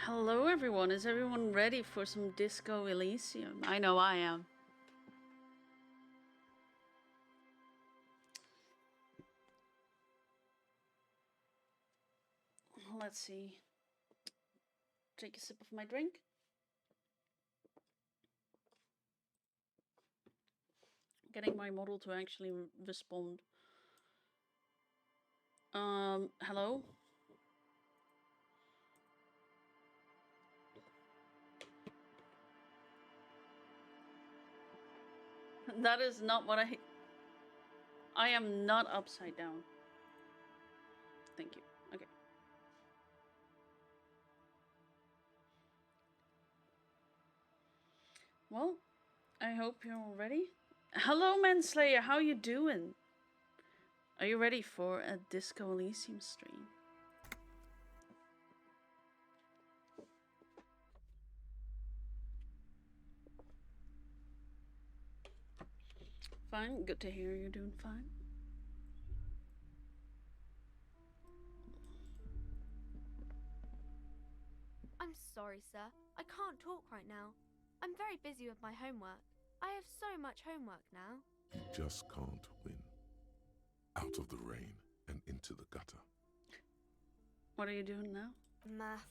Hello everyone, is everyone ready for some Disco Elysium? I know I am. Let's see. Take a sip of my drink. Getting my model to actually respond. Hello? That is not what I am not upside down. Thank you. Okay. Well, I hope you're all ready. Hello, Manslayer, how you doing? Are you ready for a Disco Elysium stream? Fine, good to hear you're doing fine. I'm sorry, sir. I can't talk right now. I'm very busy with my homework. I have so much homework now. You just can't win. Out of the rain and into the gutter. What are you doing now? Math.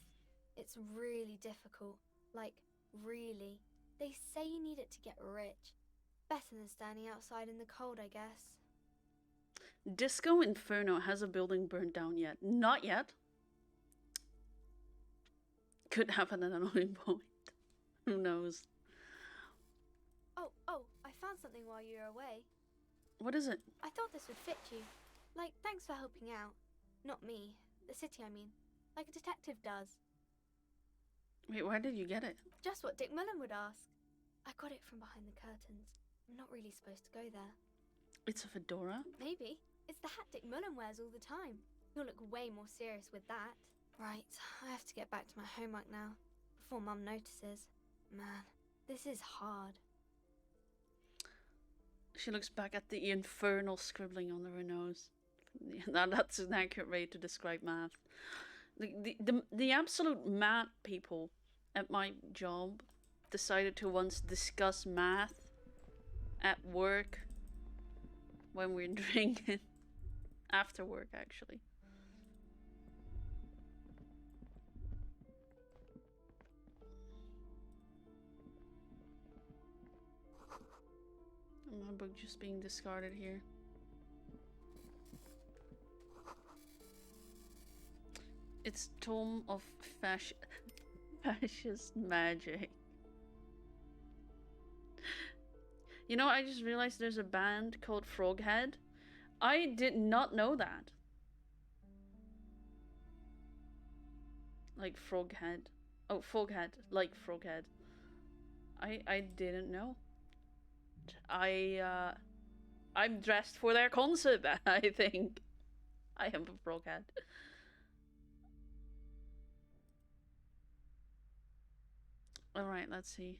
It's really difficult. Like, really. They say you need it to get rich. Better than standing outside in the cold, I guess. Disco Inferno has a building burned down yet. Not yet. Could happen at any point. Who knows? Oh, I found something while you were away. What is it? I thought this would fit you. Like, thanks for helping out. Not me. The city, I mean. Like a detective does. Wait, where did you get it? Just what Dick Mullen would ask. I got it from behind the curtains. I'm not really supposed to go there. It's a fedora? Maybe. It's the hat Dick Mullen wears all the time. You'll look way more serious with that. Right, I have to get back to my homework now. Before Mum notices. Man, this is hard. She looks back at the infernal scribbling under her nose. Now that's an accurate way to describe math. The absolute mad people at my job decided to once discuss math at work when we're drinking. After work, actually. My book just being discarded here. It's Tome of Fascist Magic. You know, I just realized there's a band called Froghead. I did not know that. Like Froghead. Oh, Foghead. Like Froghead. I didn't know. I'm dressed for their concert, I think. I am a Froghead. Alright, let's see.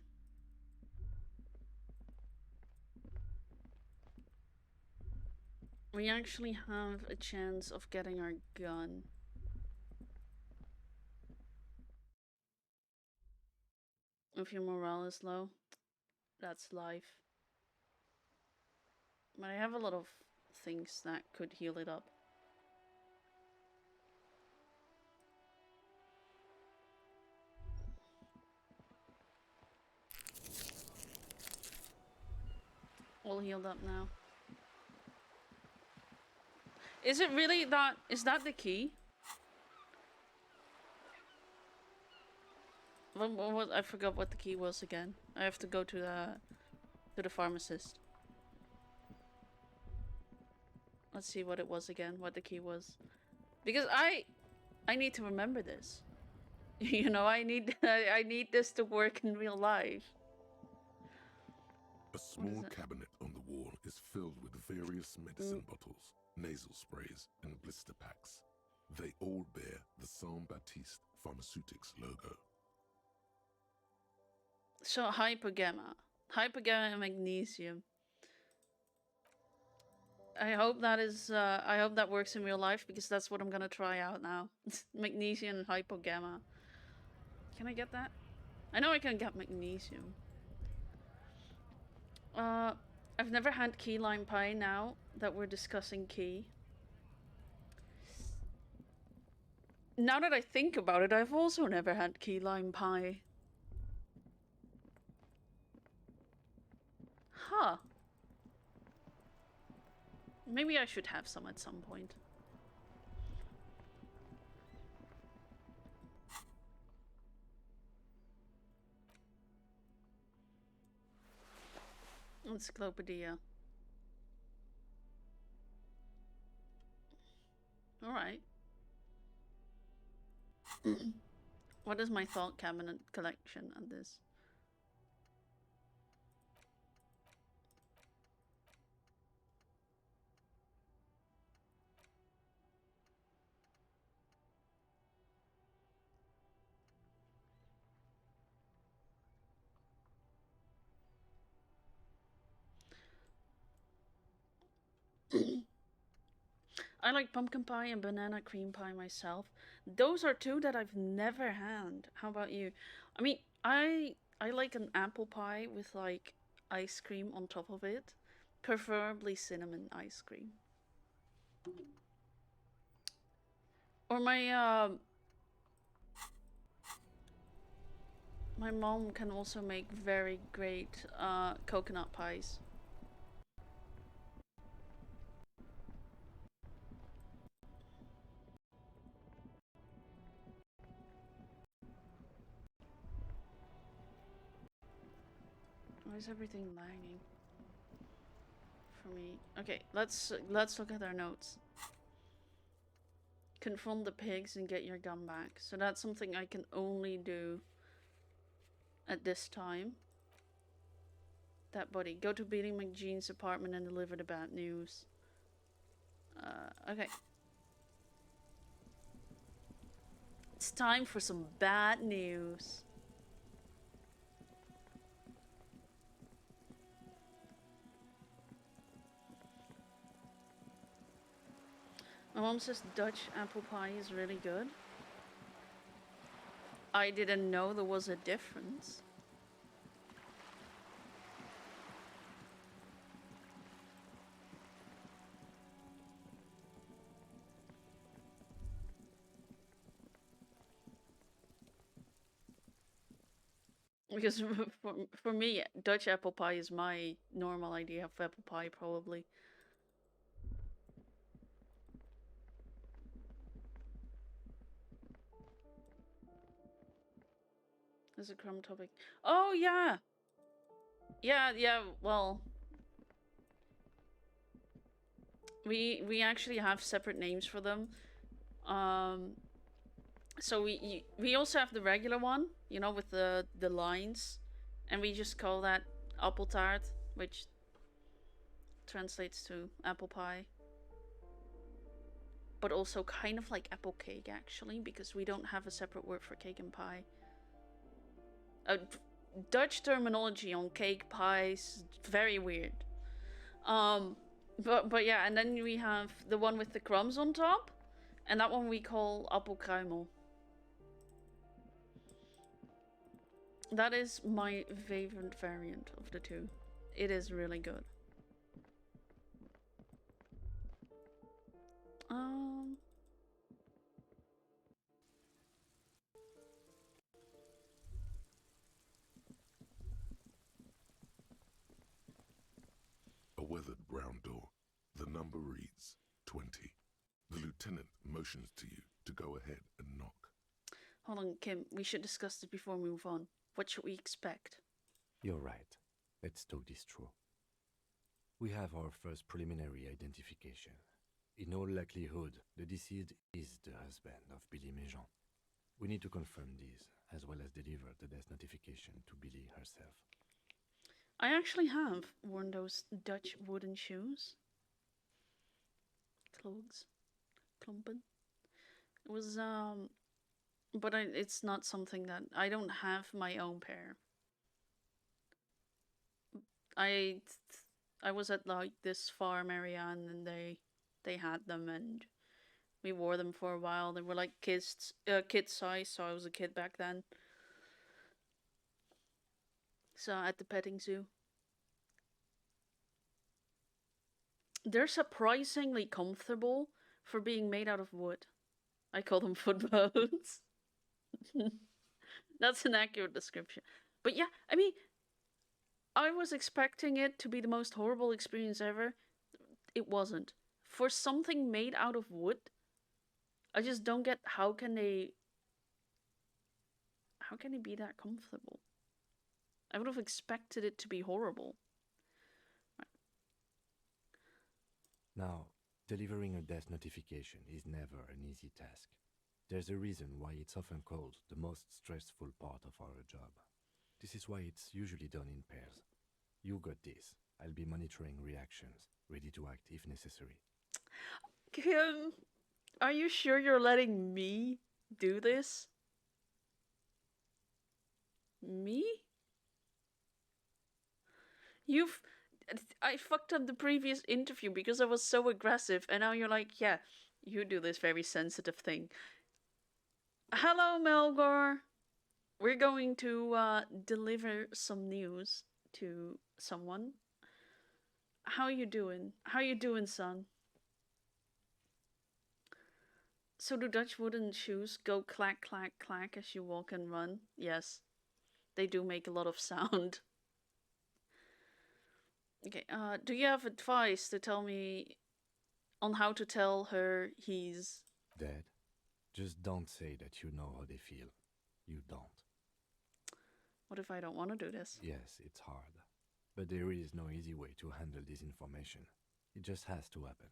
We actually have a chance of getting our gun. If your morale is low, that's life. But I have a lot of things that could heal it up. All healed up now. Is it really that? Is that the key? What, I forgot what the key was again. I have to go to the pharmacist. Let's see what it was again. What the key was, because I need to remember this. You know, I need this to work in real life. A small cabinet on the wall is filled with various medicine bottles, nasal sprays, and blister packs. They all bear the Saint Baptiste Pharmaceutics logo. So hypogamma and magnesium. I hope that is. I hope that works in real life, because that's what I'm gonna try out now. Magnesium and hypogamma. Can I get that? I know I can get magnesium. I've never had key lime pie now that we're discussing key. Now that I think about it, I've also never had key lime pie. Huh. Maybe I should have some at some point. Encyclopedia. Alright. What is my thought cabinet collection on this? I like pumpkin pie and banana cream pie myself. Those are two that I've never had. How about you? I mean, I like an apple pie with like ice cream on top of it, preferably cinnamon ice cream. Or my mom can also make very great coconut pies. Why is everything lagging for me? Okay, let's look at our notes. Confront the pigs and get your gun back. So that's something I can only do at this time. That buddy. Go to Billy McGene's apartment and deliver the bad news. Okay. It's time for some bad news. My mom says Dutch apple pie is really good. I didn't know there was a difference. Because for me, Dutch apple pie is my normal idea of apple pie, probably. There's a crumb topic. Oh, yeah! Yeah, well... We actually have separate names for them. So we also have the regular one, you know, with the lines. And we just call that apple tart, which translates to apple pie. But also kind of like apple cake, actually, because we don't have a separate word for cake and pie. Dutch terminology on cake, pies, very weird. But yeah, and then we have the one with the crumbs on top, and that one we call appelkruimel. That is my favorite variant of the two. It is really good. A weathered brown door. The number reads 20. The lieutenant motions to you to go ahead and knock. Hold on, Kim. We should discuss this before we move on. What should we expect? You're right. Let's talk this through. We have our first preliminary identification. In all likelihood, the deceased is the husband of Billy Méjean. We need to confirm this, as well as deliver the death notification to Billy herself. I actually have worn those Dutch wooden shoes. Clogs. Klompen. It was, but it's not something that... I don't have my own pair. I was at like this farm area and they had them and we wore them for a while. They were like kids size, so I was a kid back then. So at the petting zoo. They're surprisingly comfortable for being made out of wood. I call them footboats. That's an accurate description. But yeah, I mean, I was expecting it to be the most horrible experience ever. It wasn't. For something made out of wood, I just don't get how can they be that comfortable? I would have expected it to be horrible. Now, delivering a death notification is never an easy task. There's a reason why it's often called the most stressful part of our job. This is why it's usually done in pairs. You got this. I'll be monitoring reactions, ready to act if necessary. Kim, are you sure you're letting me do this? Me? I fucked up the previous interview because I was so aggressive, and now you're like, yeah, you do this very sensitive thing. Hello, Melgor. We're going to deliver some news to someone. How you doing? How you doing, son? So do Dutch wooden shoes go clack, clack, clack as you walk and run? Yes. They do make a lot of sound. Okay, do you have advice to tell me on how to tell her he's dead? Just don't say that you know how they feel. You don't. What if I don't want to do this? Yes, it's hard. But there is no easy way to handle this information. It just has to happen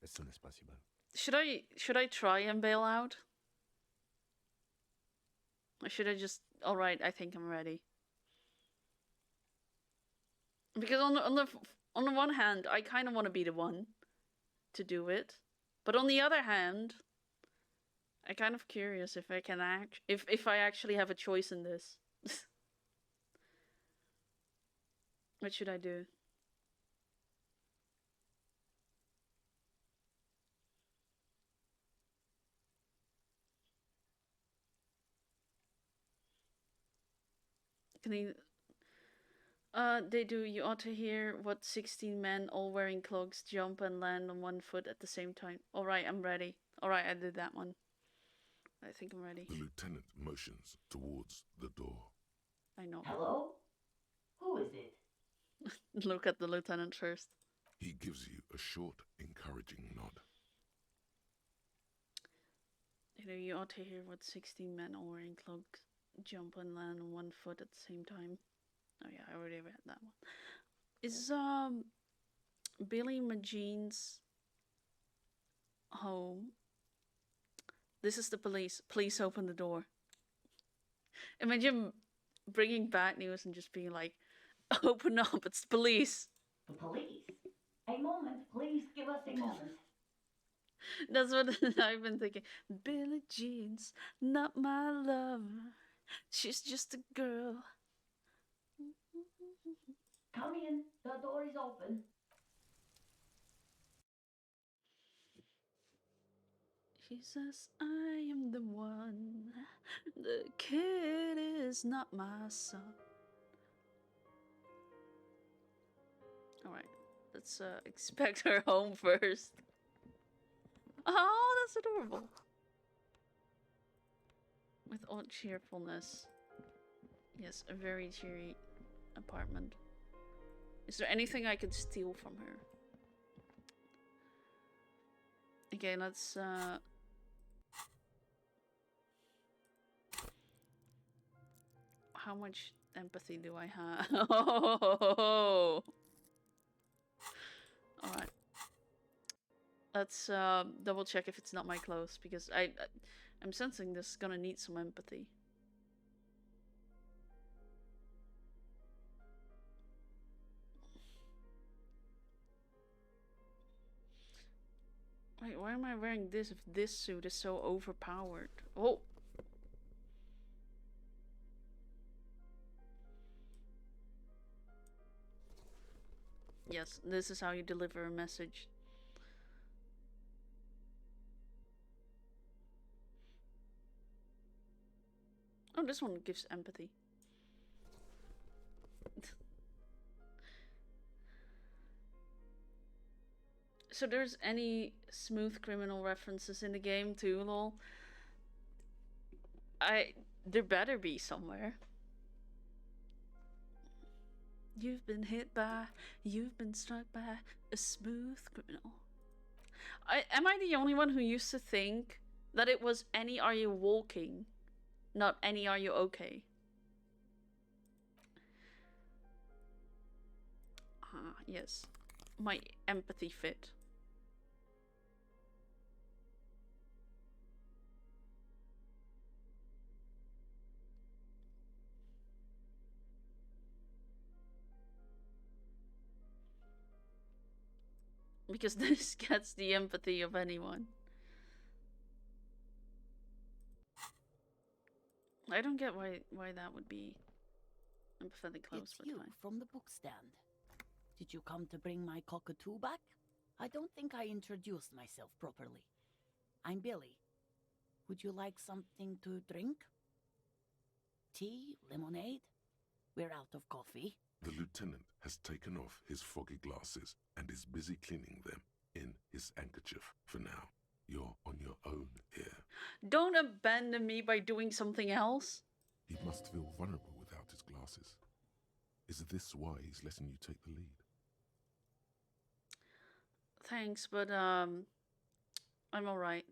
as soon as possible. Should I try and bail out? Or should I just... Alright, I think I'm ready. Because on the one hand, I kind of want to be the one to do it. But on the other hand, I'm kind of curious if I can if I actually have a choice in this. What should I do? Can he... they do. You ought to hear what 16 men all wearing cloaks jump and land on one foot at the same time. Alright, I'm ready. Alright, I did that one. I think I'm ready. The lieutenant motions towards the door. I know. Hello? Who is it? Look at the lieutenant first. He gives you a short, encouraging nod. You know, you ought to hear what 16 men all wearing cloaks jump and land on one foot at the same time. Oh yeah, I already read that one. Is Billy Magene's home? This is the police. Please open the door. Imagine bringing bad news and just being like, open up, it's the police. The police? A moment, please give us a moment. That's what I've been thinking. Billie Jean's not my lover. She's just a girl. Come in, the door is open. She says, I am the one. The kid is not my son. Alright, let's expect her home first. Oh, that's adorable. With odd cheerfulness. Yes, a very cheery apartment. Is there anything I could steal from her? Okay, let's how much empathy do I have? Oh. Alright. Let's double check if it's not my clothes, because I'm sensing this is gonna need some empathy. Wait, why am I wearing this if this suit is so overpowered? Oh! Yes, this is how you deliver a message. Oh, this one gives empathy. So there's any smooth criminal references in the game too, lol? There better be somewhere. You've been struck by a smooth criminal. Am I the only one who used to think that it was any are you walking, not any are you okay? Ah, yes. My empathy fit. Because this gets the empathy of anyone. I don't get why that would be empathetic close, It's but you fine. from the book stand. Did you come to bring my cockatoo back? I don't think I introduced myself properly. I'm Billy. Would you like something to drink? Tea? Lemonade? We're out of coffee. The lieutenant has taken off his foggy glasses and is busy cleaning them in his handkerchief for now. You're on your own here. Don't abandon me by doing something else. He must feel vulnerable without his glasses. Is this why he's letting you take the lead? Thanks, but I'm alright.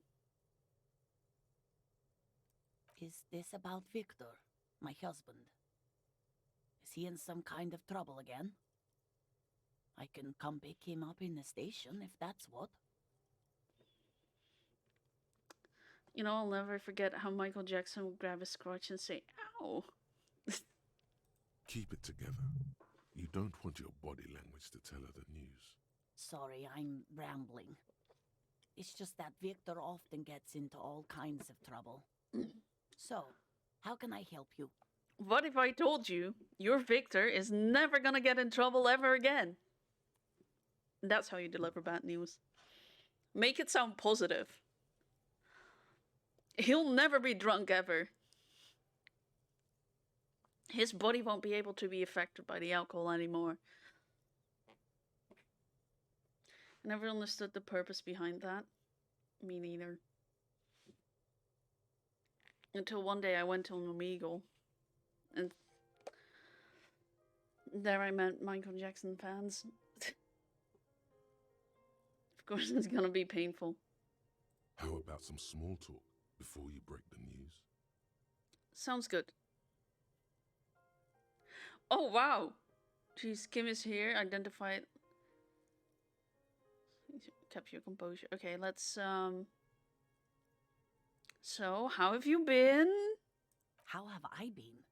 Is this about Victor, my husband? Is he in some kind of trouble again? I can come pick him up in the station if that's what. You know, I'll never forget how Michael Jackson would grab his crotch and say, ow. Keep it together. You don't want your body language to tell her the news. Sorry, I'm rambling. It's just that Victor often gets into all kinds of trouble. So, how can I help you? What if I told you your Victor is never gonna get in trouble ever again? That's how you deliver bad news. Make it sound positive. He'll never be drunk ever. His body won't be able to be affected by the alcohol anymore. I never understood the purpose behind that. Me neither. Until one day I went to an Omegle. And there I met Michael Jackson fans. Of course it's gonna be painful. How about some small talk before you break the news? Sounds good. Oh wow! Jeez, Kim is here. Identified. Kept your composure. Okay, let's So, how have you been? How have I been?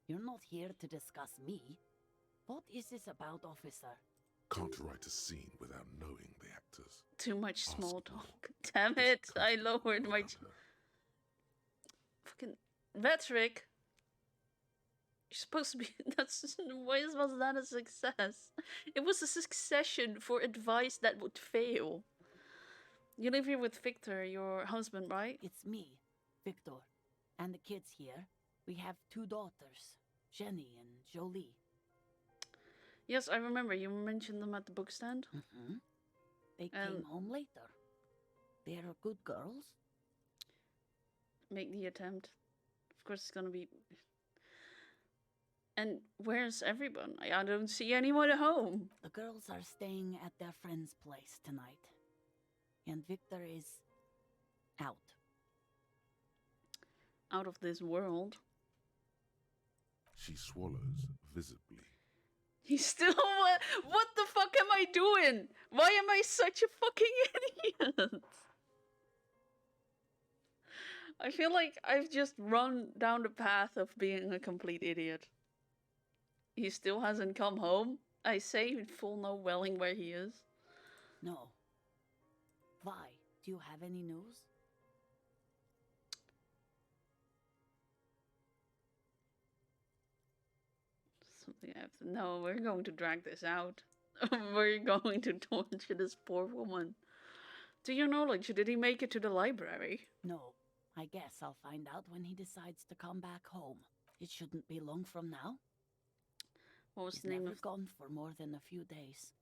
You're not here to discuss me. What is this about, officer? Can't write a scene without knowing the actors. Too much small Ask more. talk. Damn Is it! I comfortable lowered my around her. fucking Vetric. You're supposed to be. That's why was that a success? It was a succession for advice that would fail. You live here with Victor, your husband, right? It's me, Victor, and the kids here. We have 2 daughters, Jenny and Jolie. Yes, I remember. You mentioned them at the book stand. Mm-hmm. They came home later. They're good girls. Make the attempt. Of course, it's gonna be. And where's everyone? I don't see anyone at home. The girls are staying at their friend's place tonight. And Victor is out. Out of this world. She swallows visibly. He's still. What the fuck am I doing? Why am I such a fucking idiot? I feel like I've just run down the path of being a complete idiot. He still hasn't come home. I say full no welling where he is. No. Why? Do you have any news? Something I have to know. We're going to drag this out. We're going to torture this poor woman. To your knowledge, did he make it to the library? No. I guess I'll find out when he decides to come back home. It shouldn't be long from now. What was He's the name never of? gone for more than a few days.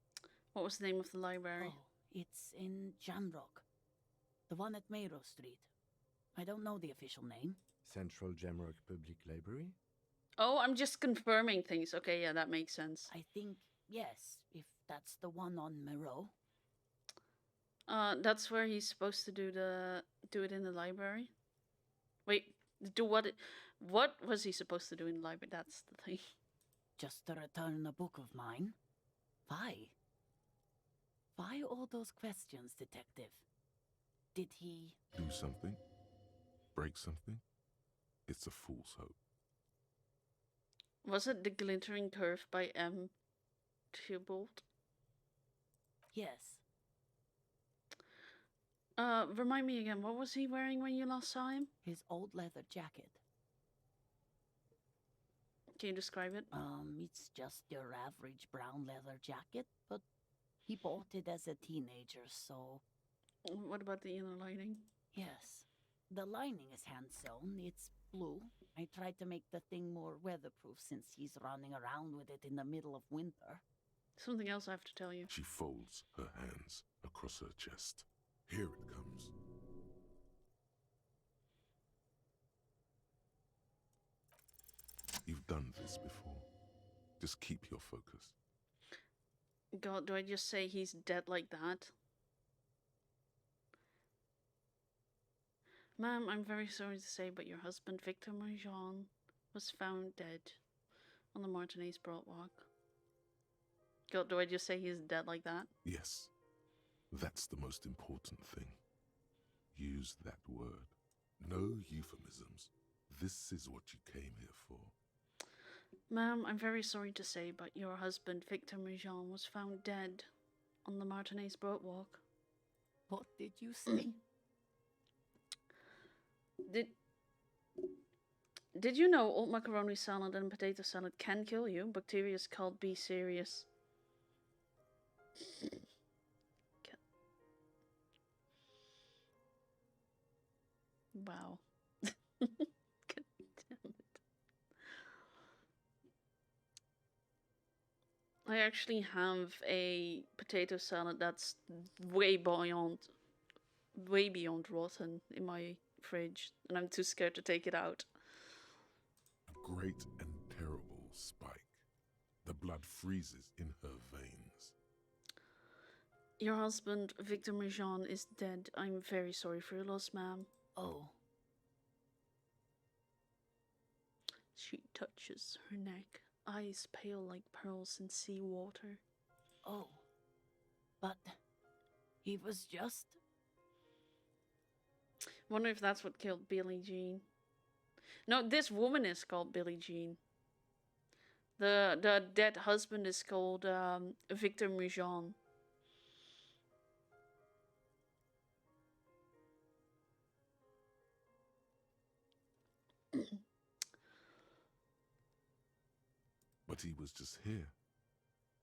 What was the name of the library? Oh, It's in Jamrock. The one at Mayrow Street. I don't know the official name. Central Jamrock Public Library? Oh, I'm just confirming things. Okay, yeah, that makes sense. I think, yes, if that's the one on Mayrow. That's where he's supposed to do it in the library. Wait, do what? What was he supposed to do in the library? That's the thing. Just to return a book of mine? Why? Why all those questions, Detective? Did he... Do something? Break something? It's a fool's hope. Was it The Glittering Curve by M. Thibault? Yes. Remind me again, what was he wearing when you last saw him? His old leather jacket. Can you describe it? It's just your average brown leather jacket, but he bought it as a teenager, so... What about the inner lining? Yes. The lining is hand-sewn. It's blue. I tried to make the thing more weatherproof since he's running around with it in the middle of winter. Something else I have to tell you. She folds her hands across her chest. Here it comes. You've done this before. Just keep your focus. God, do I just say he's dead like that? Ma'am, I'm very sorry to say, but your husband, Victor Marjan, was found dead on the Martinez Broadwalk. God, do I just say he's dead like that? Yes, that's the most important thing. Use that word. No euphemisms. This is what you came here for. Ma'am, I'm very sorry to say, but your husband, Victor Marjan, was found dead on the Martinez Broadwalk. What did you say? Did you know old macaroni salad and potato salad can kill you? Bacteria is called B. serious. Wow. God damn it. I actually have a potato salad that's way beyond rotten in my fridge, and I'm too scared to take it out. A great and terrible spike. The blood freezes in her veins. Your husband, Victor Marjan, is dead. I'm very sorry for your loss, ma'am. Oh. She touches her neck, eyes pale like pearls in sea water. Oh. But he was just... Wonder if that's what killed Billie Jean. No, this woman is called Billie Jean. The dead husband is called Victor Marjan. But he was just here,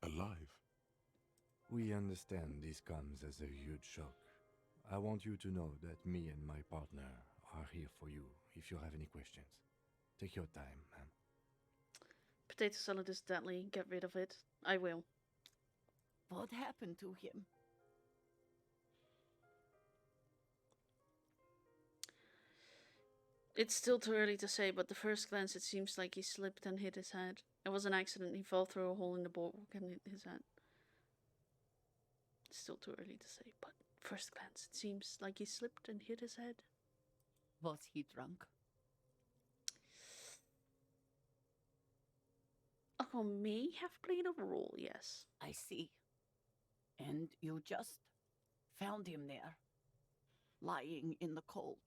alive. We understand this comes as a huge shock. I want you to know that me and my partner are here for you if you have any questions. Take your time, ma'am. Potato salad is deadly. Get rid of it. I will. What happened to him? It's still too early to say, but at the first glance it seems like he slipped and hit his head. It was an accident. He fell through a hole in the boardwalk and hit his head. It's still too early to say, but first glance it seems like he slipped and hit his head. Was he drunk? Alcohol may have played a role, yes. I see. And you just found him there, lying in the cold.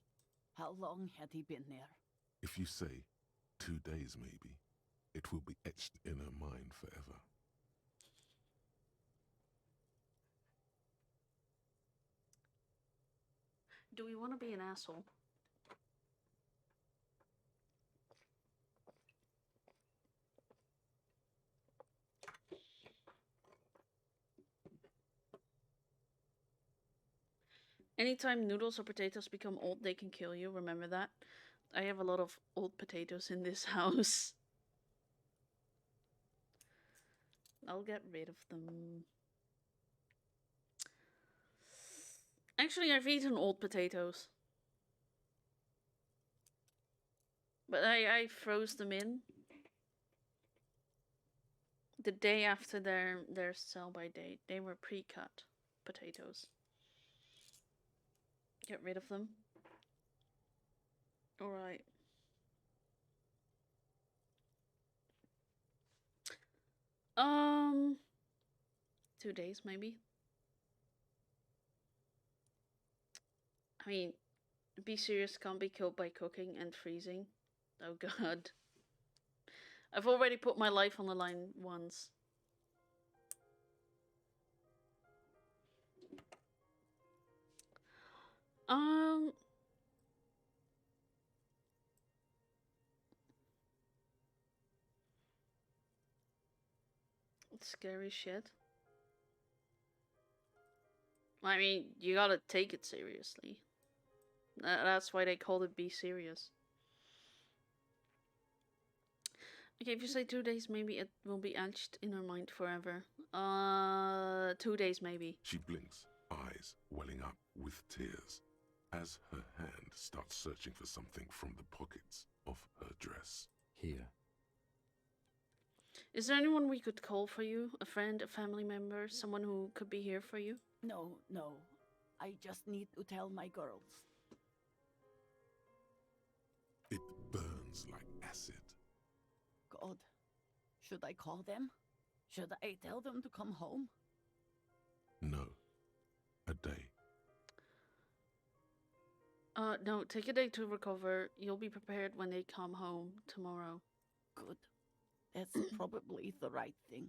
How long had he been there? If you say 2 days maybe, it will be etched in her mind forever. Do we want to be an asshole? Anytime noodles or potatoes become old, they can kill you. Remember that? I have a lot of old potatoes in this house. I'll get rid of them. Actually, I've eaten old potatoes. But I froze them in the day after their sell-by date. They were pre-cut potatoes. Get rid of them. Alright. Um, 2 days maybe. I mean, be serious can't be killed by cooking and freezing. Oh god. I've already put my life on the line once. Um, scary shit. I mean, you gotta take it seriously. That's why they called it Be Serious. Okay, if you say 2 days, maybe it will be etched in her mind forever. 2 days maybe. She blinks, eyes welling up with tears, as her hand starts searching for something from the pockets of her dress. Here. Is there anyone we could call for you? A friend, a family member, someone who could be here for you? No, no. I just need to tell my girls. It burns like acid. God, should I call them? Should I tell them to come home? No. A day. No, take a day to recover. You'll be prepared when they come home tomorrow. Good. That's probably the right thing.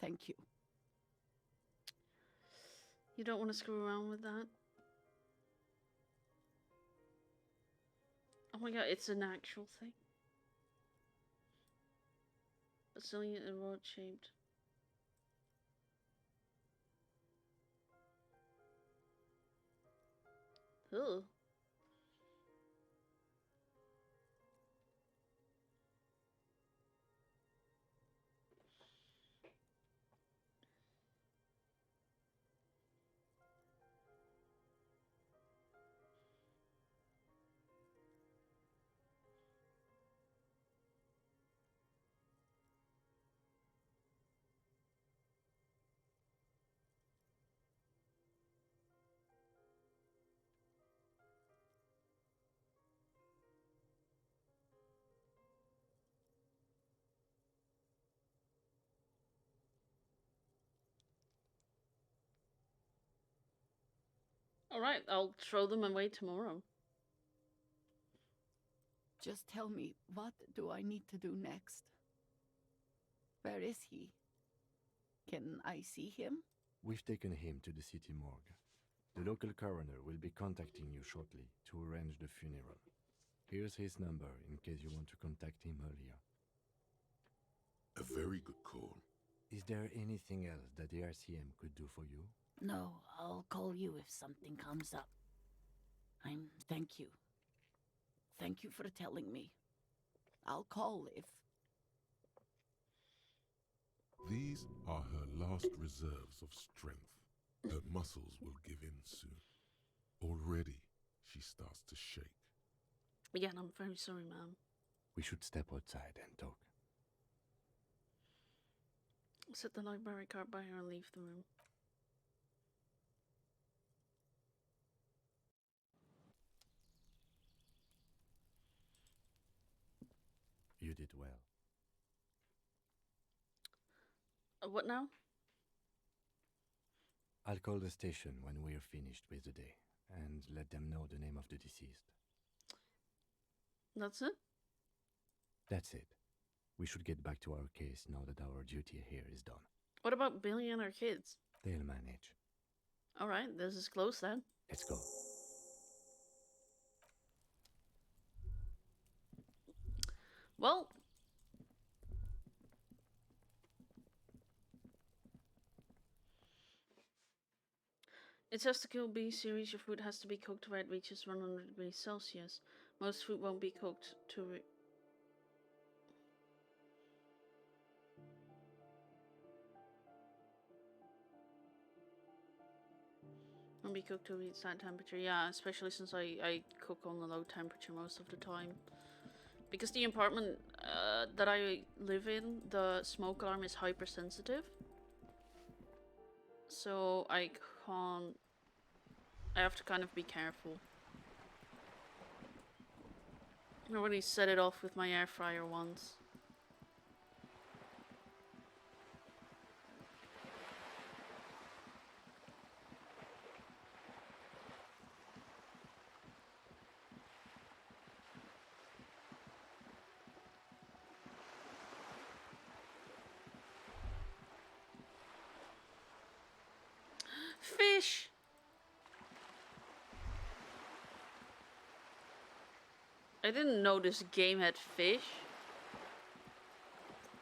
Thank you. You don't want to screw around with that? Oh my god, it's an actual thing. Brazilian and rod shaped. Ugh. Alright, I'll throw them away tomorrow. Just tell me, what do I need to do next? Where is he? Can I see him? We've taken him to the city morgue. The local coroner will be contacting you shortly to arrange the funeral. Here's his number in case you want to contact him earlier. A very good call. Is there anything else that the RCM could do for you? No, I'll call you if something comes up. Thank you. Thank you for telling me. I'll call if... These are her last reserves of strength. Her muscles will give in soon. Already, she starts to shake. Again, I'm very sorry, ma'am. We should step outside and talk. Set the library card by her and leave the room. You did well. What now? I'll call the station when we're finished with the day and let them know the name of the deceased. That's it? That's it. We should get back to our case now that our duty here is done. What about Billy and her kids? They'll manage. Alright, this is close then. Let's go. Well, it says to kill B series, your food has to be cooked where it reaches 100 degrees Celsius. Most food won't be cooked to When we cook to reach that temperature, yeah, especially since I cook on a low temperature most of the time. Because the apartment that I live in, the smoke alarm is hypersensitive. So I have to kind of be careful. I already set it off with my air fryer once. Fish! I didn't know this game had fish.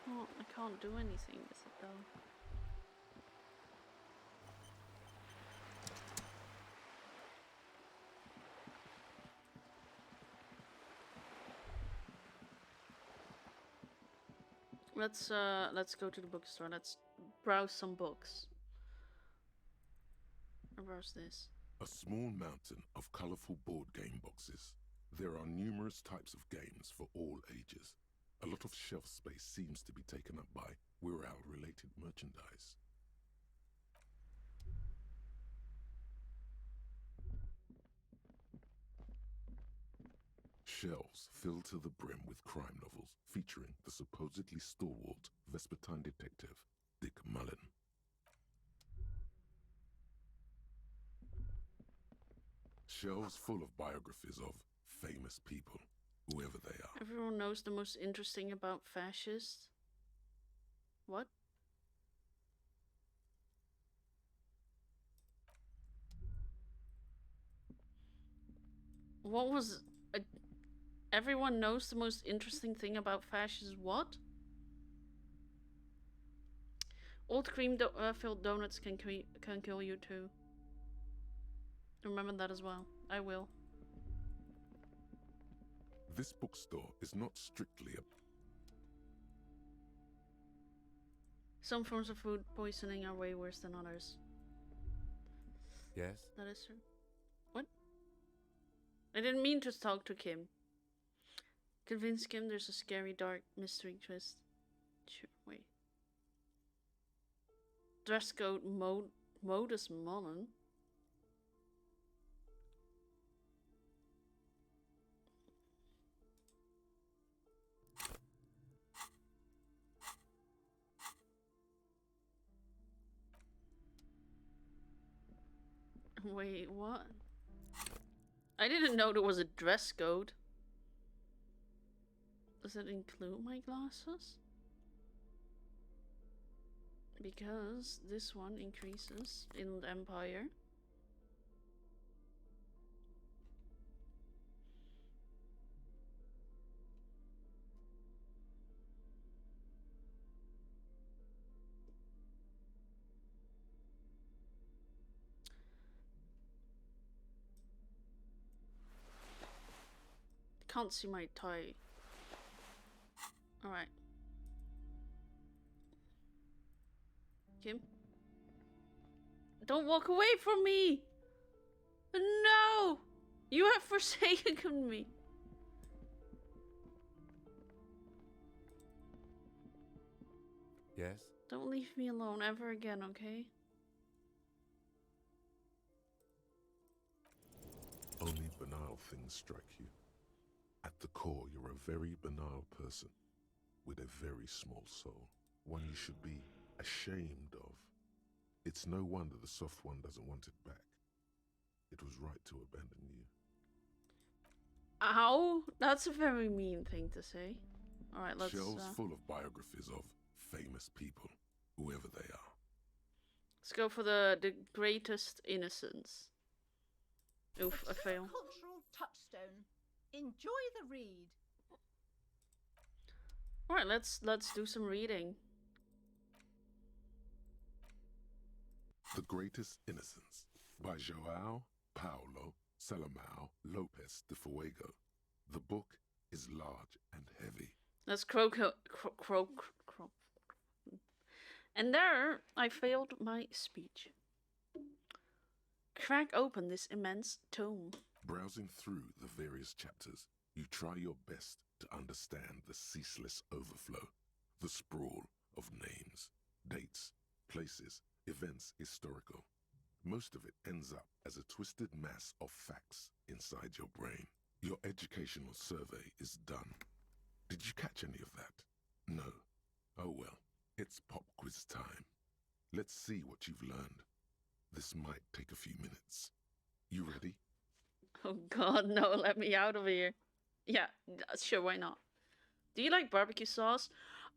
Oh, I can't do anything with it though. Let's go to the bookstore. Let's browse some books. Where's this? A small mountain of colorful board game boxes. There are numerous types of games for all ages. A lot of shelf space seems to be taken up by Wirral-related merchandise. Shelves filled to the brim with crime novels featuring the supposedly stalwart Vespertine detective, Dick Mullen. Shelves full of biographies of famous people, whoever they are. Everyone knows the most interesting about fascists. What? What was... Everyone knows the most interesting thing about fascists. What? Old cream-filled donuts can kill you too. Remember that as well. I will. This bookstore is not strictly a... Some forms of food poisoning are way worse than others. Yes? That is true. What? I didn't mean to talk to Kim. Convince Kim there's a scary, dark mystery twist. Sure, wait. Dress code modus Mullen. Wait, what? I didn't know there was a dress code. Does it include my glasses? Because this one increases in Empire. Can't see my tie. Alright. Kim? Don't walk away from me! No! You have forsaken me! Yes? Don't leave me alone ever again, okay? Only banal things strike you. At the core, you're a very banal person with a very small soul, one you should be ashamed of. It's no wonder the soft one doesn't want it back. It was right to abandon you. Ow! That's a very mean thing to say. Alright, let's... Shelves full of biographies of famous people, whoever they are. Let's go for the greatest innocence. Oof, I fail. Cultural touchstone. Enjoy the read. Alright, let's do some reading. The Greatest Innocence by João Paulo Salomão Lopes de Fuego. The book is large and heavy. Let's croak. And there, I failed my speech. crack open this immense tome. Browsing through the various chapters, you try your best to understand the ceaseless overflow, the sprawl of names, dates, places, events historical. Most of it ends up as a twisted mass of facts inside your brain. Your educational survey is done. Did you catch any of that? No. Oh well, it's pop quiz time. Let's see what you've learned. This might take a few minutes. You ready? Oh god, no, let me out of here. Yeah, sure, why not? Do you like barbecue sauce?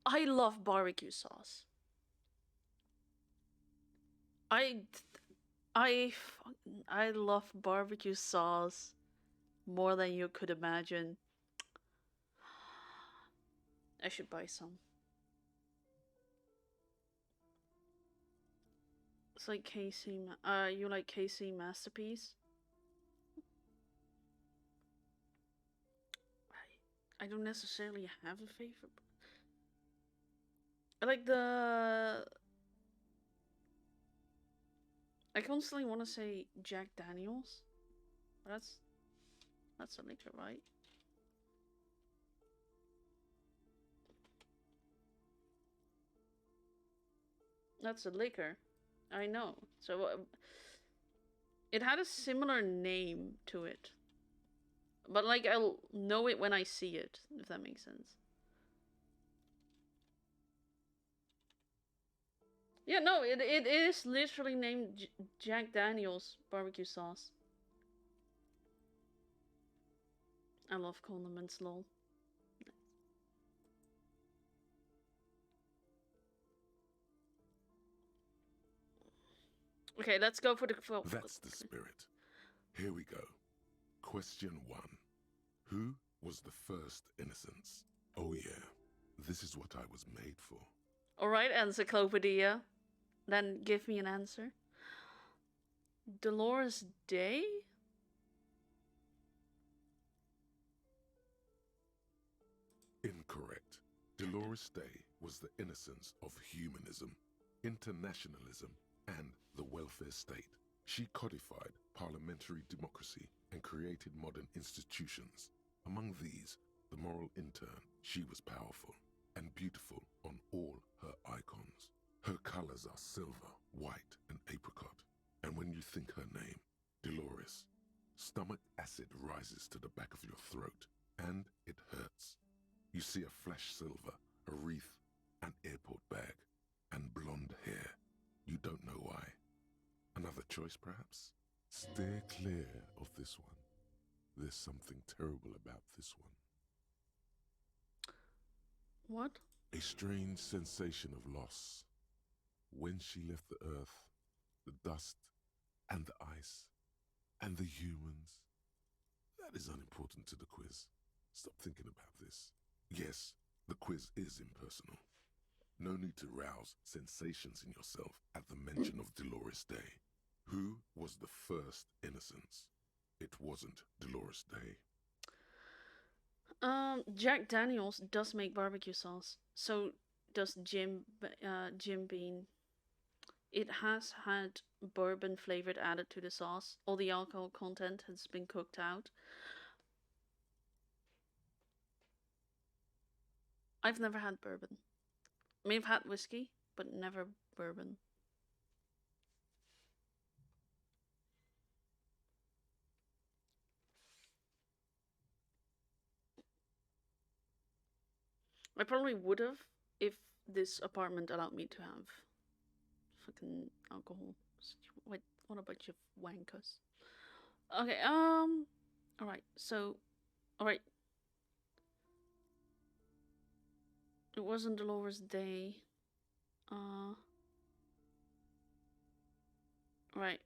I love barbecue sauce. I love barbecue sauce more than you could imagine. I should buy some. It's like KC. You like KC Masterpiece? I don't necessarily have a favorite. I like the. I constantly want to say Jack Daniels, but that's a liquor, right? That's a liquor. I know. So it had a similar name to it. But like I'll know it when I see it, if that makes sense. Yeah, no, it is literally named Jack Daniels barbecue sauce. I love condiments, lol. Okay, let's go for the... That's the spirit. Here we go. Question 1. Who was the first innocence? Oh yeah, this is what I was made for. Alright, encyclopedia. Then give me an answer. Dolores Day? Incorrect. Dolores Day was the innocence of humanism, internationalism, and the welfare state. She codified parliamentary democracy and created modern institutions. Among these, the moral intern, she was powerful and beautiful on all her icons. Her colors are silver, white, and apricot. And when you think her name, Dolores, stomach acid rises to the back of your throat, and it hurts. You see a flash silver, a wreath, an airport bag, and blonde hair. You don't know why. Another choice, perhaps? Steer clear of this one. There's something terrible about this one. What? A strange sensation of loss. When she left the earth, the dust, and the ice, and the humans. That is unimportant to the quiz. Stop thinking about this. Yes, the quiz is impersonal. No need to rouse sensations in yourself at the mention of Dolores Day. Who was the first innocence? It wasn't Dolores Day. Jack Daniels does make barbecue sauce. So does Jim Beam. It has had bourbon flavored added to the sauce. All the alcohol content has been cooked out. I've never had bourbon. I mean, I've had whiskey, but never bourbon. I probably would have if this apartment allowed me to have fucking alcohol. What a bunch of wankers. Okay, alright, so, alright. It wasn't Dolores Day. Right.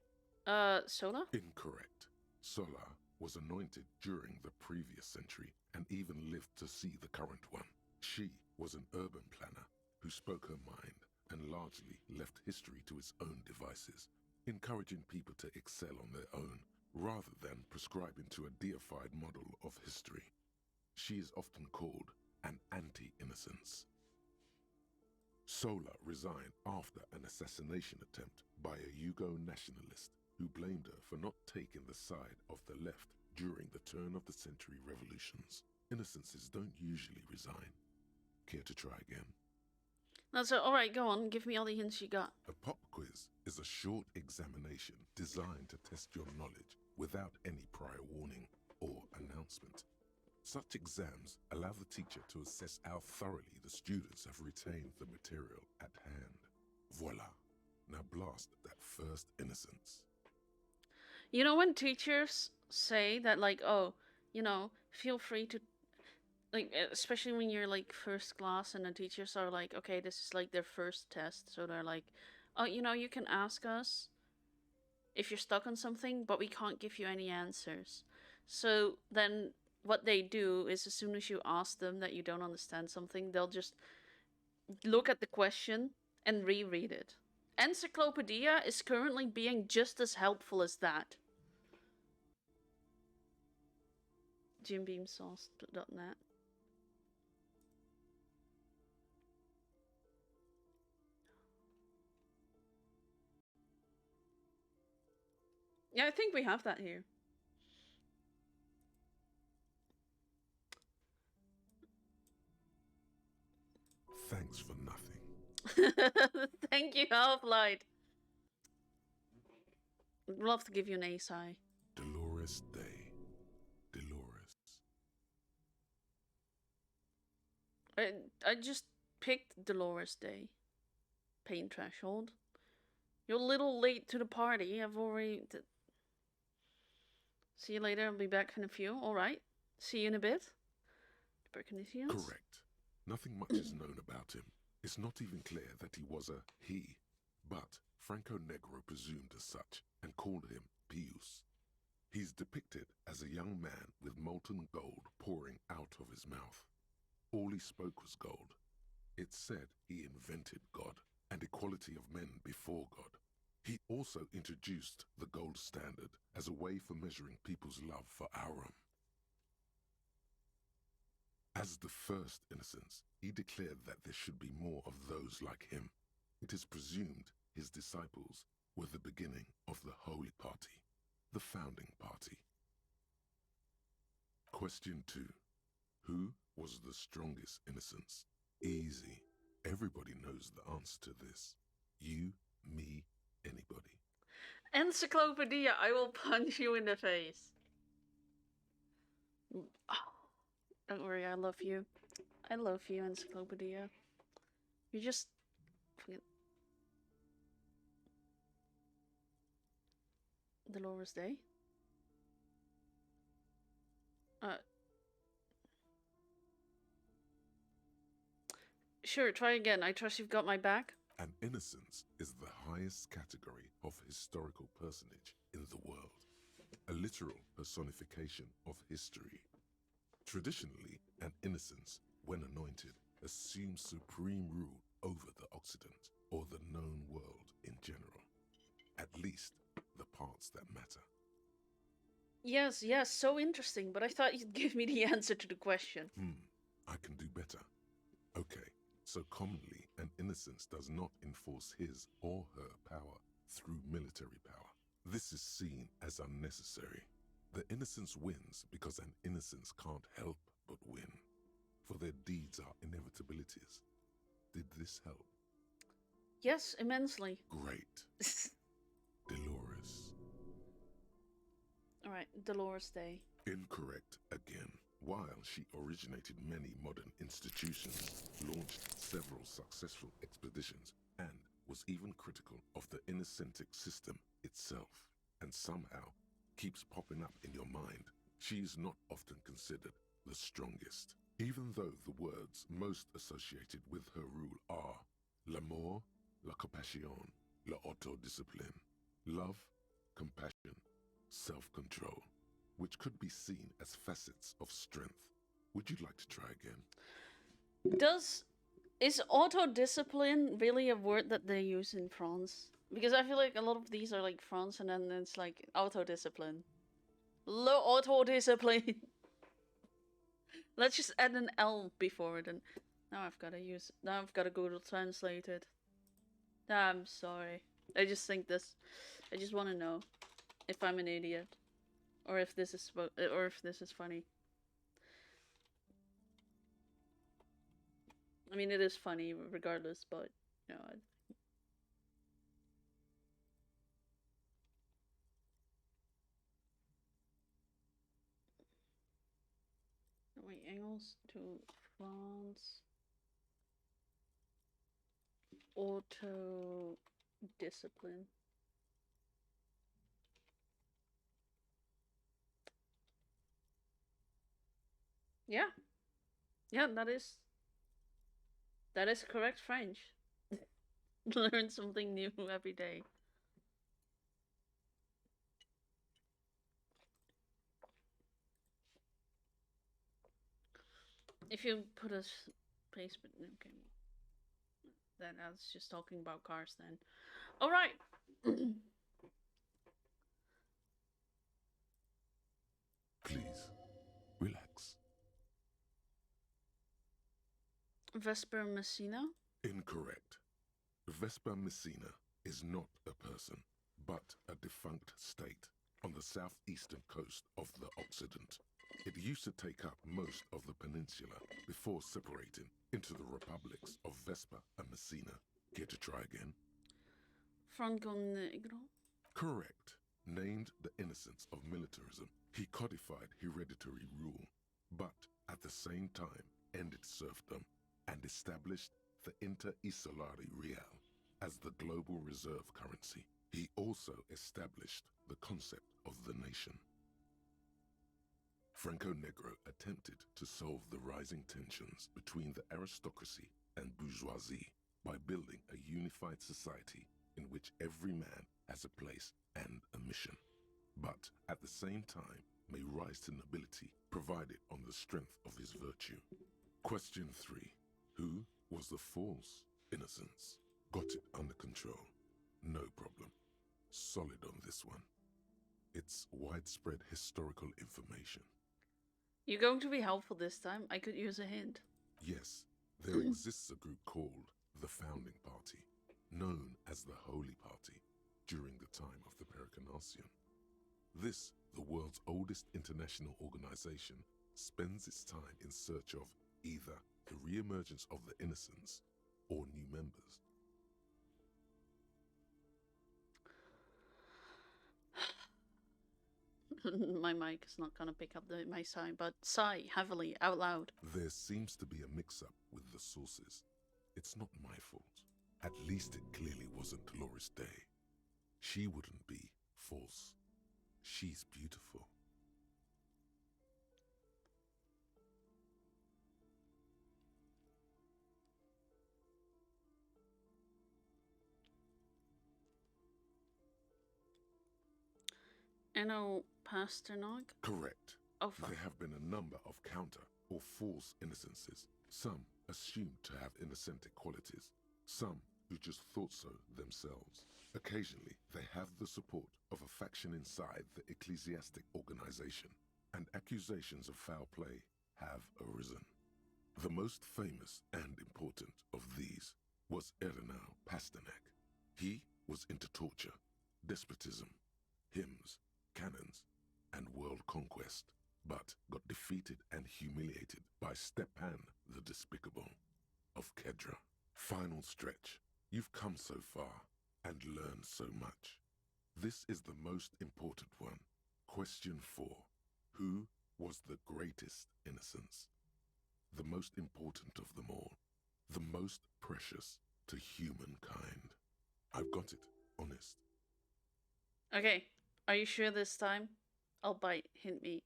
Sola? Incorrect. Sola was anointed during the previous century and even lived to see the current one. She was an urban planner who spoke her mind and largely left history to its own devices, encouraging people to excel on their own rather than prescribing to a deified model of history. She is often called an anti-innocence. Sola resigned after an assassination attempt by a Yugo nationalist who blamed her for not taking the side of the left during the turn-of-the-century revolutions. Innocences don't usually resign. Care to try again? That's it. Alright, go on. Give me all the hints you got. A pop quiz is a short examination designed to test your knowledge without any prior warning or announcement. Such exams allow the teacher to assess how thoroughly the students have retained the material at hand. Voila. Now blast that first innocence. You know when teachers say that, like, oh, you know, feel free to, like, especially when you're, like, first class and the teachers are like, okay, this is, like, their first test. So they're like, oh, you know, you can ask us if you're stuck on something, but we can't give you any answers. So then what they do is as soon as you ask them that you don't understand something, they'll just look at the question and reread it. Encyclopedia is currently being just as helpful as that. JimBeamSauce.net. Yeah, I think we have that here. Thanks for nothing. Thank you, Half-Light. I'd love to give you an ace high. Dolores Day. Dolores. I just picked Dolores Day. Pain threshold. You're a little late to the party. I've already... See you later. I'll be back in a few. Alright. See you in a bit. Tuberculosis. Correct. Nothing much is known about him. It's not even clear that he was a he, but Franco Negro presumed as such and called him Pius. He's depicted as a young man with molten gold pouring out of his mouth. All he spoke was gold. It's said he invented God and equality of men before God. He also introduced the gold standard as a way for measuring people's love for Aurum. As the first innocence, he declared that there should be more of those like him. It is presumed his disciples were the beginning of the Holy Party, the founding party. Question 2. Who was the strongest innocence? Easy. Everybody knows the answer to this. You, me, anybody. Encyclopedia, I will punch you in the face. Oh, don't worry, I love you. I love you, Encyclopedia. You just... Dolores Day? Sure, try again. I trust you've got my back. An innocence is the highest category of historical personage in the world, a literal personification of history. Traditionally, an innocence, when anointed, assumes supreme rule over the Occident or the known world in general, at least the parts that matter. Yes, so interesting, but I thought you'd give me the answer to the question. I can do better. Okay. So commonly, an innocence does not enforce his or her power through military power. This is seen as unnecessary. The innocence wins because an innocence can't help but win, for their deeds are inevitabilities. Did this help? Yes, immensely. Great. Dolores. Alright, Dolores Day. Incorrect again. While she originated many modern institutions, launched several successful expeditions, and was even critical of the Innocentic system itself, and somehow keeps popping up in your mind, she is not often considered the strongest, even though the words most associated with her rule are l'amour, la compassion, la autodiscipline, love, compassion, self-control, which could be seen as facets of strength. Would you like to try again? Is auto-discipline really a word that they use in France? Because I feel like a lot of these are like France and then it's like auto-discipline. Auto-discipline. Let's just add an L before it and now I've got to Google Translate it. I'm sorry. I just think this, I just want to know. if I'm an idiot, or if this is funny. I mean, it is funny regardless, but you know. Wait, Engels to France. Auto discipline. Yeah. Yeah, that is correct French. Learn something new every day. If you put a space, but okay, then that's just talking about cars. Then, all right. Please, relax. Vesper Messina. Incorrect. Vespa Messina is not a person, but a defunct state on the southeastern coast of the Occident. It used to take up most of the peninsula before separating into the republics of Vespa and Messina. Care to try again? Franco Negro. Correct. Named the innocence of militarism, he codified hereditary rule, but at the same time ended serfdom and established the Inter-Isolari Real as the global reserve currency. He also established the concept of the nation. Franco Negro attempted to solve the rising tensions between the aristocracy and bourgeoisie by building a unified society in which every man has a place and a mission, but at the same time may rise to nobility provided on the strength of his virtue. Question 3. Who was the false innocence? Got it under control. No problem. Solid on this one. It's widespread historical information. You're going to be helpful this time. I could use a hint. Yes, there exists a group called the Founding Party, known as the Holy Party, during the time of the Pericarnacian. This, the world's oldest international organization, spends its time in search of either the re-emergence of the innocents or new members. My mic is not gonna pick up my sigh, but sigh heavily out loud. There seems to be a mix-up with the sources. It's not my fault. At least it clearly wasn't Dolores Day. She wouldn't be false. She's beautiful. Enno Pasternak? Correct. Oh, fuck. There have been a number of counter or false innocences. Some assumed to have innocentic qualities. Some who just thought so themselves. Occasionally, they have the support of a faction inside the ecclesiastic organization, and accusations of foul play have arisen. The most famous and important of these was Ernau Pasternak. He was into torture, despotism, hymns, cannons, and world conquest, but got defeated and humiliated by Stepan the Despicable of Kedra. Final stretch. You've come so far and learned so much. This is the most important one. Question 4. Who was the greatest innocence? The most important of them all. The most precious to humankind. I've got it, honest. Okay, are you sure this time? I'll bite. Hint me.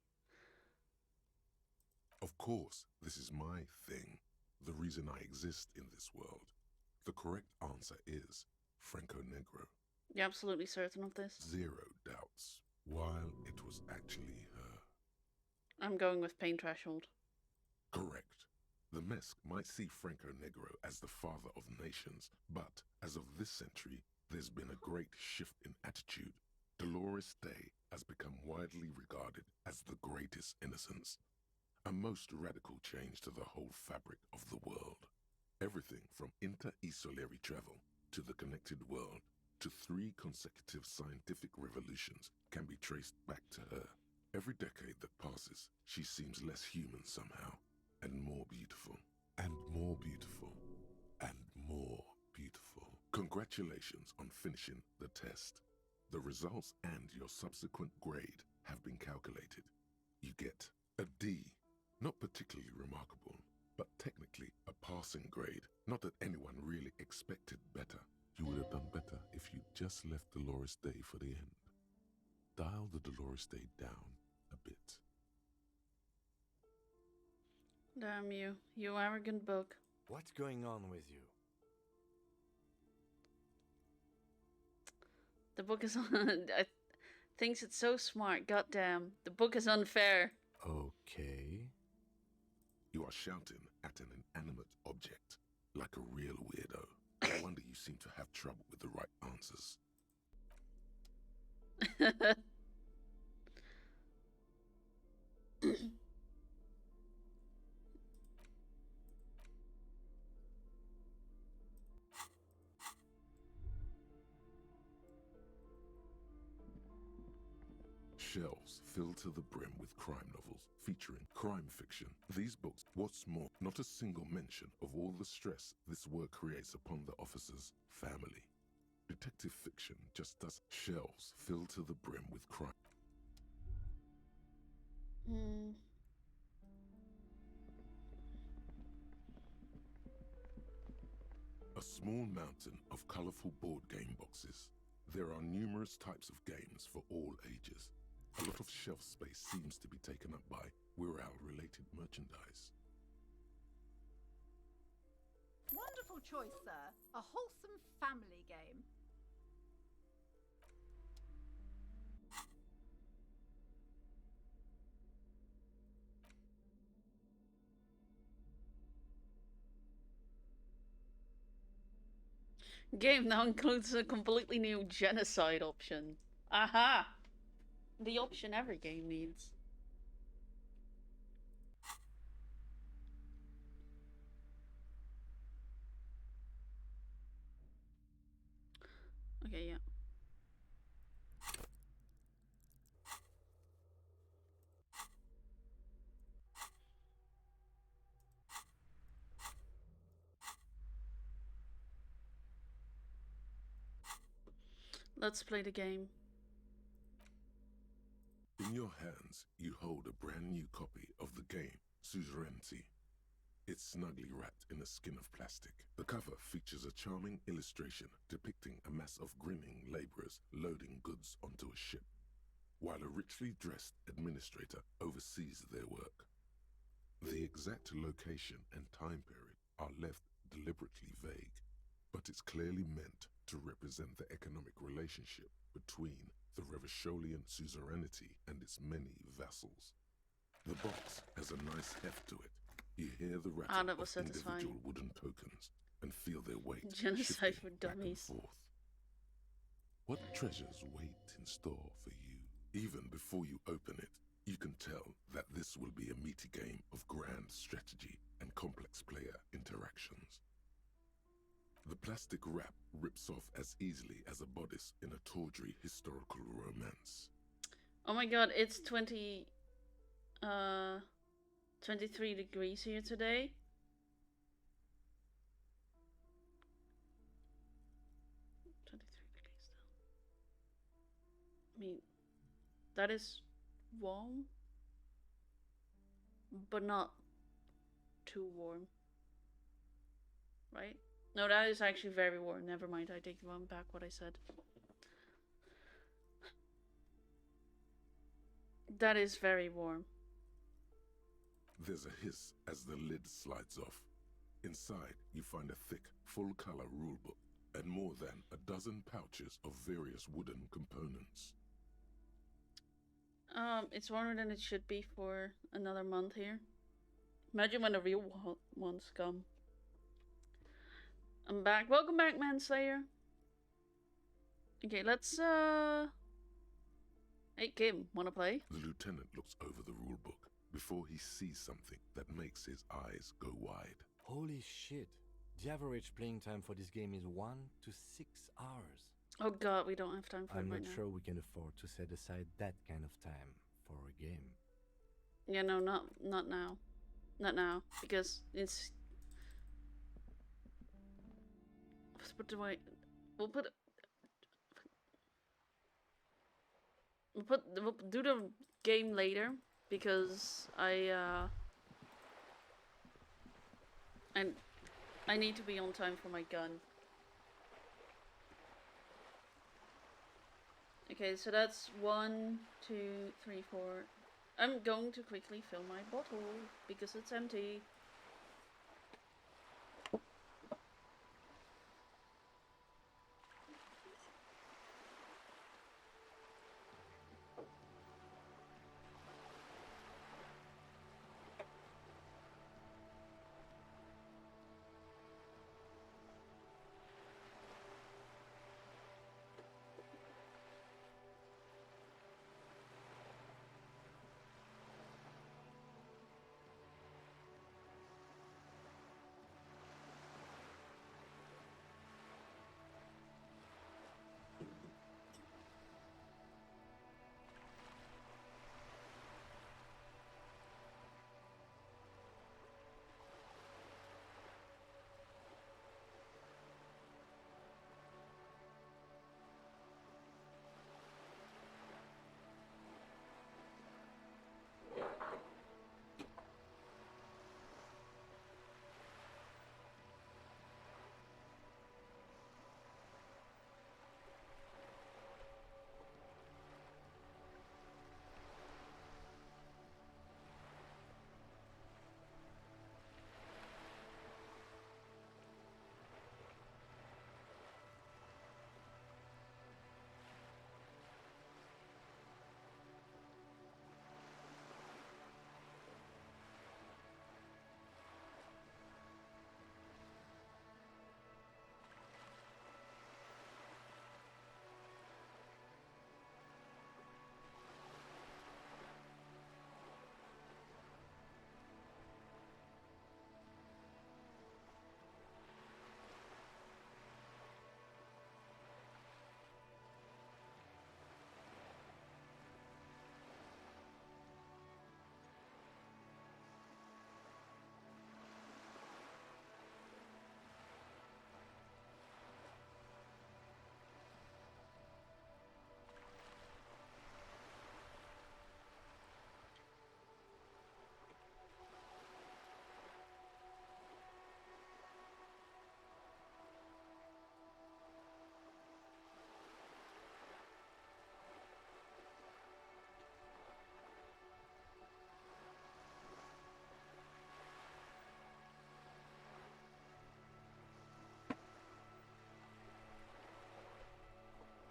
Of course, this is my thing. The reason I exist in this world. The correct answer is Franco Negro. You're absolutely certain of this? 0 doubts. While it was actually her. I'm going with pain threshold. Correct. The Mesk might see Franco Negro as the father of nations, but as of this century, there's been a great shift in attitude. Dolores Day has become widely regarded as the greatest innocence. A most radical change to the whole fabric of the world. Everything from inter-isolary travel to the connected world to 3 consecutive scientific revolutions can be traced back to her. Every decade that passes, she seems less human somehow, and more beautiful, and more beautiful, and more beautiful. Congratulations on finishing the test. The results and your subsequent grade have been calculated. You get a D. Not particularly remarkable, but technically a passing grade. Not that anyone really expected better. You would have done better if you just left Dolores Day for the end. Dial the Dolores Day down a bit. Damn you, you arrogant book. What's going on with you? The book is thinks it's so smart. Goddamn, the book is unfair. Okay. You are shouting at an inanimate object, like a real weirdo. No wonder you seem to have trouble with the right answers. Shelves filled to the brim with crime novels featuring crime fiction. These books, what's more, not a single mention of all the stress this work creates upon the officer's family. Detective fiction just does. Shelves filled to the brim with crime. A small mountain of colorful board game boxes. There are numerous types of games for all ages. A lot of shelf space seems to be taken up by Wirral-related merchandise. Wonderful choice, sir. A wholesome family game. Game now includes a completely new genocide option. Aha! The option every game needs. Okay, yeah. Let's play the game. In your hands, you hold a brand new copy of the game, Suzerainty. It's snugly wrapped in a skin of plastic. The cover features a charming illustration depicting a mass of grinning laborers loading goods onto a ship, while a richly dressed administrator oversees their work. The exact location and time period are left deliberately vague, but it's clearly meant to represent the economic relationship between the Revacholian suzerainty and its many vassals. The box has a nice heft to it. You hear the rattle that of was satisfying. individual wooden tokens and feel their weight Genocide shifting for back and dummies. forth. What treasures wait in store for you? Even before you open it, you can tell that this will be a meaty game of grand strategy and complex player interactions. The plastic wrap rips off as easily as a bodice in a tawdry historical romance. Oh my god, it's 23 degrees here today. I mean, that is warm, but not too warm, right? No, that is actually very warm. Never mind, I take back what I said. That is very warm. There's a hiss as the lid slides off. Inside, you find a thick, full-color rulebook and more than a dozen pouches of various wooden components. It's warmer than it should be for another month here. Imagine when the real ones come. I'm back. Welcome back, Manslayer. Okay, let's, Hey, Kim, wanna play? The lieutenant looks over the rulebook before he sees something that makes his eyes go wide. Holy shit. The average playing time for this game is 1 to 6 hours. Oh god, we don't have time for I'm it right not now. sure we can afford to set aside that kind of time for a game. Yeah, no, not now. Not now. Because it's... What do I... We'll put... We'll do the game later. Because And I need to be on time for my gun. Okay, so that's 1, 2, 3, 4. I'm going to quickly fill my bottle because it's empty.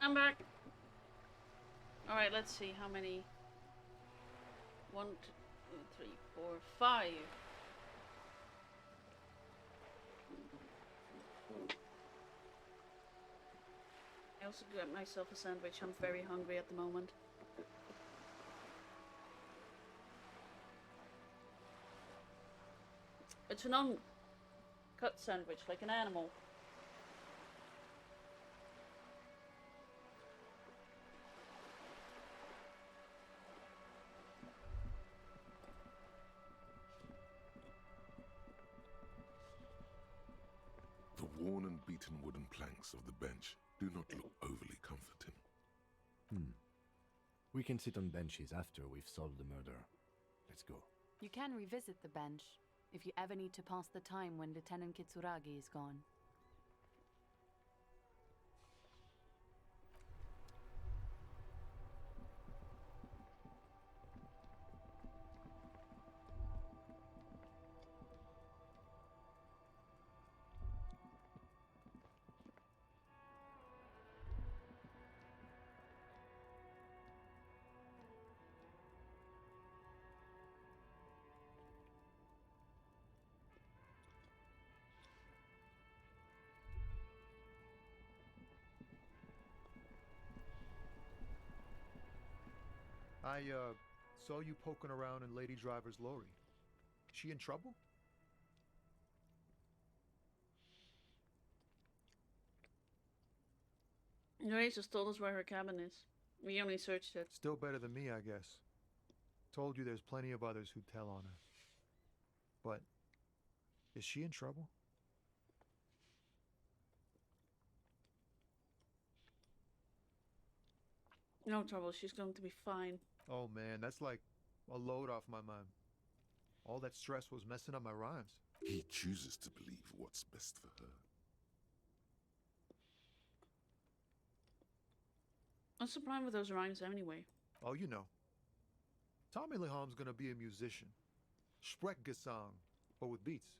I'm back. Alright, let's see how many. 1, 2, 3, 4, 5. I also got myself a sandwich. I'm very hungry at the moment. It's an uncut sandwich, like an animal. The worn and beaten wooden planks of the bench do not look overly comforting. We can sit on benches after we've solved the murder. Let's go. You can revisit the bench if you ever need to pass the time when Lieutenant Kitsuragi is gone. I, saw you poking around in Lady Driver's lorry. She in trouble? Ray just told us where her cabin is. We only searched it. Still better than me, I guess. Told you there's plenty of others who'd tell on her. But is she in trouble? No trouble, she's going to be fine. Oh man, that's like a load off my mind. All that stress was messing up my rhymes. He chooses to believe what's best for her. What's the problem with those rhymes anyway? Oh, you know. Tommy Leham's gonna be a musician. Sprechgesang, but with beats.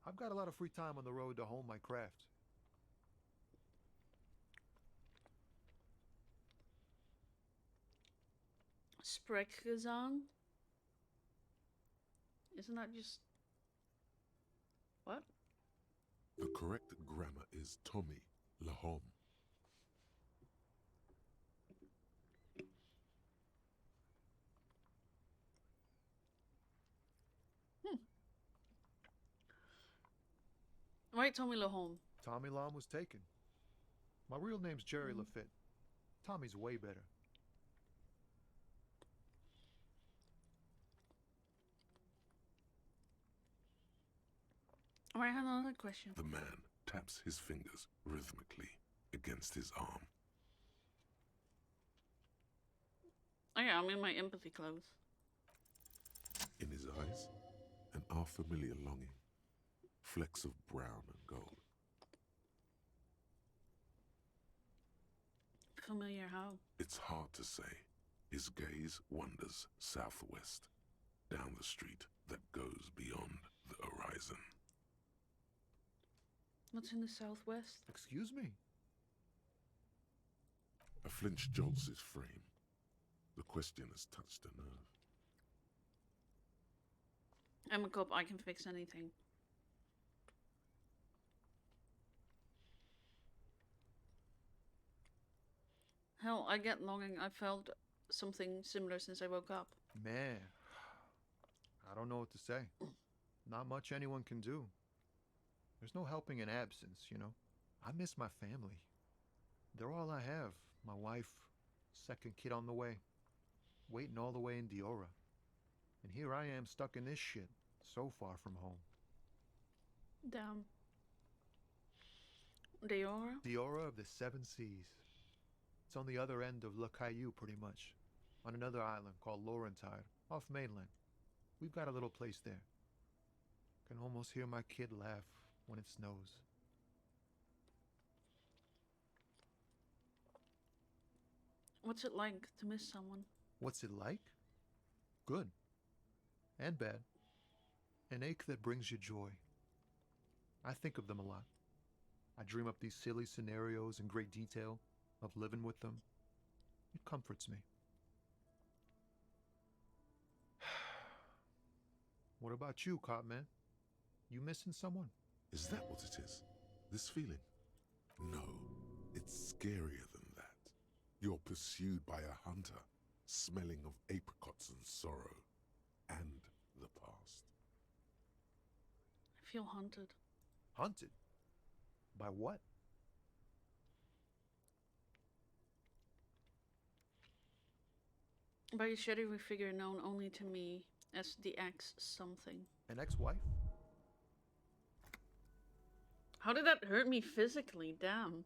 I've got a lot of free time on the road to hone my craft. Sprechgesang? Isn't that just... What? The correct grammar is Tommy Lahom. Right, Tommy Lahome. Tommy Lam was taken. My real name's Jerry Lafitte. Tommy's way better. Alright, I have another question. The man taps his fingers rhythmically against his arm. Oh yeah, I'm in my empathy clothes. In his eyes, an unfamiliar longing. Flecks of brown and gold. Familiar how? It's hard to say. His gaze wanders southwest, down the street that goes beyond the horizon. What's in the southwest? Excuse me? A flinch jolts his frame. The question has touched a nerve. I'm a cop, I can fix anything. Hell, I get longing. I felt something similar since I woke up. Man, I don't know what to say. Not much anyone can do. There's no helping in absence, you know. I miss my family. They're all I have. My wife, second kid on the way, waiting all the way in Diora. And here I am stuck in this shit, so far from home. Damn. Diora? Diora of the Seven Seas. It's on the other end of Le Caillou, pretty much. On another island called Laurentide, off mainland. We've got a little place there. Can almost hear my kid laugh when it snows. What's it like to miss someone? What's it like? Good. And bad. An ache that brings you joy. I think of them a lot. I dream up these silly scenarios in great detail of living with them. It comforts me. What about you, Cop Man? You missing someone? Is that what it is? This feeling? No, it's scarier than that. You're pursued by a hunter, smelling of apricots and sorrow, and the past. I feel haunted. Hunted? By what? By a shadowy figure known only to me as the ex something. An ex-wife? How did that hurt me physically? Damn.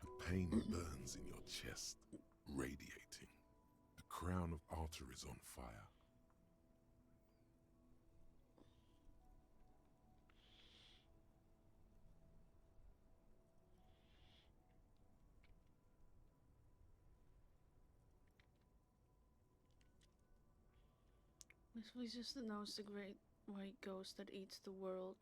The pain burns in your chest, radiating. The crown of arteries on fire. This was just that knows the great white ghost that eats the world.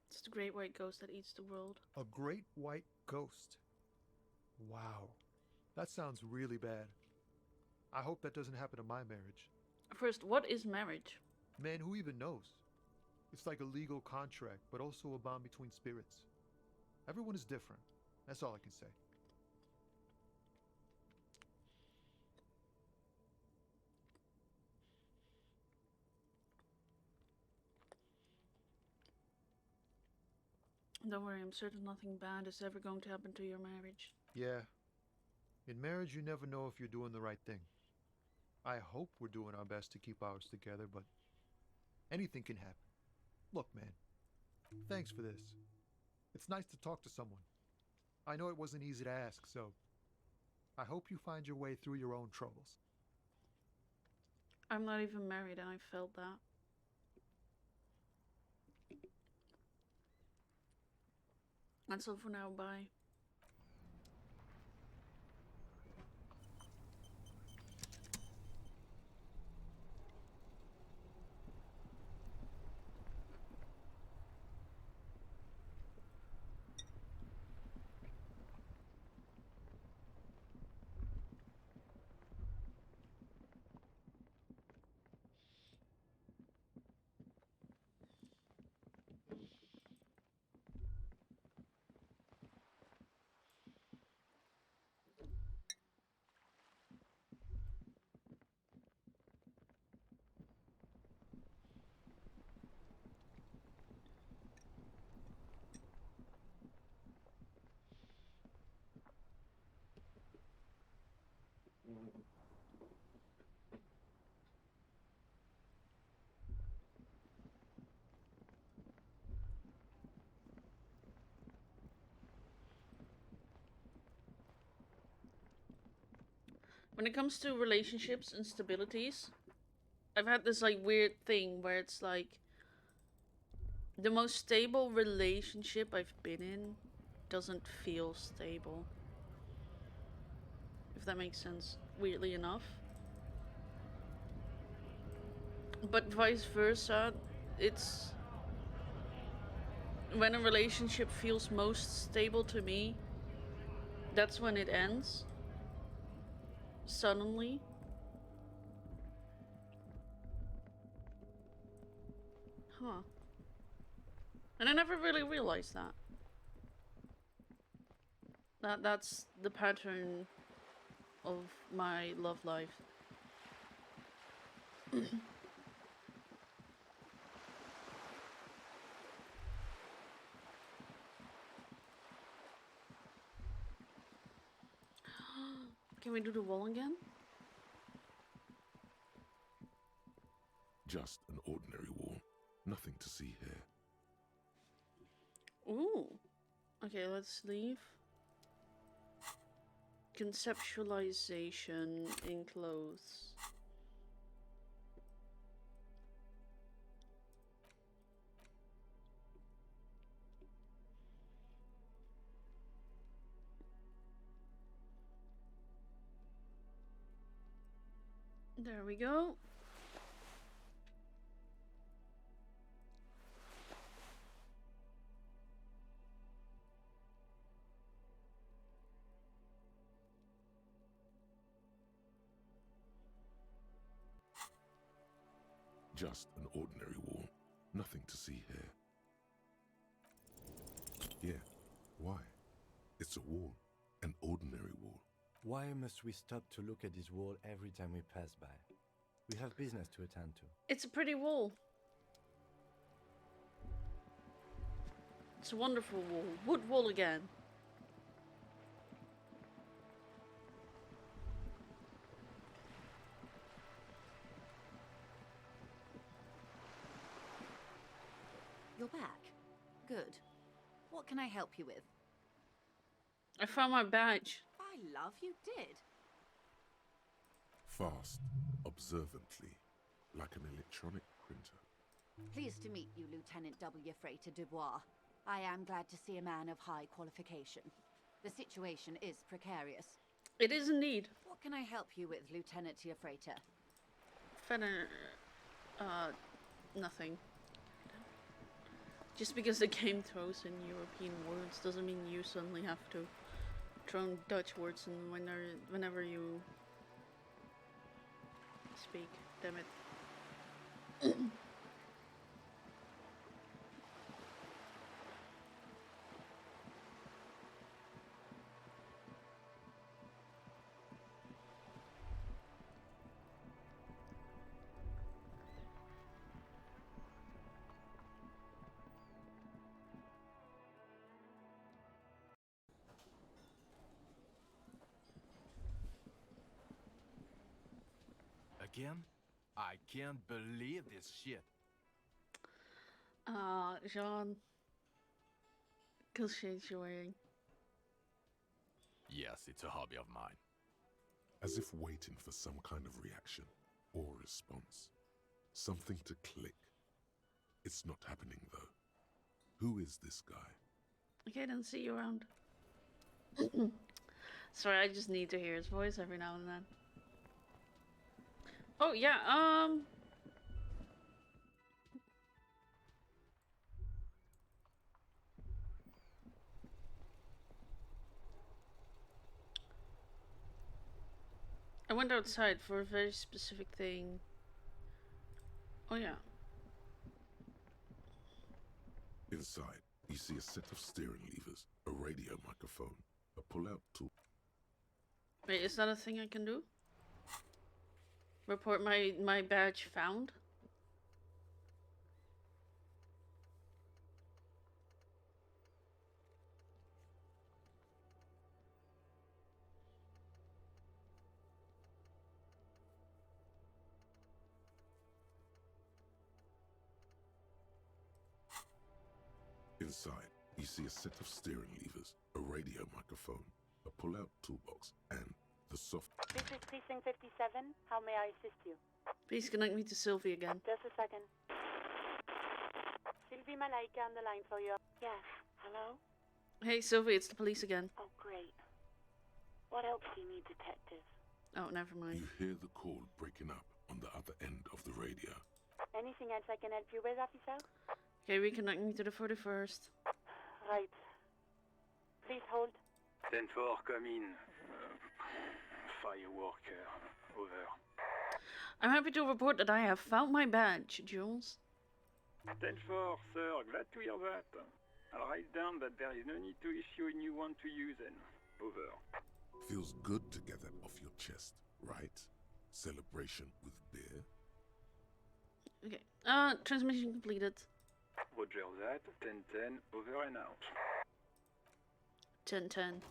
It's the great white ghost that eats the world. A great white ghost. Wow. That sounds really bad. I hope that doesn't happen to my marriage. First, what is marriage? Man, who even knows? It's like a legal contract, but also a bond between spirits. Everyone is different. That's all I can say. Don't worry, I'm certain nothing bad is ever going to happen to your marriage. Yeah. In marriage, you never know if you're doing the right thing. I hope we're doing our best to keep ours together, but anything can happen. Look, man, thanks for this. It's nice to talk to someone. I know it wasn't easy to ask, so I hope you find your way through your own troubles. I'm not even married and I felt that. That's all for now, bye. When it comes to relationships and stabilities, I've had this like weird thing where it's like the most stable relationship I've been in doesn't feel stable. If that makes sense, weirdly enough. But vice versa, it's when a relationship feels most stable to me, that's when it ends. Suddenly. Huh. And I never really realized that. That's the pattern of my love life. Can we do the wall again? Just an ordinary wall. Nothing to see here. Ooh. Okay, let's leave. Conceptualization in clothes. There we go. Just an ordinary wall. Nothing to see here. Yeah, why? It's a wall. An ordinary wall. Why must we stop to look at this wall every time we pass by? We have business to attend to. It's a pretty wall. It's a wonderful wall. Wood wall again. You're back. Good. What can I help you with? I found my badge. I love you did. Fast, observantly, like an electronic printer. Pleased to meet you, Lieutenant W. Freighter Dubois. I am glad to see a man of high qualification. The situation is precarious. It is indeed. What can I help you with, Lieutenant Freighter? Feather... nothing. Just because the game throws in European words doesn't mean you suddenly have to throw in Dutch words in whenever you speak. Damn it. again? I can't believe this shit. Jean. Because shades you're wearing. Yes, it's a hobby of mine. As if waiting for some kind of reaction or response. Something to click. It's not happening though. Who is this guy? Okay, then see you around. Sorry, I just need to hear his voice every now and then. Oh yeah, I went outside for a very specific thing. Oh yeah. Inside, you see a set of steering levers, a radio microphone, a pull-out tool. Wait, is that a thing I can do? Report my badge found? Inside, you see a set of steering levers, a radio microphone, a pull-out toolbox, and the soft... This is Precinct 57. How may I assist you? Please connect me to Sylvie again. Just a second. Sylvie Malaika on the line for you. Yes. Hello? Hey Sylvie, it's the police again. Oh, great. What else do you need, detective? Oh, never mind. You hear the call breaking up on the other end of the radio. Anything else I can help you with, officer? Okay, reconnect me to the 41st. Right. Please hold. 10-4, come in. Firework, over. I'm happy to report that I have found my badge, Jules. 10-4, sir, glad to hear that. I'll write down that there is no need to issue a new one to you then. Over. Feels good to get that off your chest, right? Celebration with beer? Okay. Transmission completed. Roger that. 10-10, over and out. 10-10.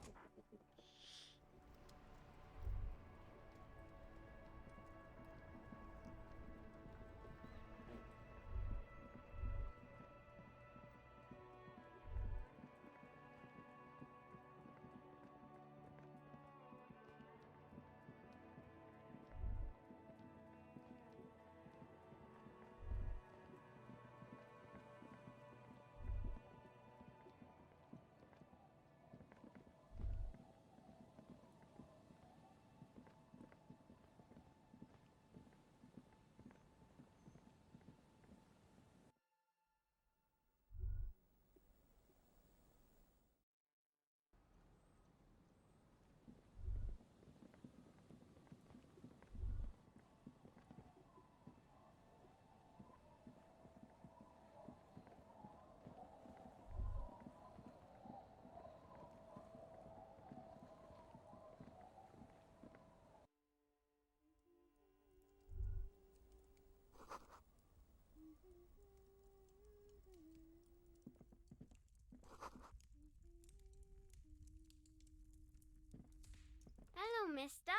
Hello, mister.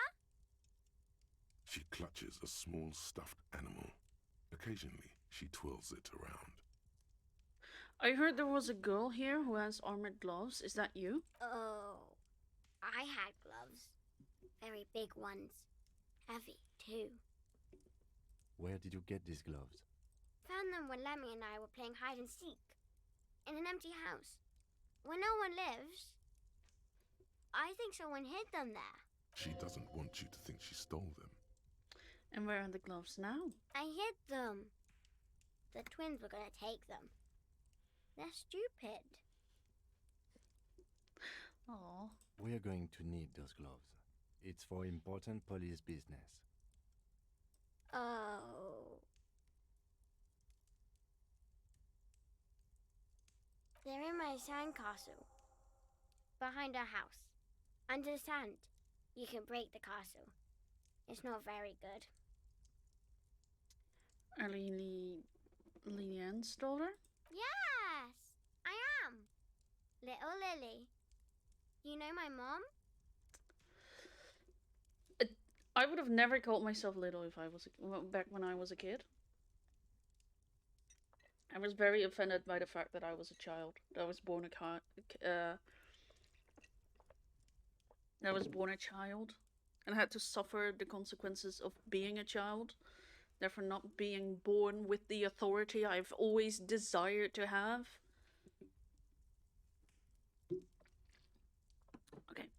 She clutches a small stuffed animal. Occasionally, she twirls it around. I heard there was a girl here who has armored gloves. Is that you? Oh, I had gloves. Very big ones. Heavy, too. Where did you get these gloves? Found them when Lemmy and I were playing hide and seek. In an empty house. Where no one lives. I think someone hid them there. She doesn't want you to think she stole them. And where are the gloves now? I hid them. The twins were gonna take them. They're stupid. Oh. We are going to need those gloves. It's for important police business. Oh. They're in my sandcastle. Behind our house. Under the sand. You can break the castle. It's not very good. Are Leanne stole her? Yes, I am. Little Lily. You know my mom? I would have never called myself little if I was back when I was a kid. I was very offended by the fact that I was a child. That I was born a child, and had to suffer the consequences of being a child. Therefore, not being born with the authority I've always desired to have. Okay.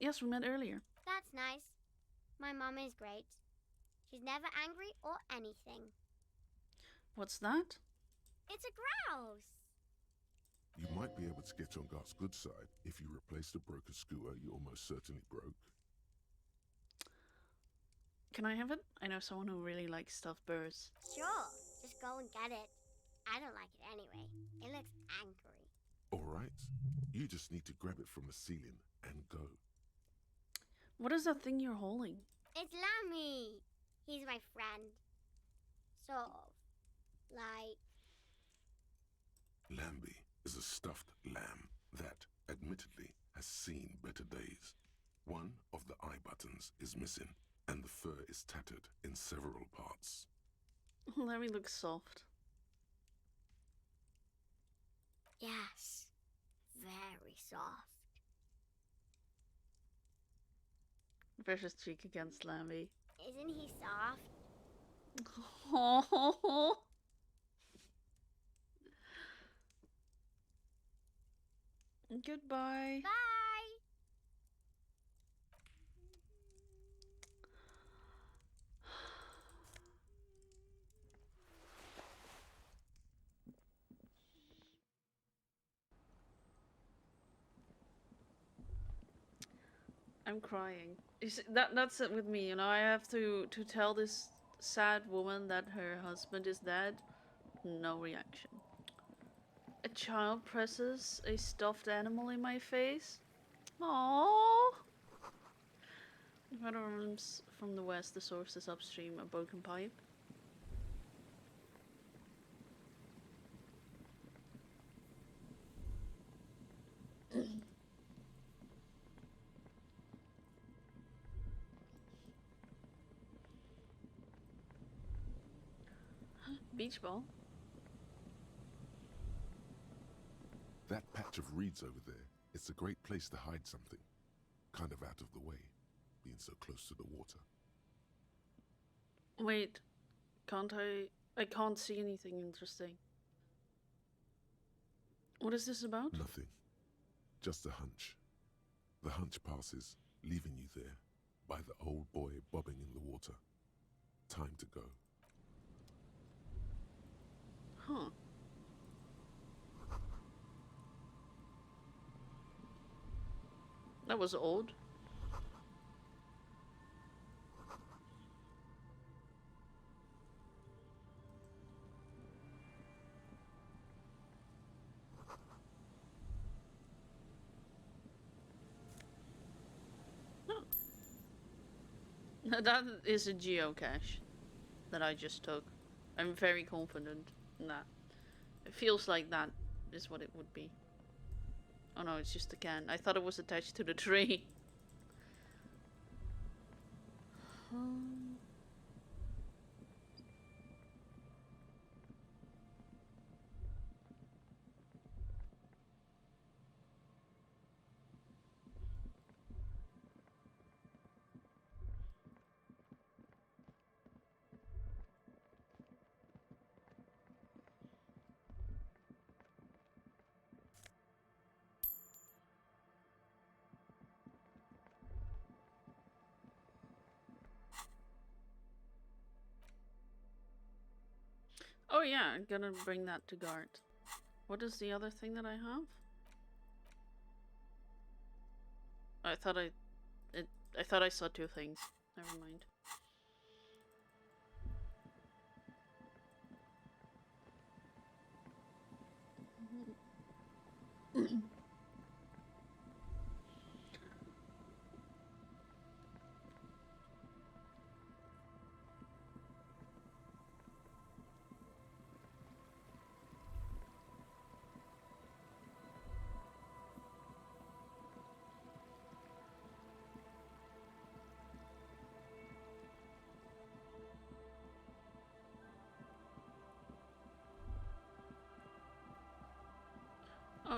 Yes, we met earlier. That's nice. My mum is great. She's never angry or anything. What's that? It's a grouse. You might be able to get on Gart's good side if you replace the broken scooter you almost certainly broke. Can I have it? I know someone who really likes stuffed birds. Sure, just go and get it. I don't like it anyway. It looks angry. Alright, you just need to grab it from the ceiling and go. What is that thing you're holding? It's Lammy. He's my friend. Sort of. Like... Lambie is a stuffed lamb that, admittedly, has seen better days. One of the eye buttons is missing, and the fur is tattered in several parts. Lemmy looks soft. Yes. Very soft. Precious cheek against Lammy. Isn't he soft? Oh. Goodbye. Bye. I'm crying. You see, that's it with me, you know. I have to tell this sad woman that her husband is dead. No reaction. A child presses a stuffed animal in my face. Aww. The weather runs from the west. The source is upstream. A broken pipe. Beach ball. That patch of reeds over there, it's a great place to hide something. Kind of out of the way, being so close to the water. Wait, can't I can't see anything interesting. What is this about? Nothing. Just a hunch. The hunch passes, leaving you there, by the old boy bobbing in the water. Time to go. Huh. That was odd. Oh. That is a geocache that I just took. I'm very confident in that. It feels like that is what it would be. Oh no, it's just a can. I thought it was attached to the tree. Oh yeah, I'm gonna bring that to Gart. What is the other thing that I have? I thought I saw two things. Never mind.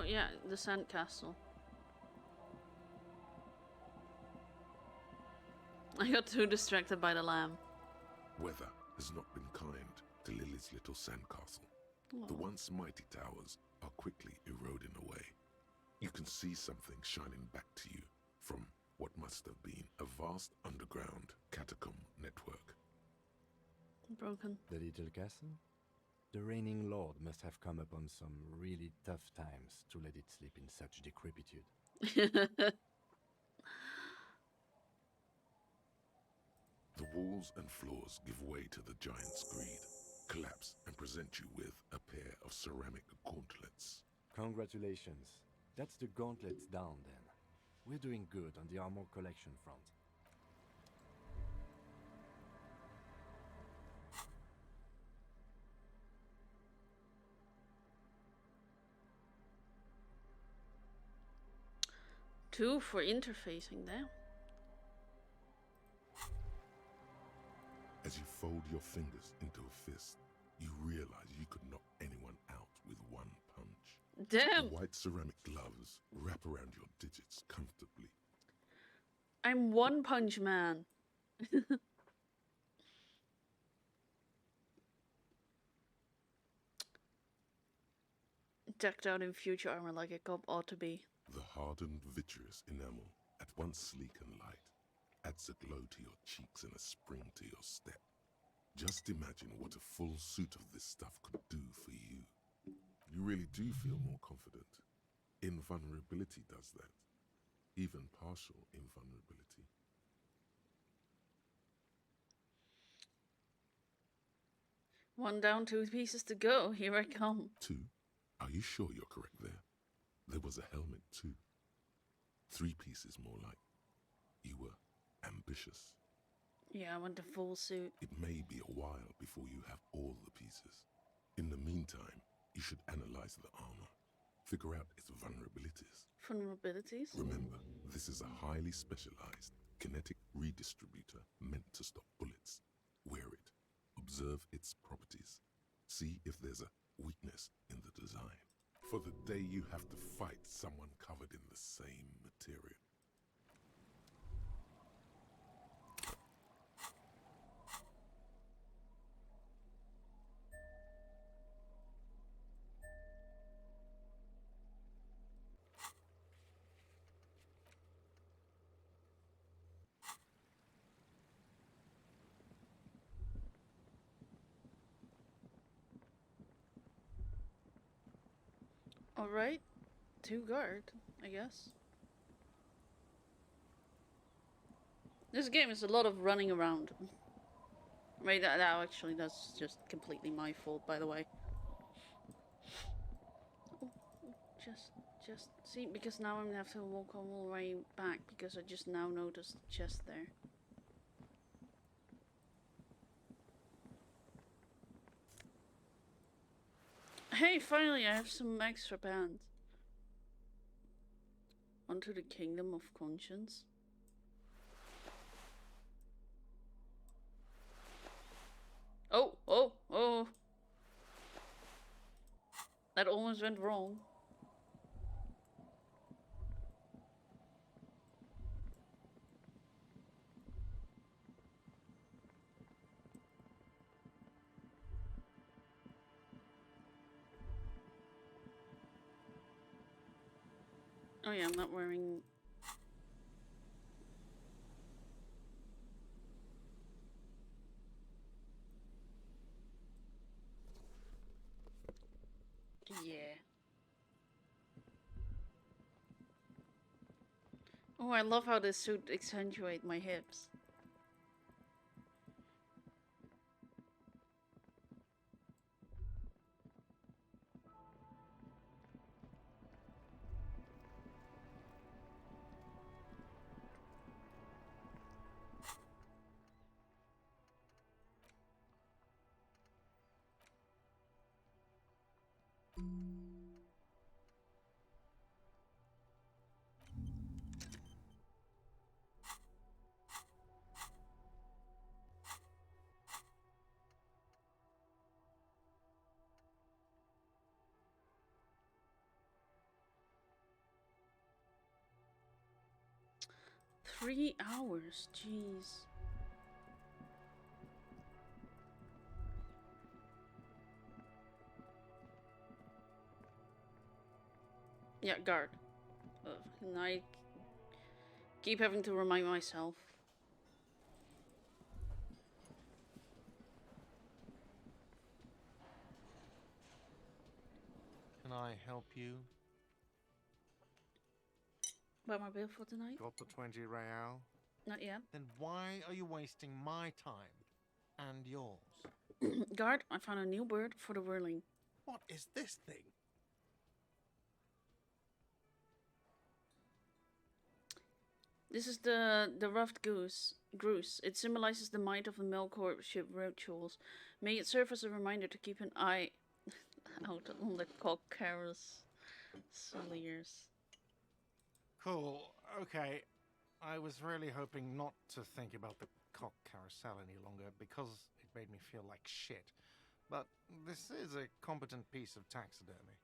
Oh yeah, the sandcastle. I got too distracted by the lamb. Weather has not been kind to Lily's little sandcastle. The once mighty towers are quickly eroding away. You can see something shining back to you from what must have been a vast underground catacomb network. Broken. The little castle? The reigning lord must have come upon some really tough times to let it sleep in such decrepitude. The walls and floors give way to the giant's greed, collapse and present you with a pair of ceramic gauntlets. Congratulations. That's the gauntlets down then. We're doing good on the armor collection front. Two for interfacing there. As you fold your fingers into a fist, you realize you could knock anyone out with one punch. Damn! The white ceramic gloves wrap around your digits comfortably. I'm One Punch Man. Decked out in future armor like a cop ought to be. The hardened vitreous enamel, at once sleek and light, adds a glow to your cheeks and a spring to your step. Just imagine what a full suit of this stuff could do for you. You really do feel more confident. Invulnerability does that. Even partial invulnerability. One down, 2 pieces to go. Here I come. 2? Are you sure you're correct there? There was a helmet too. 3 pieces more like. You were ambitious. Yeah, I want the full suit. It may be a while before you have all the pieces. In the meantime, you should analyze the armor. Figure out its vulnerabilities. Vulnerabilities? Remember, this is a highly specialized kinetic redistributor meant to stop bullets. Wear it. Observe its properties. See if there's a weakness in the design. For the day you have to fight someone covered in the same material. Alright. 2 guard, I guess. This game is a lot of running around. Right, that actually, that's just completely my fault, by the way. Oh, just see, because now I'm gonna have to walk all the way back because I just now noticed the chest there. Hey, finally, I have some extra bands. Onto the Kingdom of Conscience. Oh, oh, oh. That almost went wrong. Oh yeah, I'm not wearing... Yeah. Oh, I love how this suit accentuates my hips. 3 hours, jeez. Yeah, guard. And I keep having to remind myself. Can I help you? Buy my bill for tonight? Got the 20 real? Not yet. Then why are you wasting my time and yours? Guard, I found a new bird for the whirling. What is this thing? This is the ruffed goose. It symbolizes the might of the Melkor ship rituals. May it serve as a reminder to keep an eye out on the cock carouseliers. Cool. Okay. I was really hoping not to think about the cock carousel any longer because it made me feel like shit. But this is a competent piece of taxidermy.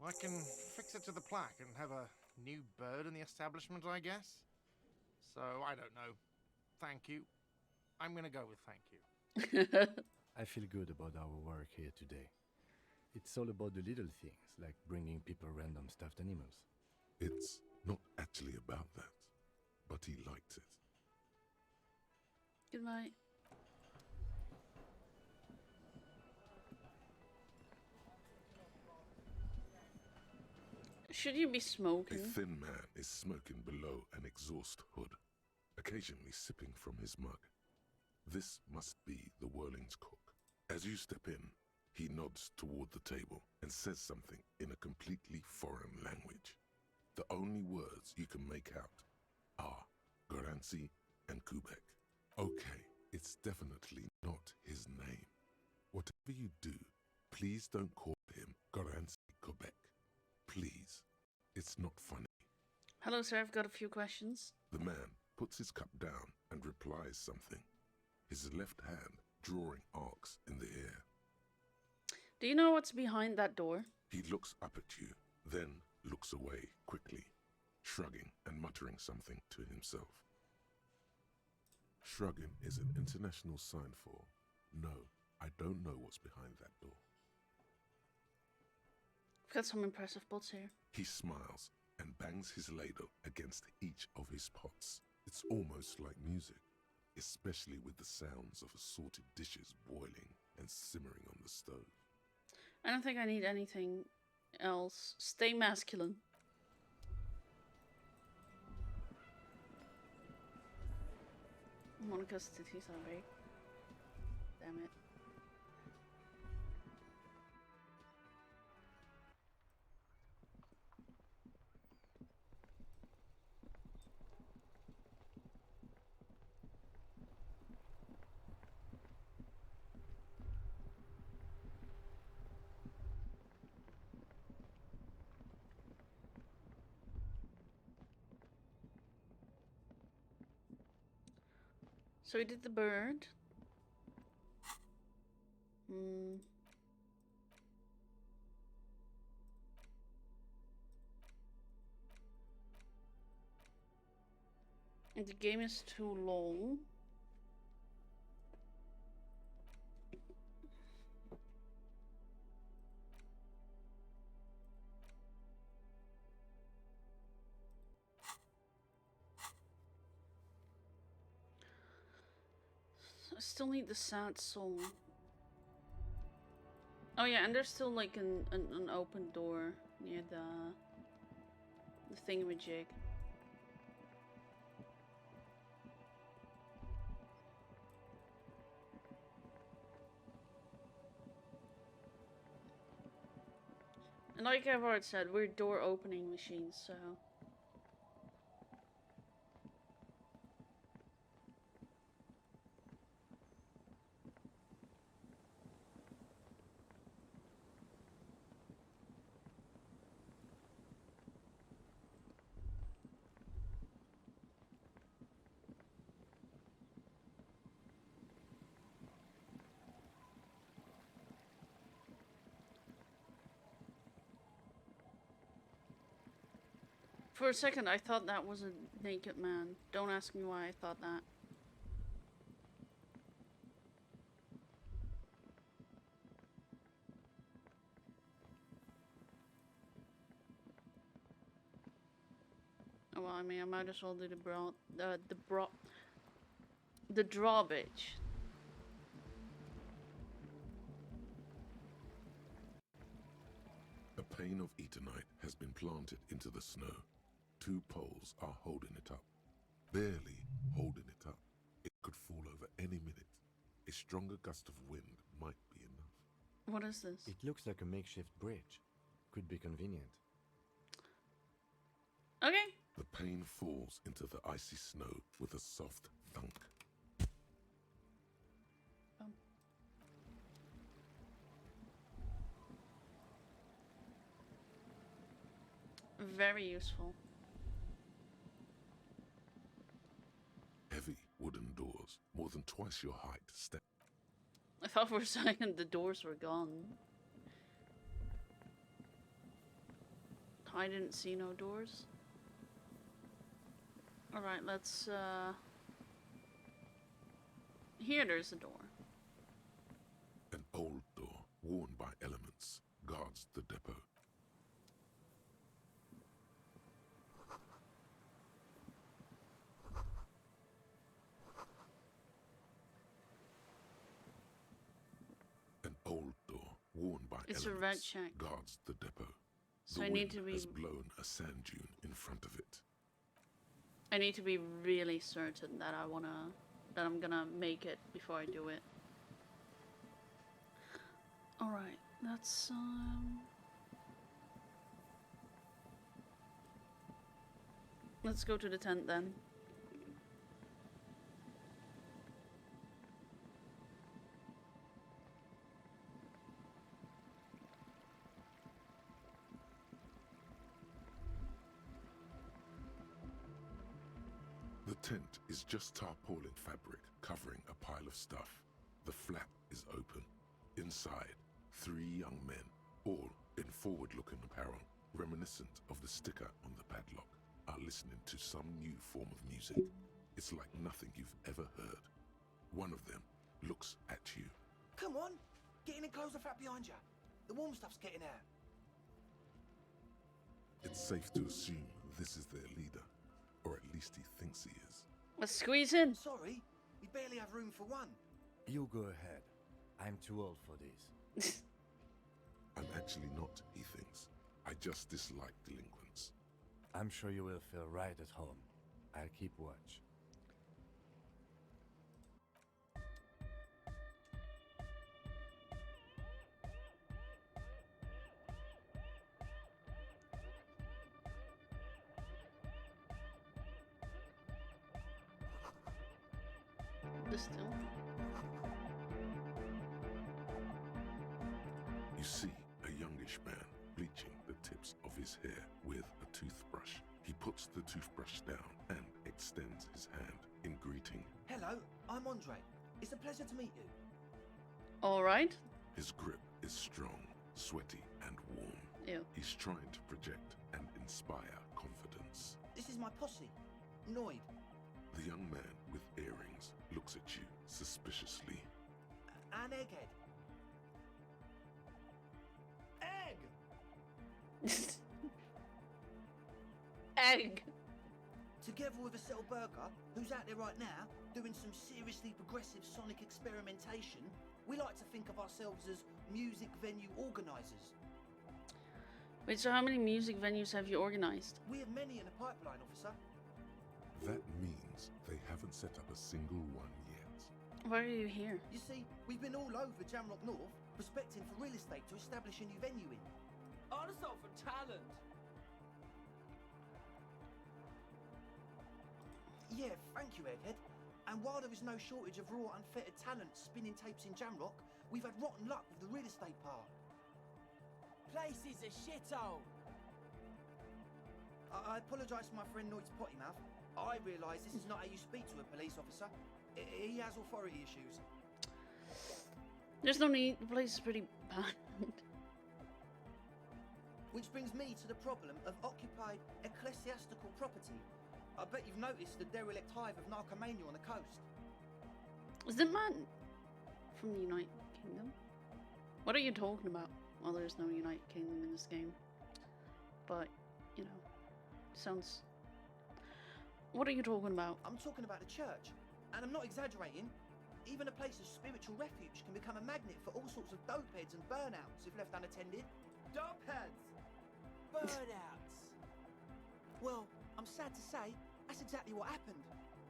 I can fix it to the plaque and have a new bird in the establishment, I guess. So, I don't know. Thank you. I'm gonna go with thank you. I feel good about our work here today. It's all about the little things, like bringing people random stuffed animals. It's not actually about that, but he liked it. Good night. Should you be smoking? A thin man is smoking below an exhaust hood, occasionally sipping from his mug. This must be the Whirling's cook. As you step in, he nods toward the table and says something in a completely foreign language. The only words you can make out are Garancy and Kubek. Okay, it's definitely not his name. Whatever you do, please don't call him Garancy Kubek. Please. It's not funny. Hello, sir. I've got a few questions. The man puts his cup down and replies something, his left hand drawing arcs in the air. Do you know what's behind that door? He looks up at you, then looks away quickly, shrugging and muttering something to himself. Shrugging is an international sign for, no, I don't know what's behind that door. I've got some impressive pots here. He smiles and bangs his ladle against each of his pots. It's almost like music, especially with the sounds of assorted dishes boiling and simmering on the stove. I don't think I need anything else. Stay masculine. Monica's titties are big. Damn it. So we did the bird. And the game is too long. I still need the sad song. Oh yeah, and there's still like an open door near the thingamajig. And like I've already said, we're door opening machines, so... For a second, I thought that was a naked man. Don't ask me why I thought that. Oh, well, I mean, I might as well do the drawbridge. A pane of Eternite has been planted into the snow. 2 poles are holding it up. Barely holding it up. It could fall over any minute. A stronger gust of wind might be enough. What is this? It looks like a makeshift bridge. Could be convenient. Okay. The pane falls into the icy snow with a soft thunk. Very useful. Heavy wooden doors, more than twice your height, step. I thought for a second the doors were gone. I didn't see no doors. Alright, let's here there's a door. An old door, worn by elements, guards the depot. An old door, worn by it's elements, a red shack. guards the depot. So The I need wind to be has blown a sand dune in front of it. I need to be really certain that I'm gonna make it before I do it. Alright, that's let's go to the tent then. The tent is just tarpaulin fabric covering a pile of stuff. The flap is open. Inside, 3 young men, all in forward-looking apparel, reminiscent of the sticker on the padlock, are listening to some new form of music. It's like nothing you've ever heard. One of them looks at you. Come on, get in and close the flap behind you. The warm stuff's getting out. It's safe to assume this is their leader, or at least he thinks he is. Let's squeeze in. Sorry, we barely have room for one. You go ahead. I'm too old for this. I'm actually not, he thinks. I just dislike delinquents. I'm sure you will feel right at home. I'll keep watch. Still. You see a youngish man bleaching the tips of his hair with a toothbrush. He puts the toothbrush down and extends his hand in greeting. Hello, I'm Andre. It's a pleasure to meet you. Alright. His grip is strong, sweaty, and warm. Ew. He's trying to project and inspire confidence. This is my posse, Noid. The young man with earrings looks at you suspiciously. And Egghead. Egg! Egg! Together with a Settle Burger, who's out there right now, doing some seriously progressive sonic experimentation, we like to think of ourselves as music venue organisers. Wait, so how many music venues have you organized? We have many in the pipeline, officer. That means they haven't set up a single one yet. Why are you here? You see, we've been all over Jamrock North, prospecting for real estate to establish a new venue in. Artists are for talent. Yeah, thank you, Egghead. And while there is no shortage of raw, unfettered talent spinning tapes in Jamrock, we've had rotten luck with the real estate part. Place is a shithole. I apologise for my friend Noid's potty mouth. I realise this is not how you speak to a police officer. He has authority issues. There's no need. The place is pretty bad. Which brings me to the problem of occupied ecclesiastical property. I bet you've noticed the derelict hive of Narcomania on the coast. Is the man from the United Kingdom? What are you talking about? Well, there's no United Kingdom in this game. But, you know, sounds... What are you talking about? I'm talking about the church. And I'm not exaggerating. Even a place of spiritual refuge can become a magnet for all sorts of dopeheads and burnouts if left unattended. Dopeheads! Burnouts! Well, I'm sad to say, that's exactly what happened.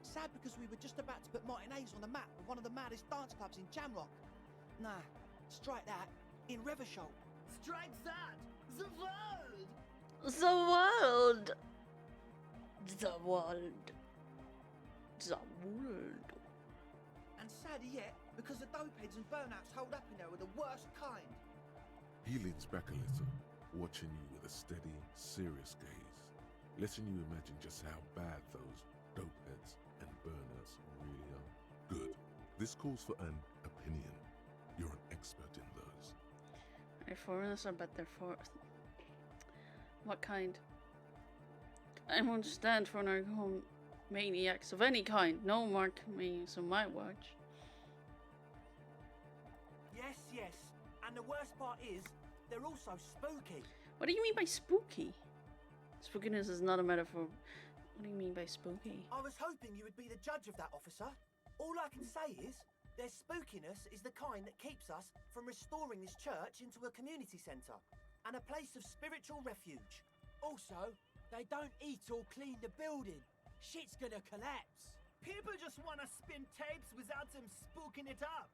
Sad because we were just about to put Martinez on the map with one of the maddest dance clubs in Jamrock. Nah, strike that. In Reversholt. Strike that! The world! The world! The world. The world. And sadder yet, because the dopeheads and burnouts hold up in there are the worst kind. He leans back a little, watching you with a steady, serious gaze, letting you imagine just how bad those dopeheads and burners really are. Good. This calls for an opinion. You're an expert in those. Foreigners, I bet they're for... What kind? I won't stand for narcomaniacs of any kind. No more maniacs on my watch. Yes, yes. And the worst part is, they're also spooky. What do you mean by spooky? Spookiness is not a metaphor. What do you mean by spooky? I was hoping you would be the judge of that, officer. All I can say is, their spookiness is the kind that keeps us from restoring this church into a community centre and a place of spiritual refuge. Also, they don't eat or clean the building. Shit's gonna collapse. People just want to spin tapes without them spooking it up.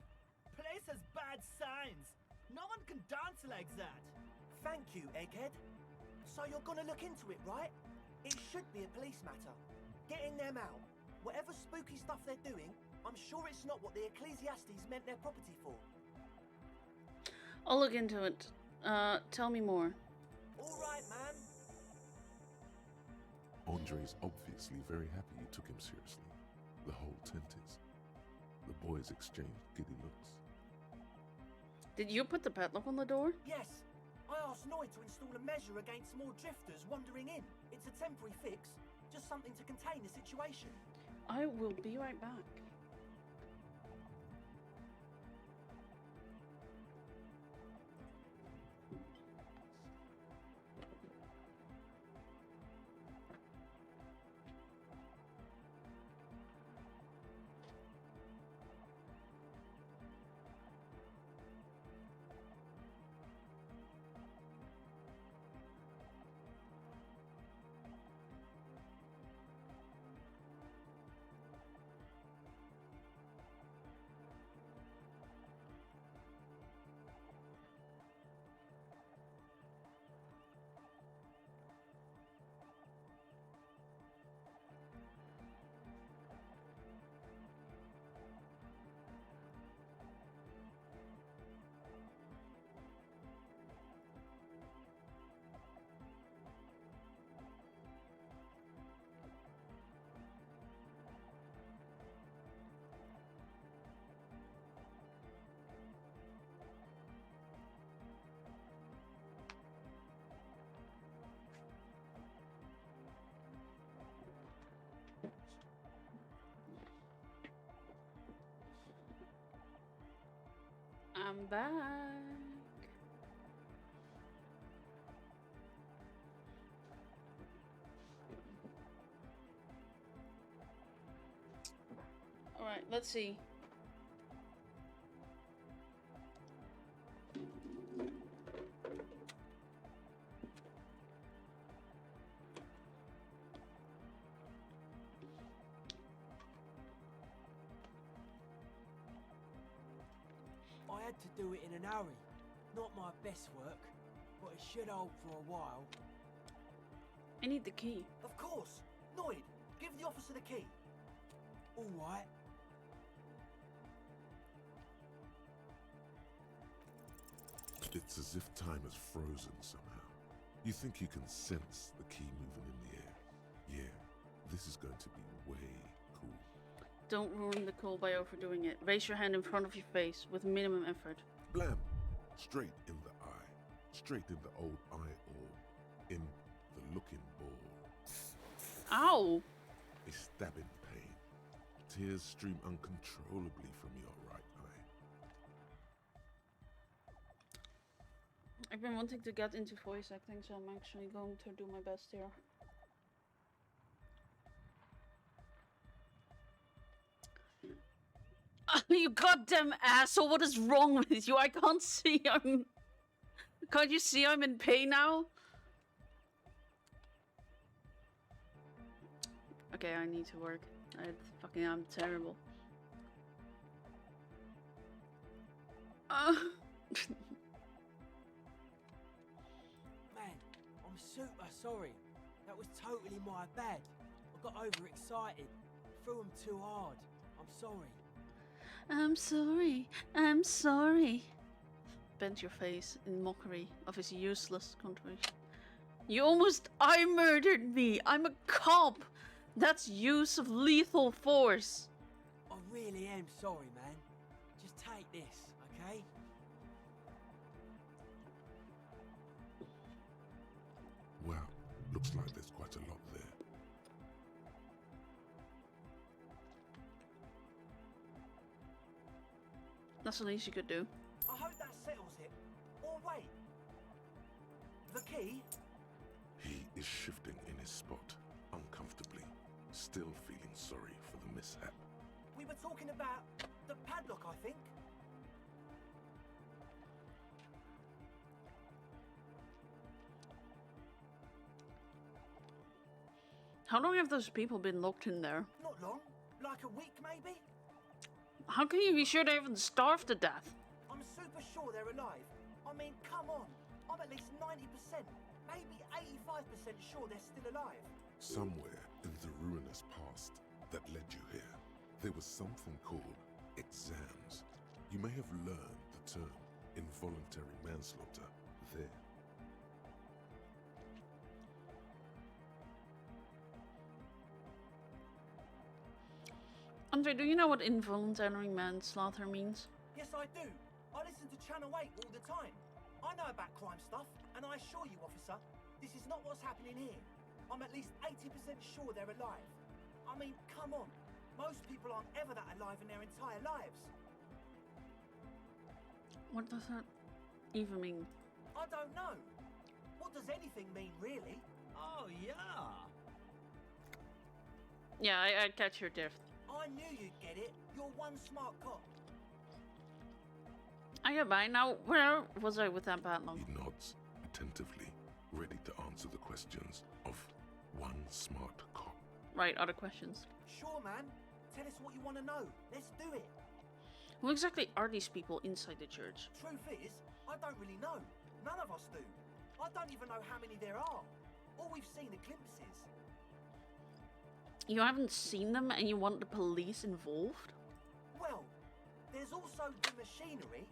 Place has bad signs. No one can dance like that. Thank you, Egghead. So you're gonna look into it, right? It should be a police matter. Getting them out. Whatever spooky stuff they're doing, I'm sure it's not what the Ecclesiastes meant their property for. I'll look into it. Tell me more. All right, man. Andre's obviously very happy you took him seriously. The whole tent is. The boys exchanged giddy looks. Did you put the padlock on the door? Yes. I asked Noid to install a measure against more drifters wandering in. It's a temporary fix, just something to contain the situation. I will be right back. I'm back. All right, let's see. I had to do it in an hurry. Not my best work, but it should hold for a while. I need the key. Of course. Noid, give the officer the key. All right. It's as if time has frozen somehow. You think you can sense the key moving in the air. Yeah, this is going to be way cool. Don't ruin the cool by overdoing it. Raise your hand in front of your face with minimum effort. Blam! Straight in the eye. Straight in the old eye orb. Ow! A stabbing pain. Tears stream uncontrollably from your right eye. I've been wanting to get into voice acting, so I'm actually going to do my best here. You goddamn asshole, what is wrong with you? I can't see, Can't you see I'm in pain now? Okay, I need to work. I'm terrible. Man, I'm super sorry. That was totally my bad. I got overexcited. Threw him too hard. I'm sorry. I'm sorry. I'm sorry. Bent your face in mockery of his useless contribution. You almost I murdered me. I'm a cop. That's use of lethal force. I really am sorry, man. Just take this, okay? Well, looks like there's quite a lot there. That's the least you could do. I hope that settles it. Or wait. The key? He is shifting in his spot, uncomfortably, still feeling sorry for the mishap. We were talking about the padlock, I think. How long have those people been locked in there? Not long. Like a week, maybe? How can you be sure they haven't starved to death? I'm super sure they're alive. I mean, come on. I'm at least 90%, maybe 85% sure they're still alive. Somewhere in the ruinous past that led you here, there was something called exams. You may have learned the term involuntary manslaughter there. Andre, do you know what involuntary manslaughter means? Yes, I do. I listen to Channel 8 all the time. I know about crime stuff, and I assure you, officer, this is not what's happening here. I'm at least 80% sure they're alive. I mean, come on. Most people aren't ever that alive in their entire lives. What does that even mean? I don't know. What does anything mean, really? Oh, yeah. Yeah, I catch your drift. I knew you'd get it. You're one smart cop. I get by. Now, where was I with that padlock? He nods attentively, ready to answer the questions of one smart cop. Right, other questions. Sure, man. Tell us what you want to know. Let's do it. Who exactly are these people inside the church? Truth is, I don't really know. None of us do. I don't even know how many there are. All we've seen are glimpses. You haven't seen them and you want the police involved? Well, there's also the machinery.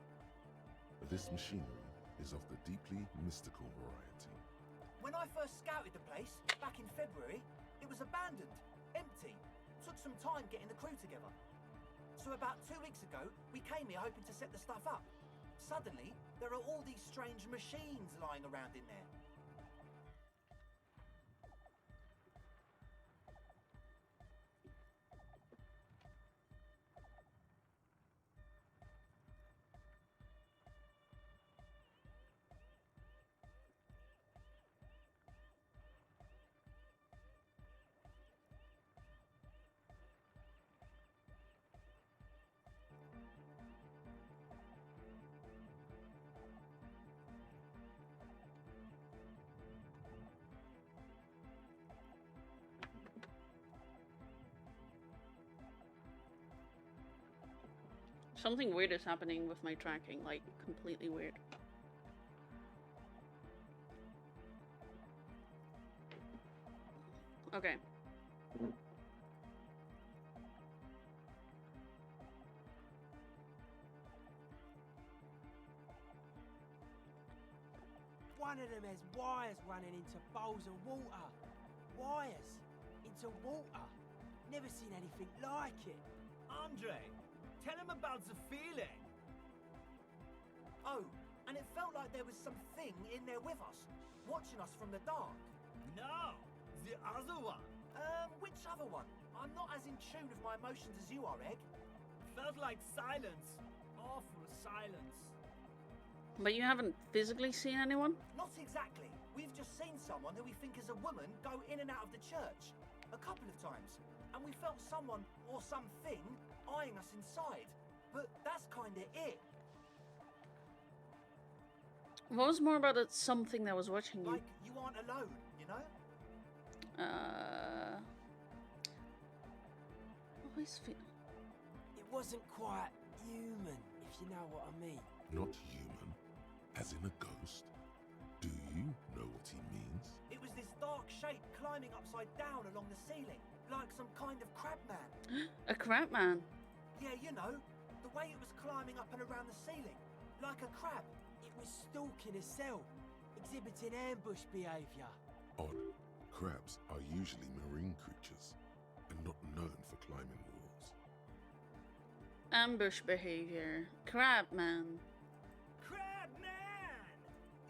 This machinery is of the deeply mystical variety. When I first scouted the place, back in February, it was abandoned, empty. Took some time getting the crew together. So about 2 weeks ago, we came here hoping to set the stuff up. Suddenly, there are all these strange machines lying around in there. Something weird is happening with my tracking, like completely weird. Okay. One of them has wires running into bowls of water. Wires into water. Never seen anything like it. Andre, tell him about the feeling. Oh, and it felt like there was something in there with us, watching us from the dark. No, the other one. Which other one? I'm not as in tune with my emotions as you are, Egg. Felt like silence. Awful silence. But you haven't physically seen anyone? Not exactly. We've just seen someone who we think is a woman go in and out of the church. A couple of times. And we felt someone or something eyeing us inside. But that's kinda it. What was more about it something that was watching you? Like, you aren't alone, you know? Always feel... It wasn't quite human, if you know what I mean. Not human, as in a ghost. Do you know what he means? It was this dark shape climbing upside down along the ceiling, like some kind of crab man. A crab man? Yeah, you know, the way it was climbing up and around the ceiling, like a crab. It was stalking a cell, exhibiting ambush behaviour. Odd. Crabs are usually marine creatures, and not known for climbing walls. Ambush behavior. Crab man. Crab man!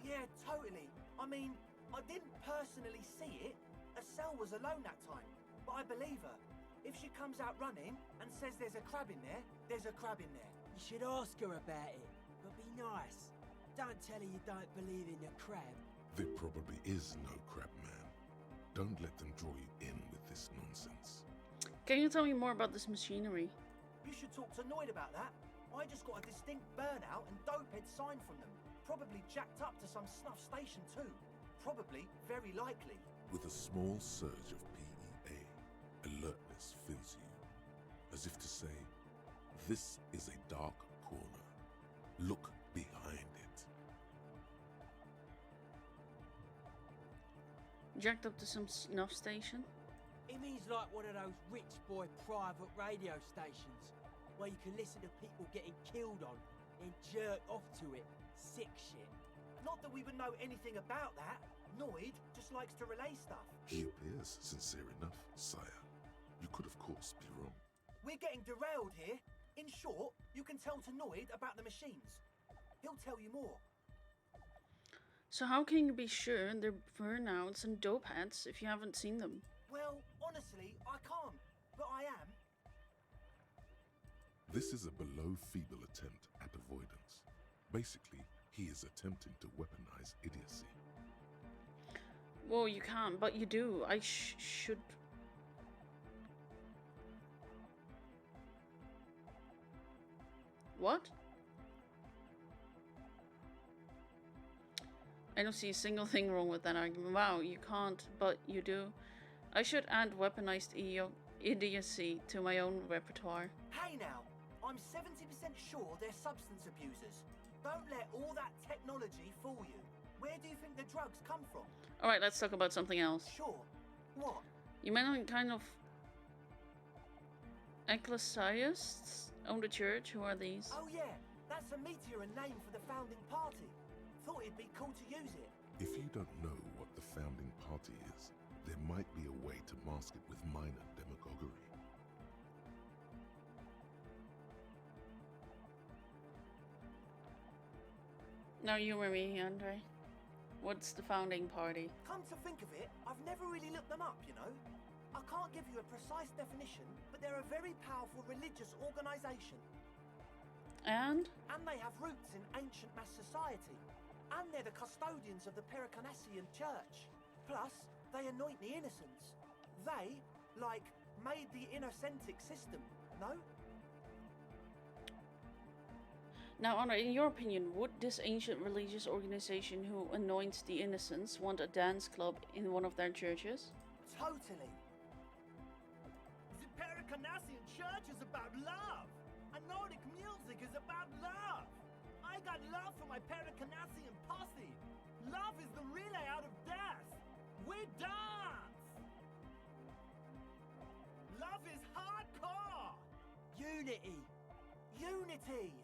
Yeah, totally. I mean, I didn't personally see it. A cell was alone that time, but I believe her. If she comes out running and says there's a crab in there, there's a crab in there. You should ask her about it, but be nice. Don't tell her you don't believe in the crab. There probably is no crab man. Don't let them draw you in with this nonsense. Can you tell me more about this machinery? You should talk to Noid about that. I just got a distinct burnout and dopehead sign from them. Probably jacked up to some snuff station too. Probably, very likely. With a small surge of PEA, alertness fills you. As if to say, this is a dark corner. Look behind it. Jacked up to some snuff station? It means like one of those rich boy private radio stations, where you can listen to people getting killed on and jerk off to it. Sick shit. Not that we would know anything about that. Noid just likes to relay stuff. He appears sincere enough, sire. You could of course be wrong. We're getting derailed here. In short, you can tell to Noid about the machines. He'll tell you more. So how can you be sure they're burnouts and dope heads if you haven't seen them? Well, honestly, I can't, but I am. This is a below feeble attempt at avoidance. Basically, he is attempting to weaponize idiocy. Well, you can't, but you do. I should... What? I don't see a single thing wrong with that argument. Wow, you can't, but you do. I should add weaponized idiocy to my own repertoire. Hey now, I'm 70% sure they're substance abusers. Don't let all that technology fool you. Where do you think the drugs come from? Alright, let's talk about something else. Sure. What? You meant kind of... Ecclesiasts own the church? Who are these? Oh yeah, that's a meteor name for the founding party. Thought it'd be cool to use it. If you don't know what the founding party is, there might be a way to mask it with minor demagoguery. Now humor me, Andre. What's the founding party? Come to think of it, I've never really looked them up, you know. I can't give you a precise definition, but they're a very powerful religious organisation. And? And they have roots in ancient mass society. And they're the custodians of the Pericanassian church. Plus, they anoint the innocents. They, like, made the innocentic system, no? Now, Honor, in your opinion, would this ancient religious organization who anoints the innocents want a dance club in one of their churches? Totally. The Pericanassian church is about love. And Nordic music is about love. I got love for my Pericanassian posse. Love is the relay out of death. We dance. Love is hardcore. Unity. Unity.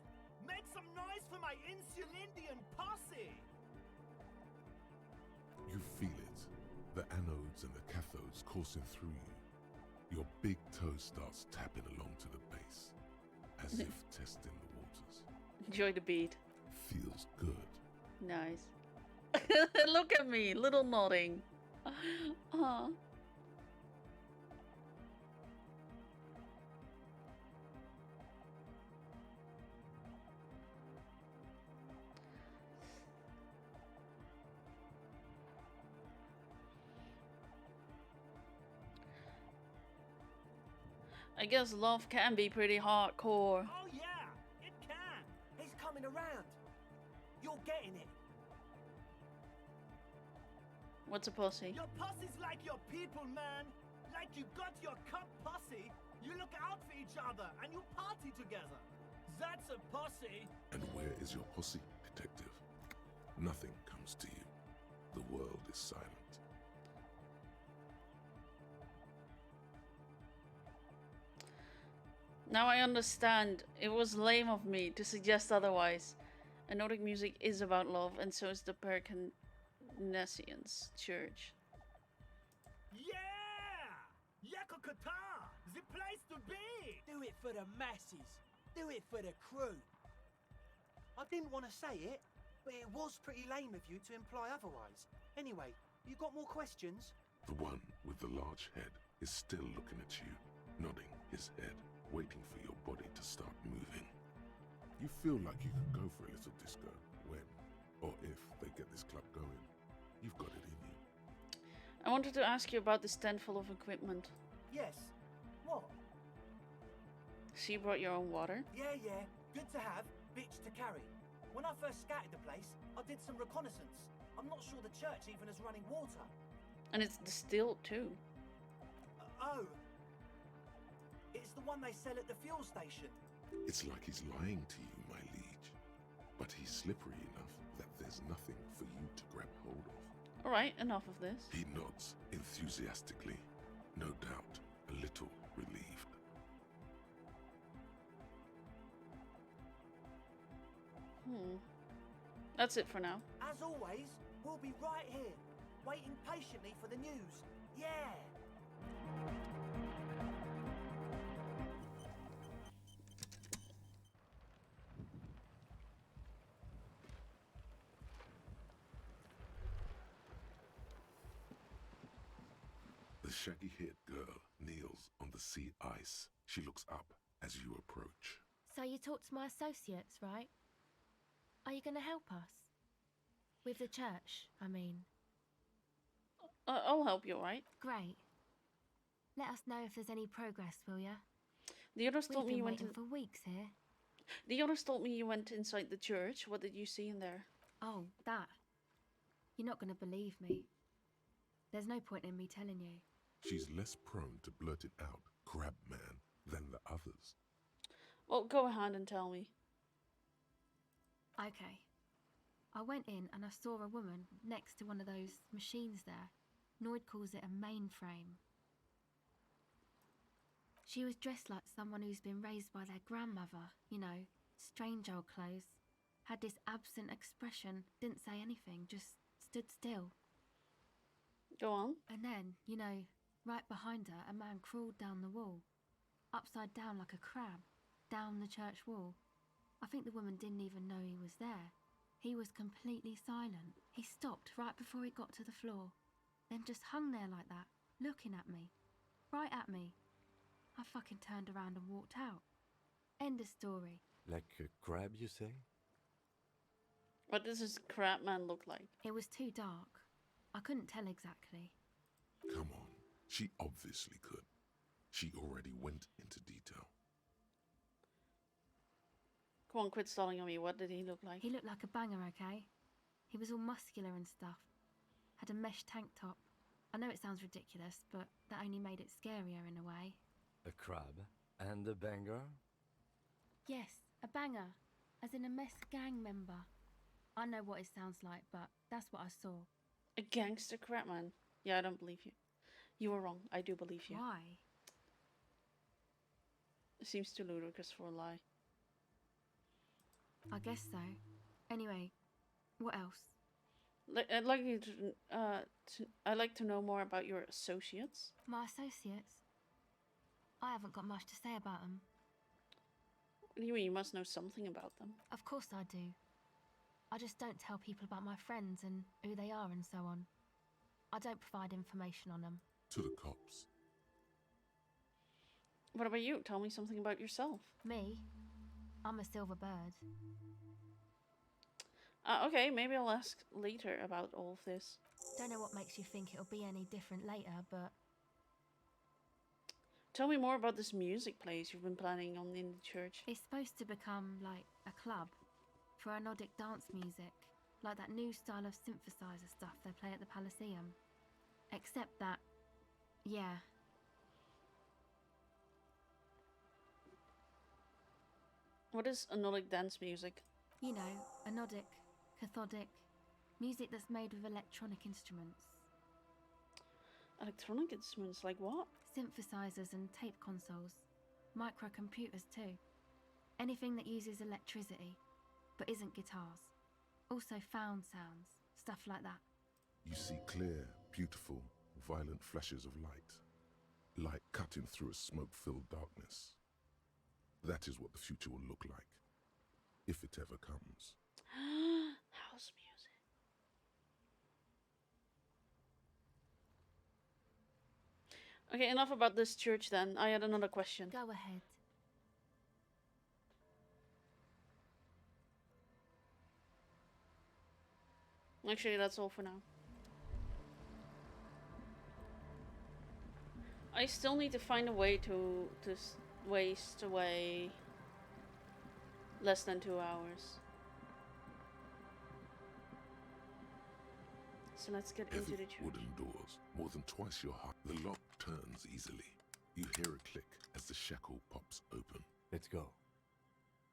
Make some noise for my Insulindian posse. You feel it. The anodes and the cathodes coursing through you. Your big toe starts tapping along to the base, as if testing the waters. Enjoy the beat. Feels good. Nice. Look at me, little nodding. I guess love can be pretty hardcore. Oh yeah, it can. He's coming around. You're getting it. What's a pussy? Your pussy's like your people, man. Like you got your cup pussy. You look out for each other and you party together. That's a pussy. And where is your pussy, detective? Nothing comes to you. The world is silent. Now I understand. It was lame of me to suggest otherwise. And Nordic music is about love, and so is the Perkinesians Church. Yeah! Yakokata! The place to be! Do it for the masses. Do it for the crew. I didn't want to say it, but it was pretty lame of you to imply otherwise. Anyway, you got more questions? The one with the large head is still looking at you, nodding his head, waiting for your body to start moving. You feel like you could go for a little disco when, or if, they get this club going. You've got it in you. I wanted to ask you about this tent full of equipment. Yes. What? So you brought your own water? Yeah. Good to have, bitch to carry. When I first scouted the place, I did some reconnaissance. I'm not sure the church even is running water. And it's distilled too. Oh. It's the one they sell at the fuel station. It's like he's lying to you, my liege. But he's slippery enough that there's nothing for you to grab hold of. Alright, enough of this. He nods enthusiastically, no doubt a little relieved. That's it for now. As always, we'll be right here, waiting patiently for the news. Yeah! The shaggy-haired girl kneels on the sea ice. She looks up as you approach. So you talked to my associates, right? Are you going to help us? With the church, I mean. I'll help you, alright? Great. Let us know if there's any progress, will ya? The others told me We've you been went waiting for weeks here. The others told me you went inside the church. What did you see in there? Oh, that. You're not going to believe me. There's no point in me telling you. She's less prone to blurt it out, crab man, than the others. Well, go ahead and tell me. Okay. I went in and I saw a woman next to one of those machines there. Noid calls it a mainframe. She was dressed like someone who's been raised by their grandmother, you know, strange old clothes. Had this absent expression, didn't say anything, just stood still. Go on. And then, you know, right behind her, a man crawled down the wall, upside down like a crab, down the church wall. I think the woman didn't even know he was there. He was completely silent. He stopped right before he got to the floor, then just hung there like that, looking at me. Right at me. I fucking turned around and walked out. End of story. Like a crab, you say? What does this crab man look like? It was too dark. I couldn't tell exactly. Come on, she obviously could. She already went into detail. Come on, quit stalling on me. What did he look like? He looked like a banger, okay? He was all muscular and stuff. Had a mesh tank top. I know it sounds ridiculous, but that only made it scarier in a way. A crab and a banger? Yes, a banger. As in a mess gang member. I know what it sounds like, but that's what I saw. A gangster crab man? Yeah, I don't believe you. You were wrong. I do believe you. Why? It seems too ludicrous for a lie. I guess so. Anyway, what else? I'd like you I'd like to know more about your associates. My associates? I haven't got much to say about them. What do you mean? You must know something about them. Of course I do. I just don't tell people about my friends and who they are and so on. I don't provide information on them. To the cops. What about you? Tell me something about yourself. Me? I'm a silver bird. Okay, maybe I'll ask later about all of this. Don't know what makes you think it'll be any different later, but... Tell me more about this music place you've been planning on in the church. It's supposed to become like a club for Anodic dance music, like that new style of synthesizer stuff they play at the Palaceum. Except that, yeah. What is Anodic dance music? You know, Anodic, cathodic, music that's made with electronic instruments. Electronic instruments, like what? Synthesizers and tape consoles. Microcomputers too. Anything that uses electricity, but isn't guitars. Also found sounds, stuff like that. You see clear, beautiful, violent flashes of light. Light cutting through a smoke-filled darkness. That is what the future will look like, if it ever comes. House music. Okay, enough about this church then. I had another question. Go ahead. Actually, that's all for now. I still need to find a way to waste away less than 2 hours. So let's get into the church. Wooden doors, more than twice your height. The lock turns easily. You hear a click as the shackle pops open. Let's go.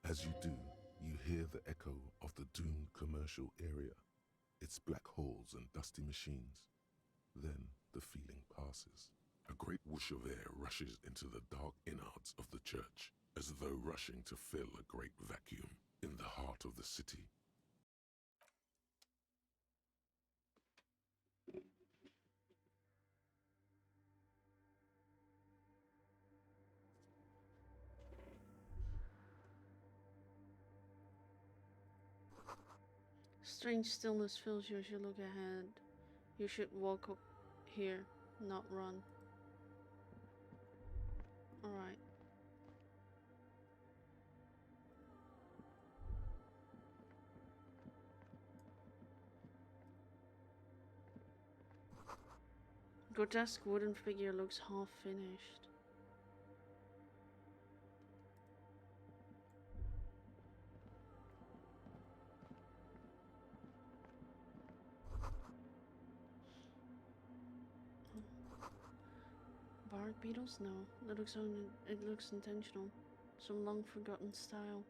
As you do, you hear the echo of the doomed commercial area. Its black halls and dusty machines. Then the feeling passes. A great whoosh of air rushes into the dark innards of the church, as though rushing to fill a great vacuum in the heart of the city. Strange stillness fills you as you look ahead. You should walk up here, not run. Alright. Grotesque wooden figure looks half finished. Bark beetles? No. It looks intentional. Some long forgotten style.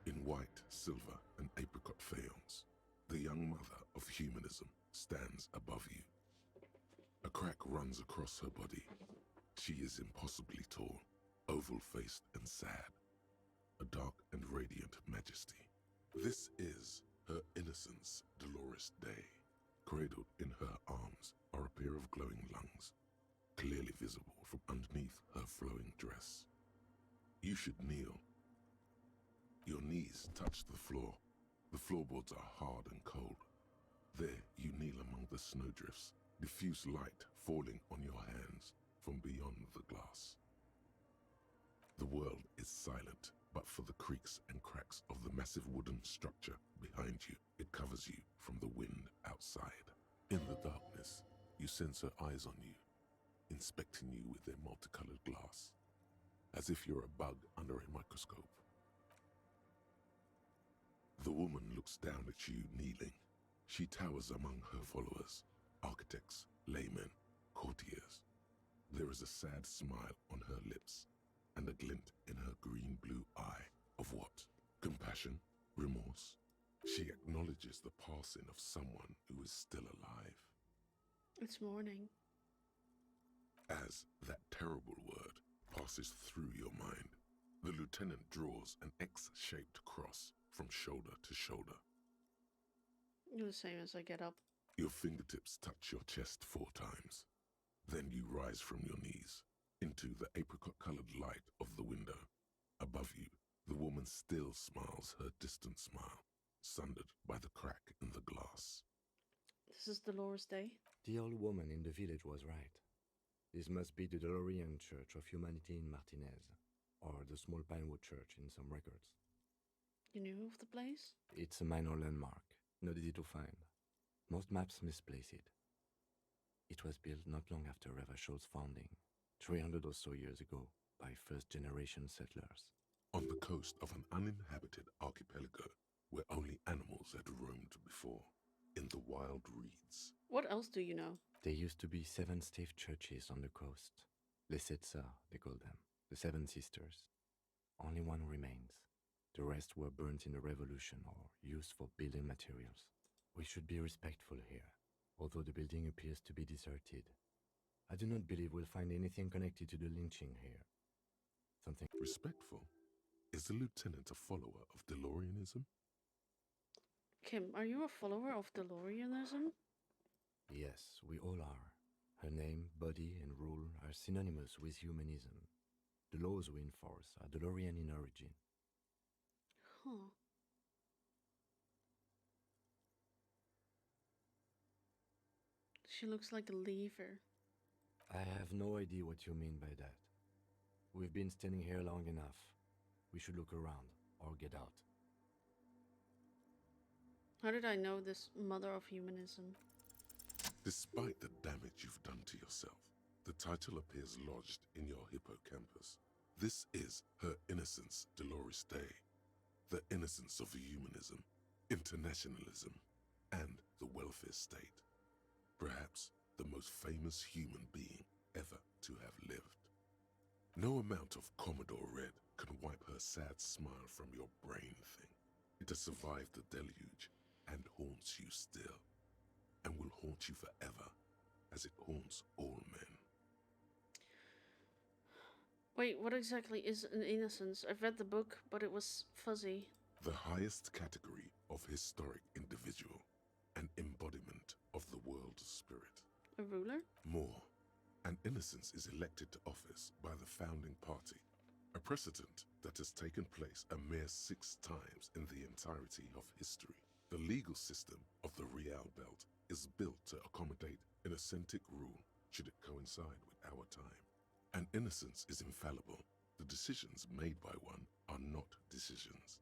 In white, silver, and apricot faience, the young mother of humanism stands above you. A crack runs across her body. She is impossibly tall, oval-faced and sad. A dark and radiant majesty. This is her innocence, Dolores Day. Cradled in her arms are a pair of glowing lungs, clearly visible from underneath her flowing dress. You should kneel. Your knees touch the floor. The floorboards are hard and cold. There you kneel among the snowdrifts, diffuse light falling on your hands from beyond the glass. The world is silent, but for the creaks and cracks of the massive wooden structure behind you. It covers you from the wind outside. In the darkness, you sense her eyes on you, inspecting you with their multicolored glass, as if you're a bug under a microscope. The woman looks down at you, kneeling. She towers among her followers, architects, laymen, courtiers. There is a sad smile on her lips, and a glint in her green-blue eye. Of what? Compassion? Remorse? She acknowledges the passing of someone who is still alive. It's morning. As that terrible word passes through your mind, the lieutenant draws an X-shaped cross from shoulder to shoulder. You're the same as I get up. Your fingertips touch your chest 4 times. Then you rise from your knees into the apricot-colored light of the window. Above you, the woman still smiles her distant smile, sundered by the crack in the glass. This is Dolores Day. The old woman in the village was right. This must be the DeLorean Church of Humanity in Martinez, or the Small Pinewood Church in some records. You knew of the place? It's a minor landmark, not easy to find. Most maps misplace it. It was built not long after Ravachol's founding, 300 or so years ago, by first-generation settlers. On the coast of an uninhabited archipelago where only animals had roamed before, in the wild reeds. What else do you know? There used to be 7 stave churches on the coast. Les Sept Sœurs, they call them, the 7 sisters. Only one remains. The rest were burnt in the revolution or used for building materials. We should be respectful here, although the building appears to be deserted. I do not believe we'll find anything connected to the lynching here. Something respectful? Is the lieutenant a follower of DeLoreanism? Kim, are you a follower of DeLoreanism? Yes, we all are. Her name, body, and rule are synonymous with humanism. The laws we enforce are DeLorean in origin. Huh. She looks like a lever. I have no idea what you mean by that. We've been standing here long enough. We should look around, or get out. How did I know this mother of humanism? Despite the damage you've done to yourself, the title appears lodged in your hippocampus. This is Her Innocence Dolores Day, the innocence of humanism, internationalism, and the welfare state. Perhaps the most famous human being ever to have lived. No amount of Commodore Red can wipe her sad smile from your brain thing. It has survived the deluge and haunts you still, and will haunt you forever, as it haunts all men. Wait, what exactly is an innocence? I've read the book, but it was fuzzy. The highest category of historic individual, an embodiment of the world spirit. A ruler? More, an innocence is elected to office by the founding party, a precedent that has taken place a mere 6 times in the entirety of history. The legal system of the Real Belt is built to accommodate an authentic rule should it coincide with our time. An innocence is infallible. The decisions made by one are not decisions.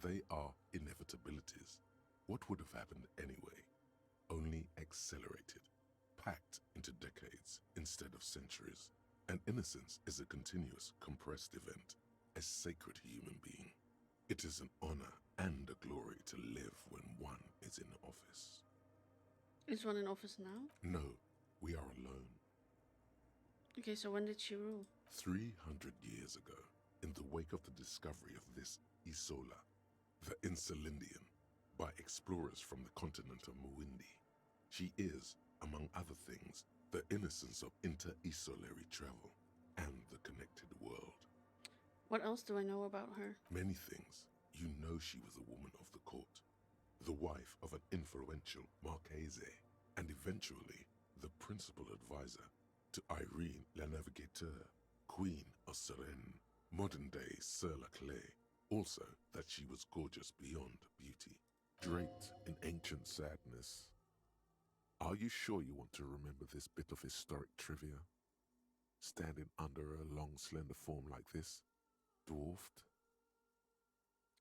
They are inevitabilities. What would have happened anyway? Only accelerated, packed into decades instead of centuries. An innocence is a continuous, compressed event, a sacred human being. It is an honor and a glory to live when one is in office. Is one in office now? No, we are alone. Okay, so when did she rule? 300 years ago, in the wake of the discovery of this Isola, the Insulindian, by explorers from the continent of Muindi. She is, among other things, the innocence of inter-isolary travel and the connected world. What else do I know about her? Many things. You know she was a woman of the court, the wife of an influential Marchese, and eventually the principal advisor to Irene la Navigateur, Queen of Serene, modern-day Sir La Clé. Also that she was gorgeous beyond beauty, draped in ancient sadness. Are you sure you want to remember this bit of historic trivia? Standing under a long, slender form like this, dwarfed?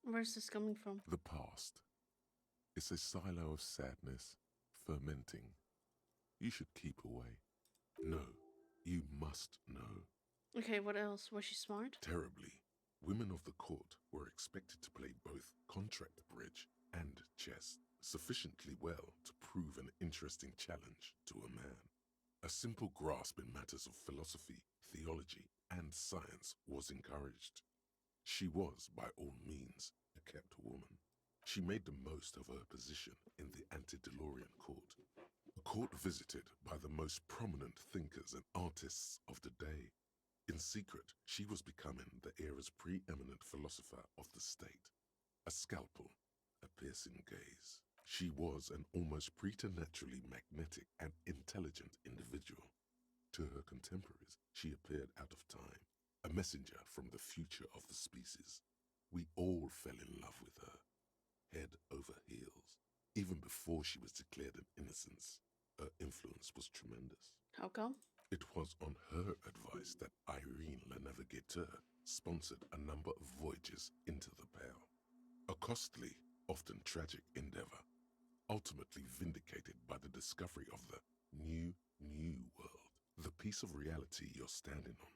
Where's this coming from? The past. It's a silo of sadness, fermenting. You should keep away. No, you must know. Okay, what else? Was she smart? Terribly. Women of the court were expected to play both contract bridge and chess sufficiently well to prove an interesting challenge to a man. A simple grasp in matters of philosophy, theology, and science was encouraged. She was, by all means, a kept woman. She made the most of her position in the anti-DeLorean court, a court visited by the most prominent thinkers and artists of the day. In secret, she was becoming the era's preeminent philosopher of the state. A scalpel, a piercing gaze. She was an almost preternaturally magnetic and intelligent individual. To her contemporaries, she appeared out of time, a messenger from the future of the species. We all fell in love with her, head over heels. Even before she was declared an innocence, her influence was tremendous. How come? It was on her advice that Irene Le Navigateur sponsored a number of voyages into the Pale. A costly, often tragic endeavor, ultimately vindicated by the discovery of the new world, the piece of reality you're standing on.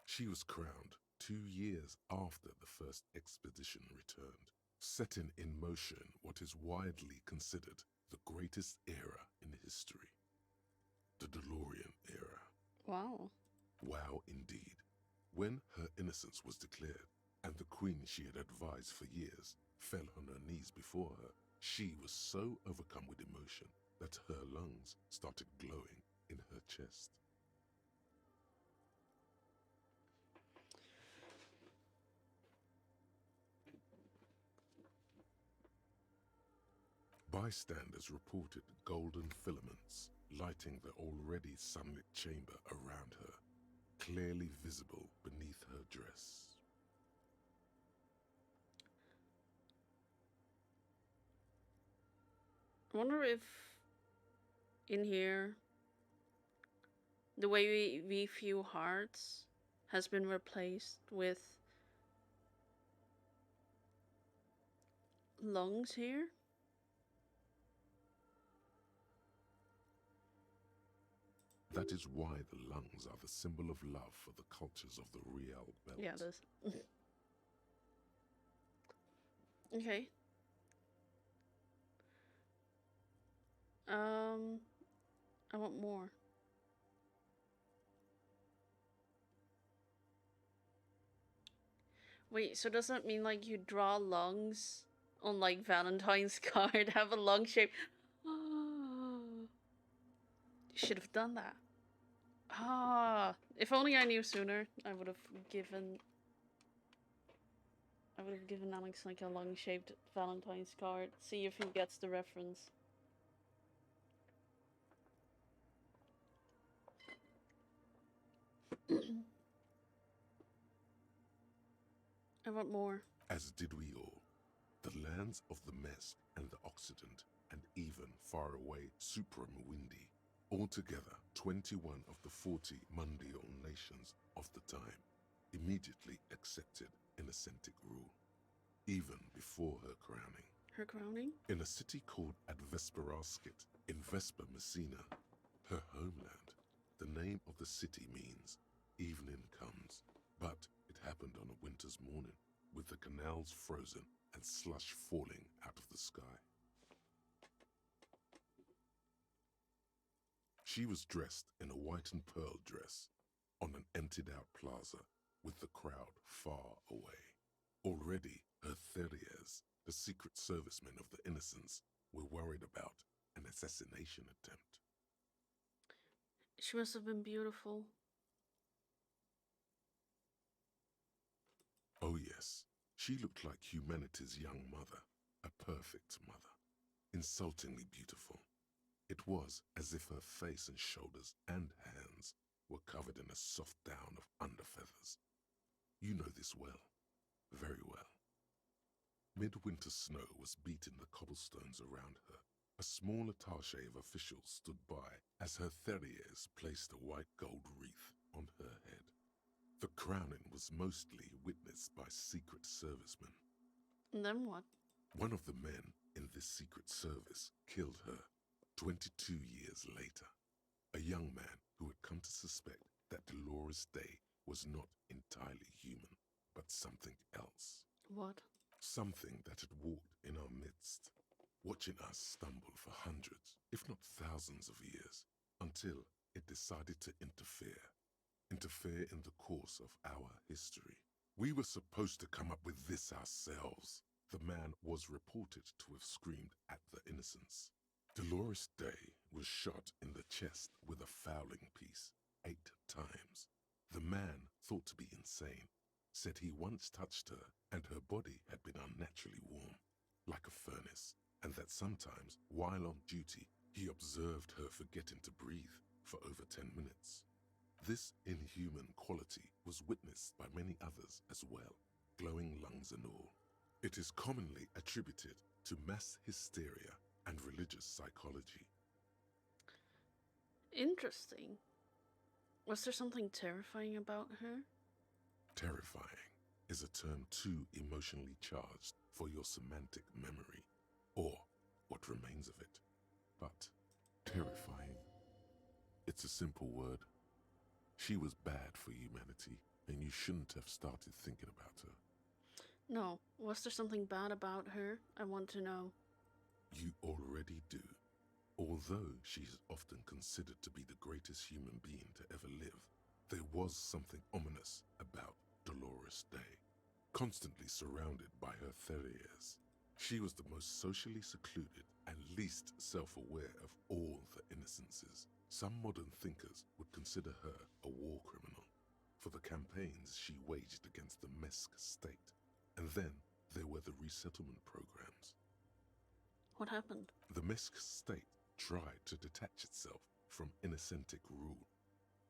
She was crowned 2 years after the first expedition returned, setting in motion what is widely considered the greatest era in history. The DeLorean era. Wow. Wow, indeed. When her innocence was declared, and the queen she had advised for years fell on her knees before her, she was so overcome with emotion that her lungs started glowing in her chest. Bystanders reported golden filaments lighting the already sunlit chamber around her, clearly visible beneath her dress. I wonder if in here the way we view hearts has been replaced with lungs here. That is why the lungs are the symbol of love for the cultures of the Real Belt. Yeah, it is. Okay. I want more. Wait, so does that mean like you draw lungs on like Valentine's card, have a lung shape? You should have done that. Ah, if only I knew sooner, I would have given Alex like a lung-shaped Valentine's card. See if he gets the reference. I want more. As did we all. The lands of the Mesk and the Occident, and even far away Supramwindi. Altogether, 21 of the 40 Mundial nations of the time immediately accepted Innocentic rule, even before her crowning. Her crowning? In a city called Advesperaskit in Vesper Messina, her homeland, the name of the city means evening comes, but it happened on a winter's morning, with the canals frozen and slush falling out of the sky. She was dressed in a white and pearl dress on an emptied-out plaza with the crowd far away. Already, her Theriers, the secret servicemen of the Innocents, were worried about an assassination attempt. She must have been beautiful. Oh yes, she looked like humanity's young mother, a perfect mother, insultingly beautiful. It was as if her face and shoulders and hands were covered in a soft down of underfeathers. You know this well, very well. Midwinter snow was beating the cobblestones around her. A small attaché of officials stood by as her Theriers placed a white gold wreath on her head. The crowning was mostly witnessed by Secret Servicemen. And then what? One of the men in this Secret Service killed her 22 years later. A young man who had come to suspect that Dolores Day was not entirely human, but something else. What? Something that had walked in our midst, watching us stumble for hundreds, if not thousands of years, until it decided to interfere in the course of our history. We were supposed to come up with this ourselves, the man was reported to have screamed at the Innocents. Dolores Day was shot in the chest with a fowling piece 8 times. The man, thought to be insane, said he once touched her and her body had been unnaturally warm, like a furnace, and that sometimes, while on duty, he observed her forgetting to breathe for over 10 minutes. This inhuman quality was witnessed by many others as well, glowing lungs and all. It is commonly attributed to mass hysteria and religious psychology. Interesting. Was there something terrifying about her? Terrifying is a term too emotionally charged for your semantic memory, or what remains of it. But terrifying, it's a simple word. She was bad for humanity, and you shouldn't have started thinking about her. No. Was there something bad about her? I want to know. You already do. Although she is often considered to be the greatest human being to ever live, there was something ominous about Dolores Day. Constantly surrounded by her terriers, she was the most socially secluded and least self-aware of all the innocences. Some modern thinkers would consider her a war criminal for the campaigns she waged against the Mesk state. And then there were the resettlement programs. What happened? The Mesk state tried to detach itself from Innocentic rule.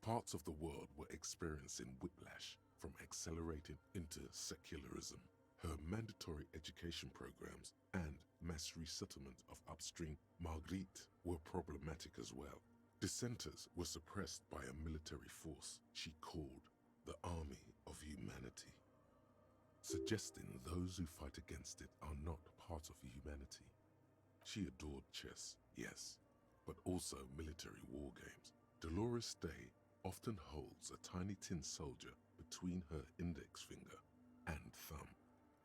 Parts of the world were experiencing whiplash from accelerating into secularism. Her mandatory education programs and mass resettlement of upstream Marguerite were problematic as well. Dissenters were suppressed by a military force she called the Army of Humanity, suggesting those who fight against it are not part of humanity. She adored chess, yes, but also military war games. Dolores Day often holds a tiny tin soldier between her index finger and thumb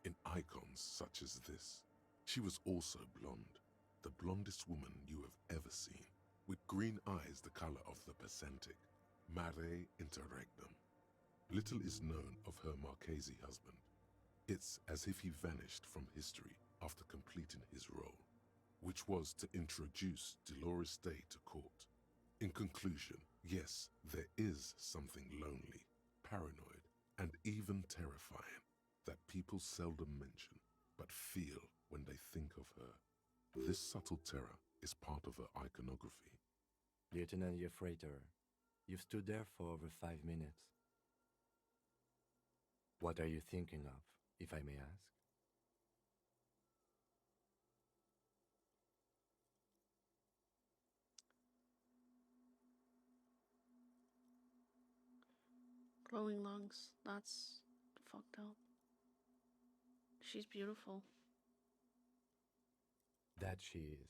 in icons such as this. She was also blonde, the blondest woman you have ever seen, with green eyes the color of the Pacific, mare interregnum. Little is known of her Marchese husband. It's as if he vanished from history after completing his role, which was to introduce Dolores Day to court. In conclusion, yes, there is something lonely, paranoid, and even terrifying that people seldom mention, but feel when they think of her. This subtle terror is part of her iconography. Lieutenant Yefrater, you've stood there for over 5 minutes. What are you thinking of, if I may ask? Glowing lungs. That's fucked up. She's beautiful. That she is.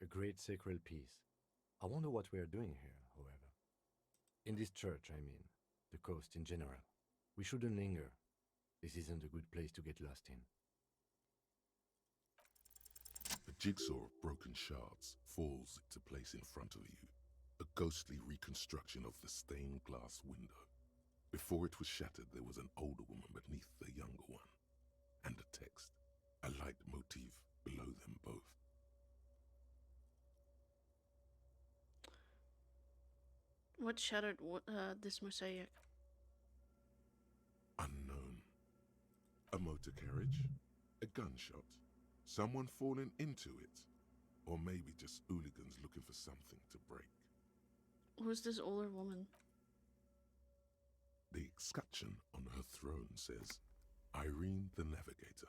A great sacred piece. I wonder what we are doing here, however. In this church, I mean. The coast in general. We shouldn't linger. This isn't a good place to get lost in. A jigsaw of broken shards falls into place in front of you. A ghostly reconstruction of the stained glass window. Before it was shattered, there was an older woman beneath the younger one. And a text. A light motif below them both. What shattered this mosaic? Unknown. A motor carriage? A gunshot? Someone falling into it? Or maybe just hooligans looking for something to break? Who's this older woman? The escutcheon on her throne says, Irene the Navigator.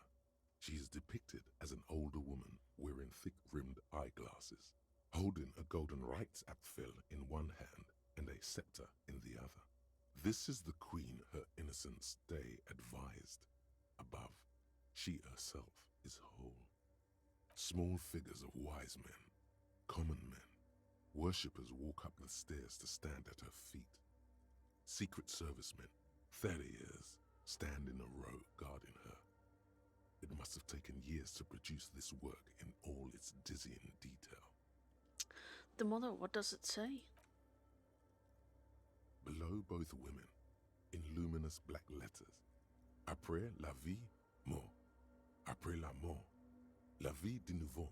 She is depicted as an older woman wearing thick-rimmed eyeglasses, holding a golden rights apfel in one hand and a scepter in the other. This is the queen her Innocence Day advised. Above, she herself is whole. Small figures of wise men, common men, worshippers walk up the stairs to stand at her feet. Secret servicemen, 30 years, stand in a row guarding her. It must have taken years to produce this work in all its dizzying detail. The mother, what does it say? Below both women, in luminous black letters, Après la vie, mort. Après la mort, la vie de nouveau.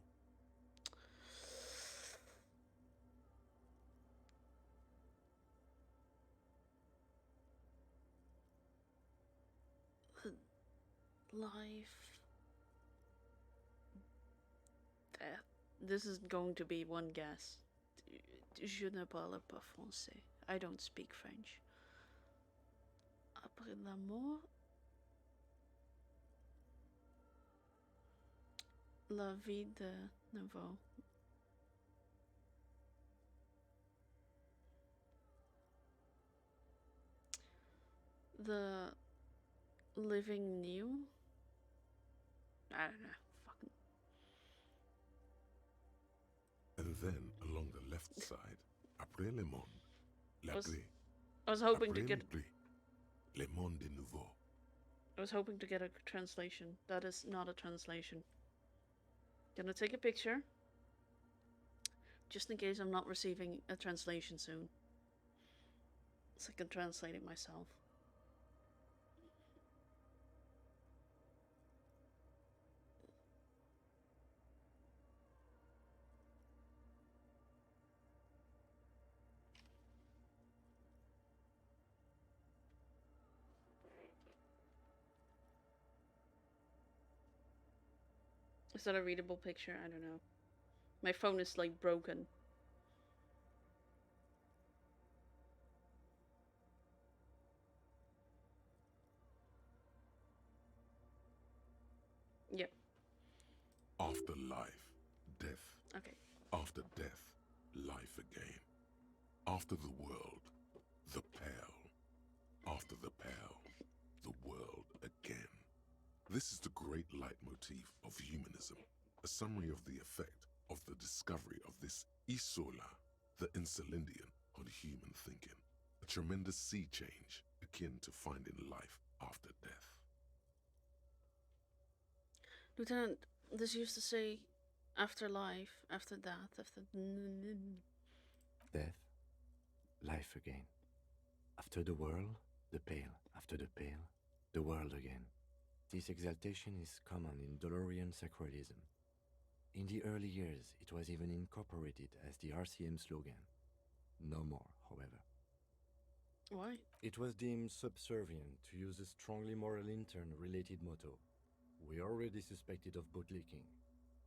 Life. Death. This is going to be one guess. Je ne parle pas français. I don't speak French. Après la mort, la vie de nouveau. The living new? I don't know. Fucking. And then along the left side, après le monde, I was hoping to get. le monde de nouveau. I was hoping to get a translation. That is not a translation. Gonna take a picture. Just in case I'm not receiving a translation soon. So I can translate it myself. Is that a readable picture? I don't know. My phone is like broken. Yep. After life, death. Okay. After death, life again. After the world, the pale. After the pale, the world again. This is the great leitmotif of humanism, a summary of the effect of the discovery of this isola, the insulindian, on human thinking. A tremendous sea change akin to finding life after death. Lieutenant, this used to say after life, after death, after... Death, life again. After the world, the pale. After the pale, the world again. This exaltation is common in Dolorian sacralism. In the early years, it was even incorporated as the RCM slogan. No more, however. Why? It was deemed subservient to use a strongly moral intern-related motto. We already suspected of bootlicking.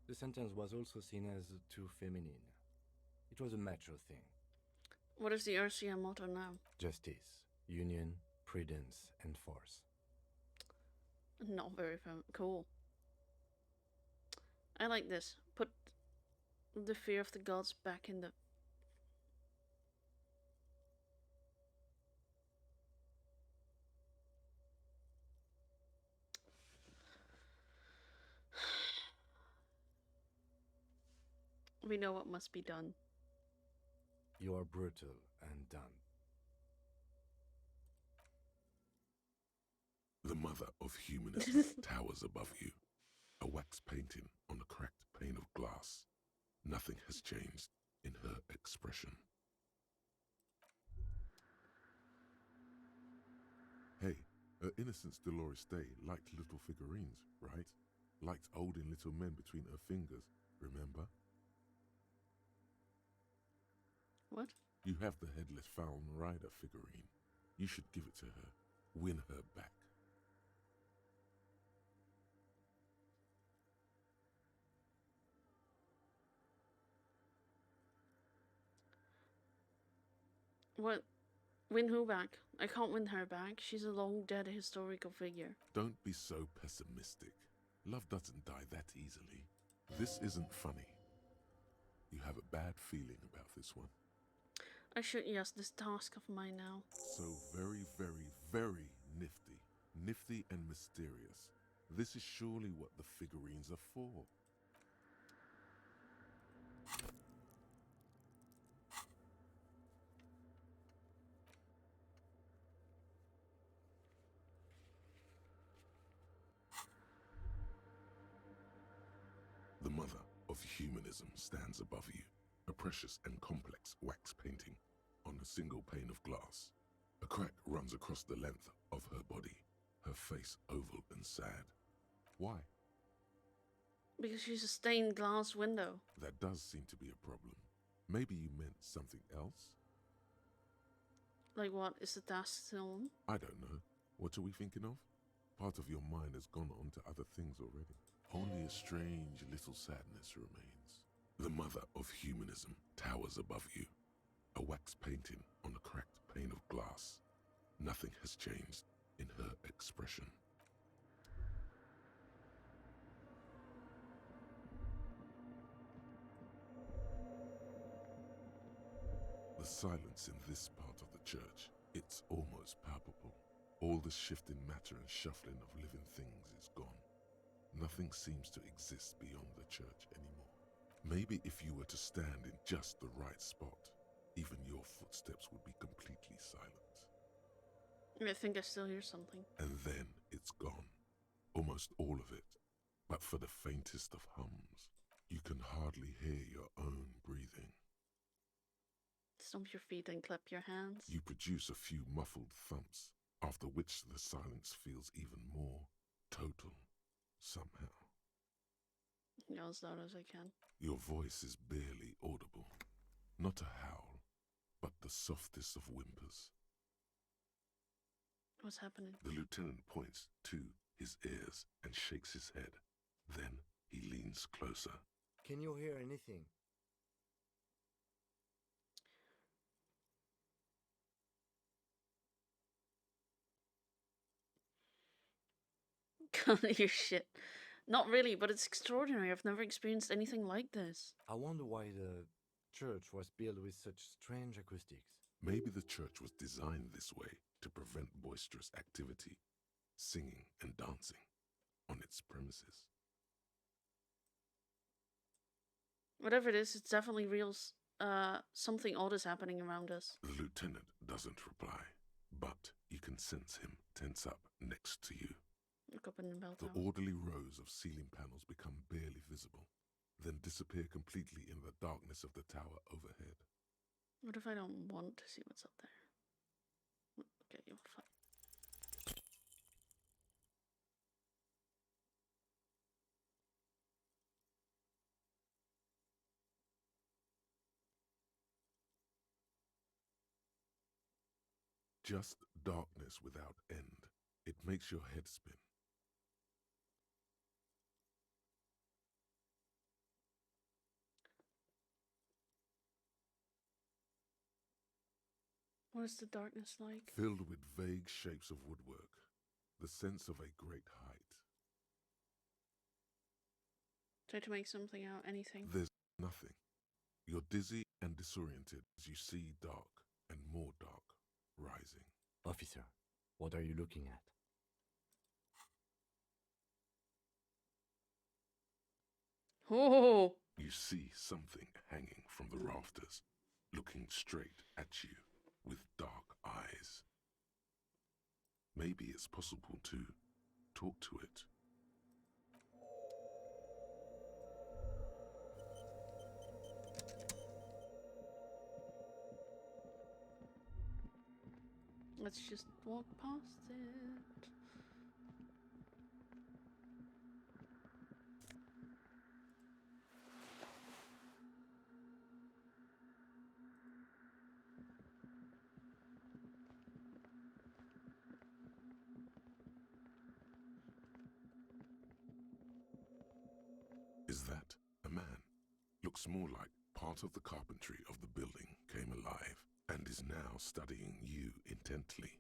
The sentence was also seen as too feminine. It was a macho thing. What is the RCM motto now? Justice, union, prudence, and force. Not very cool. I like this. Put the fear of the gods back in the... We know what must be done. You are brutal and done. The mother of humanism towers above you. A wax painting on a cracked pane of glass. Nothing has changed in her expression. Hey, her Innocence Dolores Day liked little figurines, right? Liked holding little men between her fingers, remember? What? You have the Headless Fallen Rider figurine. You should give it to her. Win her back. What? Win who back? I can't win her back. She's a long dead historical figure. Don't be so pessimistic. Love doesn't die that easily. This isn't funny. You have a bad feeling about this one. I should yes, this task of mine now. So very, very, very nifty. Nifty and mysterious. This is surely what the figurines are for. The mother of humanism stands above you, a precious and complex wax painting on a single pane of glass. A crack runs across the length of her body, her face oval and sad. Why? Because she's a stained glass window. That does seem to be a problem. Maybe you meant something else? Like what? Is the task still on? I don't know. What are we thinking of? Part of your mind has gone on to other things already. Only a strange little sadness remains. The mother of humanism towers above you. A wax painting on a cracked pane of glass. Nothing has changed in her expression. The silence in this part of the church, it's almost palpable. All the shifting matter and shuffling of living things is gone. Nothing seems to exist beyond the church anymore. Maybe if you were to stand in just the right spot, even your footsteps would be completely silent. I think I still hear something. And then it's gone. Almost all of it. But for the faintest of hums, you can hardly hear your own breathing. Stomp your feet and clap your hands. You produce a few muffled thumps, after which the silence feels even more total, somehow. Yeah, as loud as I can. Your voice is barely audible. Not a howl, but the softest of whimpers. What's happening? The lieutenant points to his ears and shakes his head. Then he leans closer. Can you hear anything? Can't hear shit. Not really, but it's extraordinary. I've never experienced anything like this. I wonder why the church was built with such strange acoustics. Maybe the church was designed this way to prevent boisterous activity, singing and dancing on its premises. Whatever it is, it's definitely real. Something odd is happening around us. The lieutenant doesn't reply, but you can sense him tense up next to you. Look up in the bell The tower. orderly rows of ceiling panels become barely visible, then disappear completely in the darkness of the tower overhead. What if I don't want to see what's up there? Okay, you're fine. Just darkness without end. It makes your head spin. What is the darkness like? Filled with vague shapes of woodwork, the sense of a great height. Try to make something out, anything. There's nothing. You're dizzy and disoriented as you see dark and more dark rising. Officer, what are you looking at? Oh! You see something hanging from the rafters, looking straight at you with dark eyes. Maybe it's possible to talk to it. Let's just walk past it. Is that a man? Looks more like part of the carpentry of the building came alive and is now studying you intently.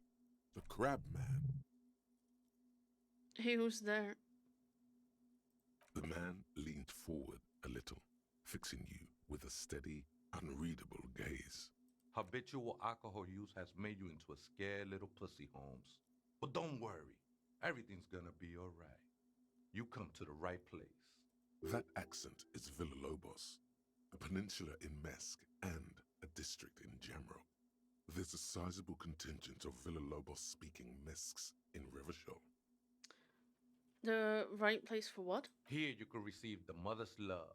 The Crab Man. Hey, who's there? The man leaned forward a little, fixing you with a steady, unreadable gaze. Habitual alcohol use has made you into a scared little pussy, Holmes. But don't worry, everything's gonna be alright. You come to the right place. That accent is Villalobos, a peninsula in Mesk and a district in Jamrock. There's a sizable contingent of Villalobos-speaking Mesks in Rivershaw. The right place for what? Here you can receive the mother's love.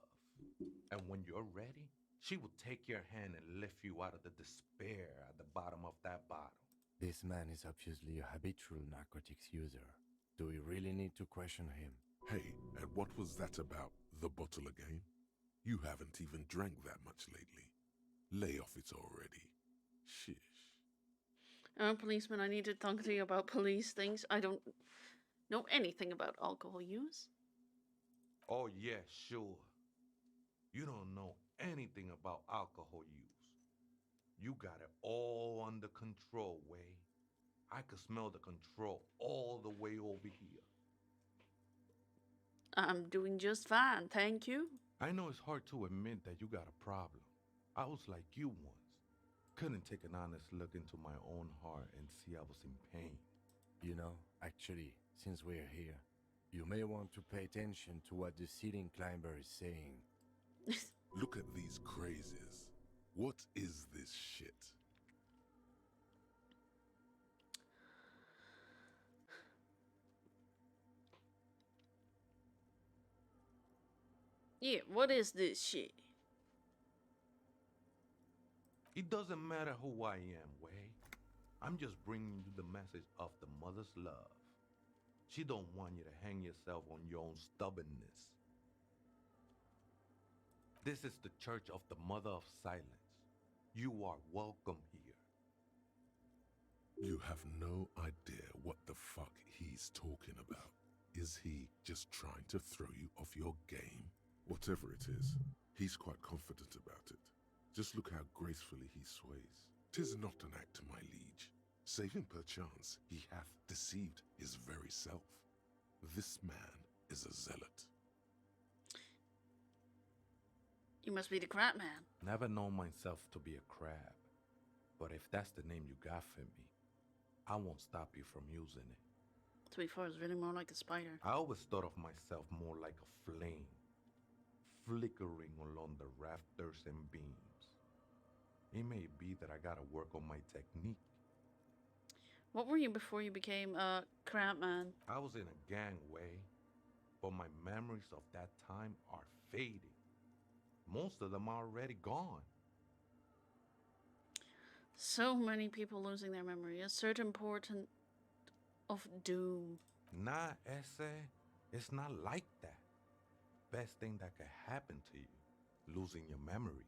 And when you're ready, she will take your hand and lift you out of the despair at the bottom of that bottle. This man is obviously a habitual narcotics user. Do we really need to question him? Hey, and what was that about the bottle again? You haven't even drank that much lately. Lay off it already. Shish. Policeman, I need to talk to you about police things. I don't know anything about alcohol use. Oh, yeah, sure. You don't know anything about alcohol use. You got it all under control, Way. I could smell the control all the way over here. I'm doing just fine, thank you. I know it's hard to admit that you got a problem. I was like you once. Couldn't take an honest look into my own heart and see I was in pain. You know, actually, since we're here, you may want to pay attention to what the ceiling climber is saying. Look at these crazies. What is this shit? Yeah, what is this shit? It doesn't matter who I am, Way. I'm just bringing you the message of the mother's love. She don't want you to hang yourself on your own stubbornness. This is the Church of the Mother of Silence. You are welcome here. You have no idea what the fuck he's talking about. Is he just trying to throw you off your game? Whatever it is, he's quite confident about it. Just look how gracefully he sways. 'Tis not an act, my liege. Save him perchance he hath deceived his very self. This man is a zealot. You must be the crab man. Never known myself to be a crab. But if that's the name you got for me, I won't stop you from using it. To be fair, it's really more like a spider. I always thought of myself more like a flame, flickering along the rafters and beams. It may be that I gotta work on my technique. What were you before you became a crab man? I was in a gangway, but my memories of that time are fading. Most of them are already gone. So many people losing their memory. A certain portent of doom. Nah, ese, it's not like that. Best thing that could happen to you, losing your memory.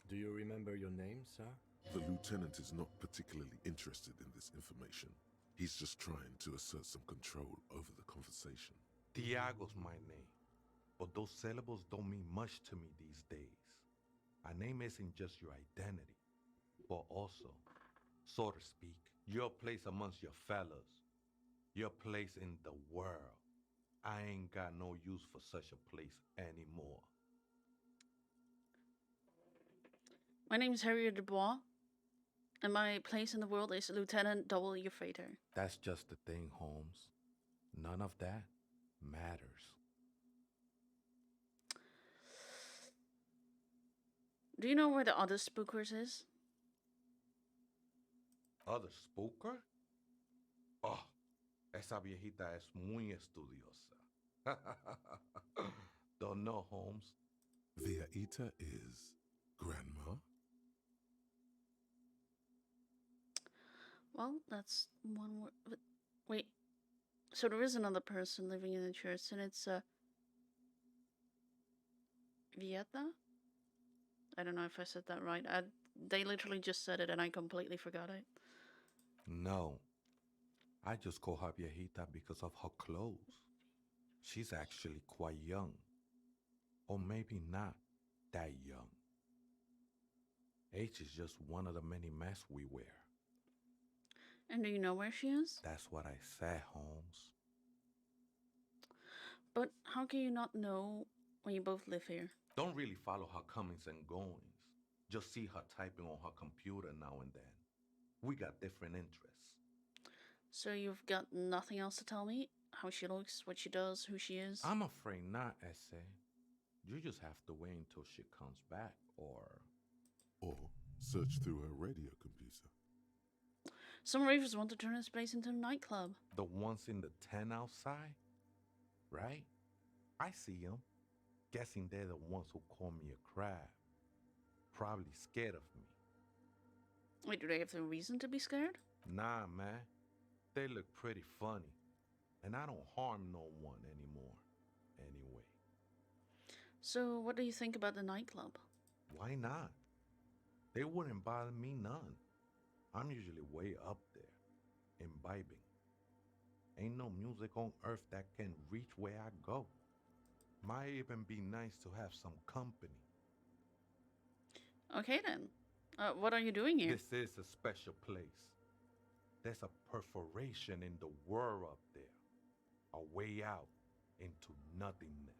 Do you remember your name, sir? The lieutenant is not particularly interested in this information. He's just trying to assert some control over the conversation. Tiago's my name, but those syllables don't mean much to me these days. A name isn't just your identity, but also, so to speak, your place amongst your fellows, your place in the world. I ain't got no use for such a place anymore. My name is Harriet Dubois, and my place in the world is Lieutenant W. Frater. That's just the thing, Holmes. None of that matters. Do you know where the other spookers is? Other spooker? Oh, esa viejita es muy estudiosa. Don't know, Holmes. Viejita is grandma? Well, that's one word. But wait, so there is another person living in the church, and it's Vieta? I don't know if I said that right. They literally just said it, and I completely forgot it. No, I just call her viejita because of her clothes. She's actually quite young. Or maybe not that young. Age is just one of the many masks we wear. And do you know where she is? That's what I said, Holmes. But how can you not know when you both live here? Don't really follow her comings and goings. Just see her typing on her computer now and then. We got different interests. So you've got nothing else to tell me? How she looks, what she does, who she is? I'm afraid not, Ese. You just have to wait until she comes back, or search through her radio computer. Some ravers want to turn this place into a nightclub. The ones in the tent outside? Right? I see them. Guessing they're the ones who call me a crab. Probably scared of me. Wait, do they have the reason to be scared? Nah, man. They look pretty funny. And I don't harm no one anymore. Anyway. So, what do you think about the nightclub? Why not? They wouldn't bother me none. I'm usually way up there, imbibing. Ain't no music on earth that can reach where I go. Might even be nice to have some company. Okay then. What are you doing here? This is a special place. There's a perforation in the world up there. A way out into nothingness.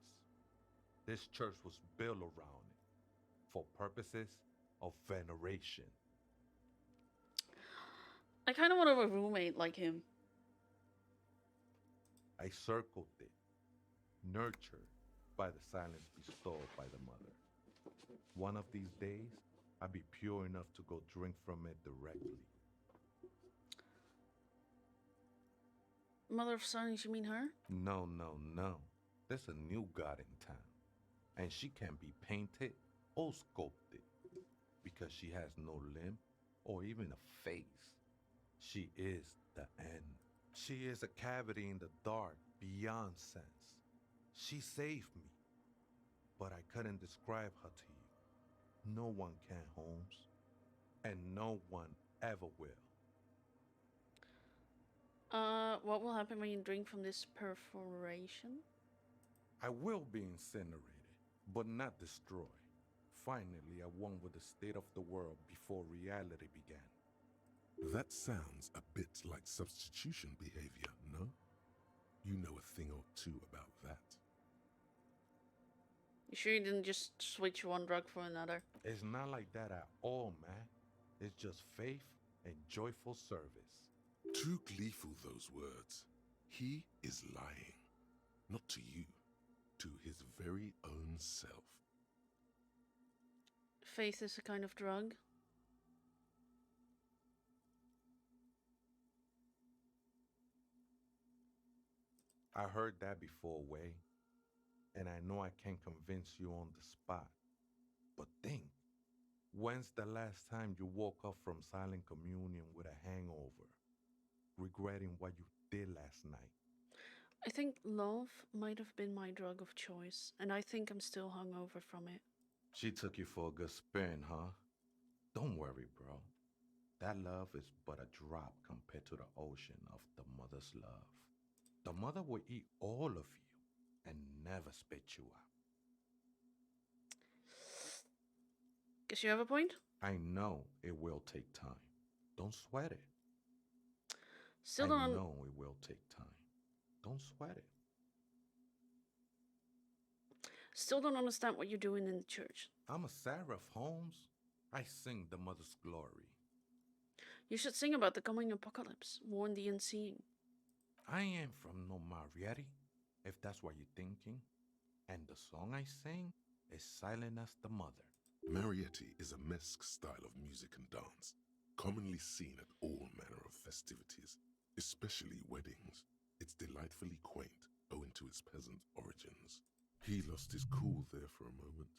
This church was built around it for purposes of veneration. I kind of want to have a roommate like him. I circled it, nurtured by the silence bestowed by the mother. One of these days, I'll be pure enough to go drink from it directly. Mother of silence, you mean her? No, no, no. There's a new god in town, and she can be painted or sculpted because she has no limb or even a face. She is the end. She is a cavity in the dark beyond sense. She saved me, but I couldn't describe her to you. No one can, Holmes, and no one ever will. What will happen when you drink from this perforation? I will be incinerated, but not destroyed. Finally, I won with the state of the world before reality began. That sounds a bit like substitution behavior, no? You know a thing or two about that. You sure you didn't just switch one drug for another? It's not like that at all, man. It's just faith and joyful service. Too gleeful, those words. He is lying. Not to you, to his very own self. Faith is a kind of drug. I heard that before, Way, and I know I can't convince you on the spot. But think, when's the last time you woke up from silent communion with a hangover, regretting what you did last night? I think love might have been my drug of choice, and I think I'm still hungover from it. She took you for a good spin, huh? Don't worry, bro. That love is but a drop compared to the ocean of the mother's love. The mother will eat all of you and never spit you out. Guess you have a point? I know it will take time. Don't sweat it. Still I don't. know it will take time. Don't sweat it. Still don't understand what you're doing in the church. I'm a seraph, Holmes. I sing the mother's glory. You should sing about the coming apocalypse, warn the unseeing. I am from no Marietti, if that's what you're thinking. And the song I sing is silent as the mother. Marietti is a mesque style of music and dance, commonly seen at all manner of festivities, especially weddings. It's delightfully quaint, owing to its peasant origins. He lost his cool there for a moment.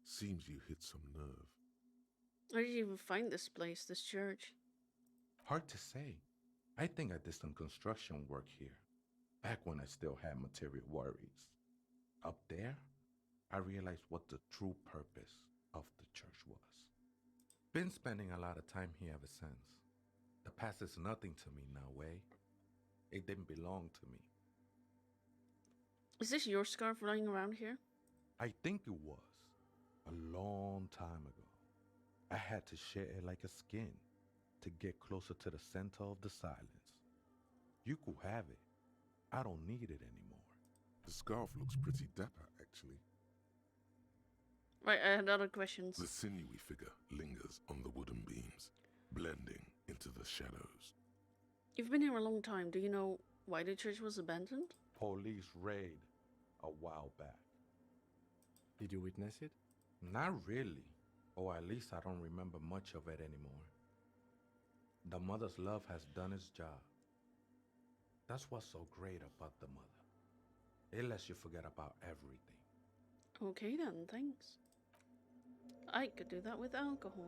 Seems you hit some nerve. Where did you even find this place, this church? Hard to say. I think I did some construction work here, back when I still had material worries. Up there, I realized what the true purpose of the church was. Been spending a lot of time here ever since. The past is nothing to me now, Way. It didn't belong to me. Is this your scarf lying around here? I think it was. A long time ago. I had to share it like a skin to get closer to the center of the silence. You could have it. I don't need it anymore. The scarf looks pretty dapper, actually. Right, I had other questions. The sinewy figure lingers on the wooden beams, blending into the shadows. You've been here a long time. Do you know why the church was abandoned? Police raid a while back. Did you witness it? Not really. Or at least I don't remember much of it anymore. The mother's love has done its job. That's what's so great about the mother. It lets you forget about everything. Okay then, thanks. I could do that with alcohol.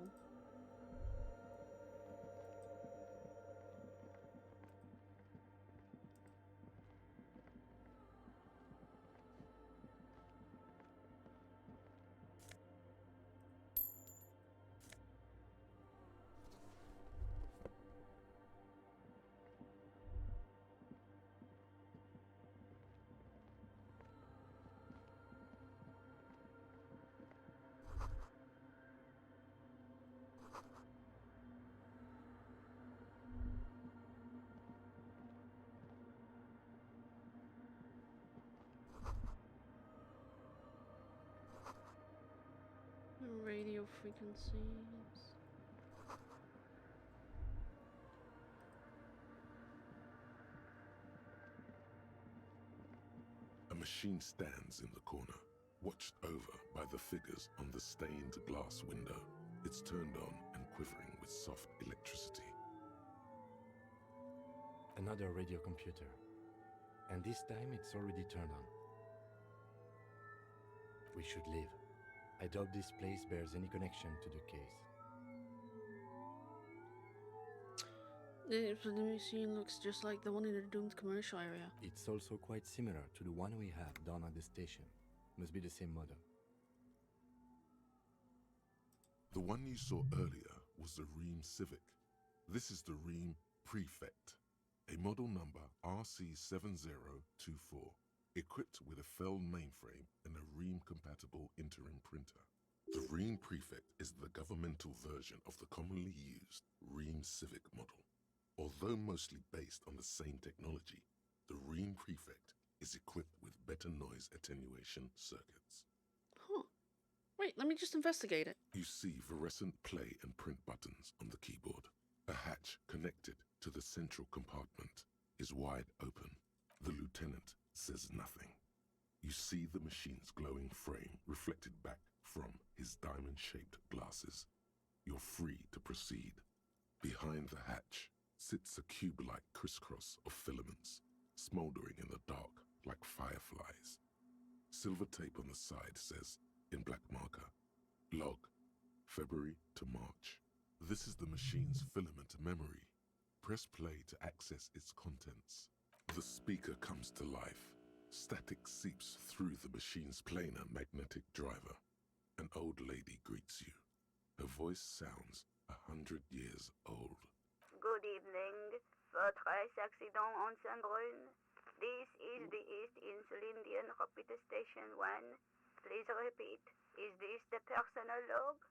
Radio frequencies. machine stands in the corner, watched over by the figures on the stained glass window. It's turned on and quivering with soft electricity. Another radio computer. And this time it's already turned on. We should leave. I doubt this place bears any connection to the case. The machine looks just like the one in the doomed commercial area. It's also quite similar to the one we have down at the station. Must be the same model. The one you saw earlier was the Ream Civic. This is the Ream Prefect, a model number RC7024, equipped with a Fell mainframe and a Ream-compatible interim printer. The Ream Prefect is the governmental version of the commonly used Ream Civic model. Although mostly based on the same technology, the Ream Prefect is equipped with better noise attenuation circuits. Huh. Wait, let me just investigate it. You see fluorescent play and print buttons on the keyboard. A hatch connected to the central compartment is wide open. The lieutenant says nothing. You see the machine's glowing frame reflected back from his diamond-shaped glasses. You're free to proceed. Behind the hatch sits a cube-like crisscross of filaments, smoldering in the dark like fireflies. Silver tape on the side says, in black marker, log, February to March. This is the machine's filament memory. Press play to access its contents. The speaker comes to life. Static seeps through the machine's planar magnetic driver. An old lady greets you. Her voice sounds 100 years old. Good evening. Votre accident on Saint-Brune. This is the East Insulindian Rapid Station 1. Please repeat. Is this the personal log?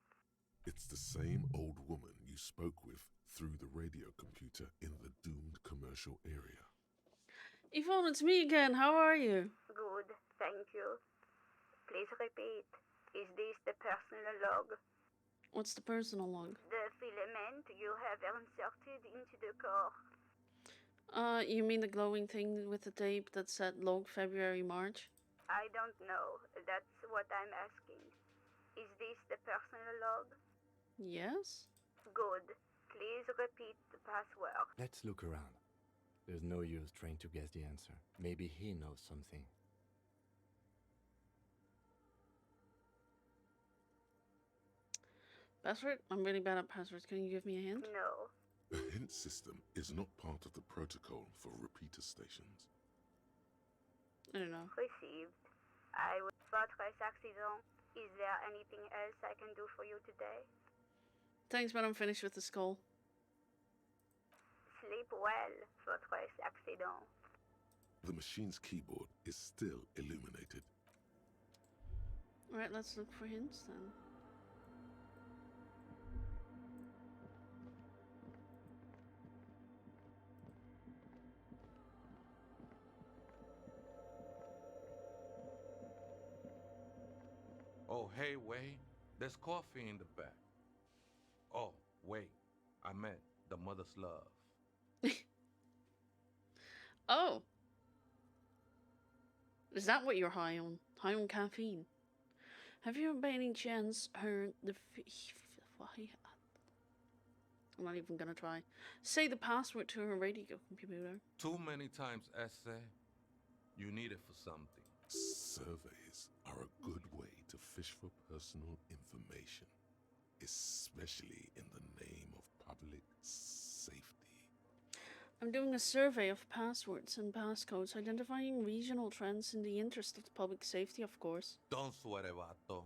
It's the same old woman you spoke with through the radio computer in the doomed commercial area. Yvonne, it's me again. How are you? Good, thank you. Please repeat. Is this the personal log? What's the personal log? The filament you have inserted into the core. You mean the glowing thing with the tape that said log February, March? I don't know. That's what I'm asking. Is this the personal log? Yes. Good. Please repeat the password. Let's look around. There's no use trying to guess the answer. Maybe he knows something. Password? I'm really bad at passwords. Can you give me a hint? No. A hint system is not part of the protocol for repeater stations. I don't know. Received. I would votre accident. Is there anything else I can do for you today? Thanks, but I'm finished with the skull. Sleep well, votre accident. The machine's keyboard is still illuminated. Alright, let's look for hints then. Oh, hey, Wei, there's coffee in the back. Oh, wait, I meant the mother's love. Oh! Is that what you're high on? High on caffeine? Have you by any chance heard the I'm not even gonna try. Say the password to her radio computer. Too many times, essay. You need it for something. Surveys are a good way to fish for personal information, especially in the name of public safety. I'm doing a survey of passwords and passcodes, identifying regional trends in the interest of the public safety, of course. Don't sweat it, vato.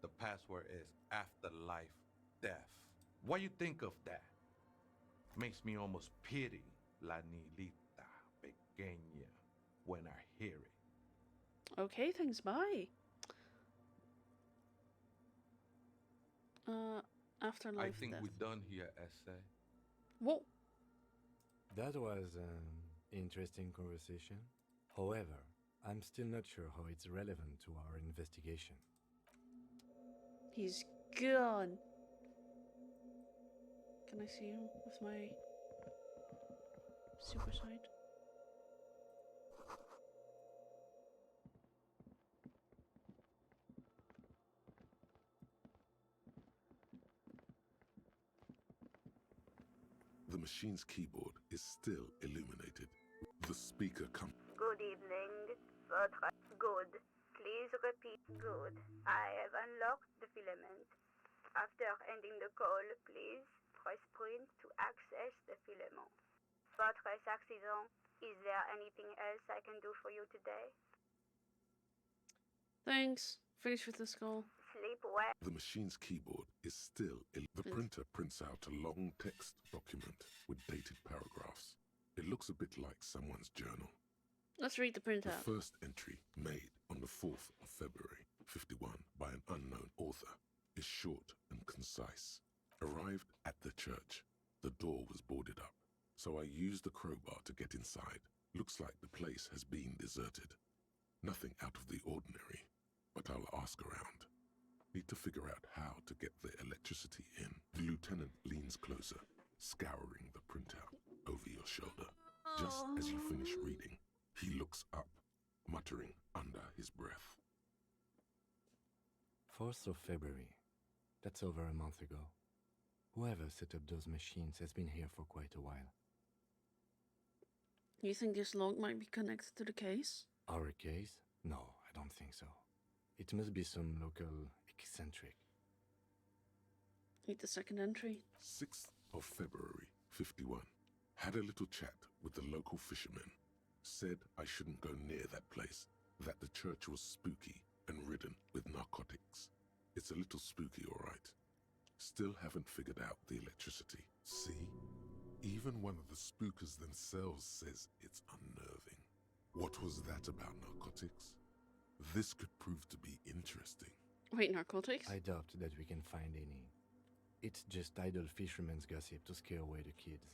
The password is afterlife death. What you think of that? Makes me almost pity La Nilita Pequeña when I hear it. Okay, thanks, bye. Afterlife I think death. we're done here, essay. Whoa. That was an interesting conversation. However, I'm still not sure how it's relevant to our investigation. He's gone. Can I see him with my super sight? machine's keyboard is still illuminated. The speaker comes. Good evening. Good. Please repeat. Good. I have unlocked the filament. After ending the call, please press print to access the filament. Votre accident. Is there anything else I can do for you today? Thanks. Finish with this call. Sleep well. The machine's keyboard is still the printer prints out a long text document with dated paragraphs. It looks a bit like someone's journal. Let's read the printout. The first entry, made on the 4th of February, 51, by an unknown author, is short and concise. Arrived at the church. The door was boarded up, so I used the crowbar to get inside. Looks like the place has been deserted. Nothing out of the ordinary, but I'll ask around. Need to figure out how to get the electricity in. The lieutenant leans closer, scouring the printout over your shoulder. Just as you finish reading, he looks up, muttering under his breath. 4th of February. That's over a month ago. Whoever set up those machines has been here for quite a while. You think this log might be connected to the case? Our case? No, I don't think so. It must be some local eccentric. Read the second entry. 6th of February, 51. Had a little chat with the local fishermen. Said I shouldn't go near that place, that the church was spooky and ridden with narcotics. It's a little spooky, all right. Still haven't figured out the electricity. See? Even one of the spookers themselves says it's unnerving. What was that about narcotics? This could prove to be interesting. Wait, narcotics? I doubt that we can find any. It's just idle fishermen's gossip to scare away the kids.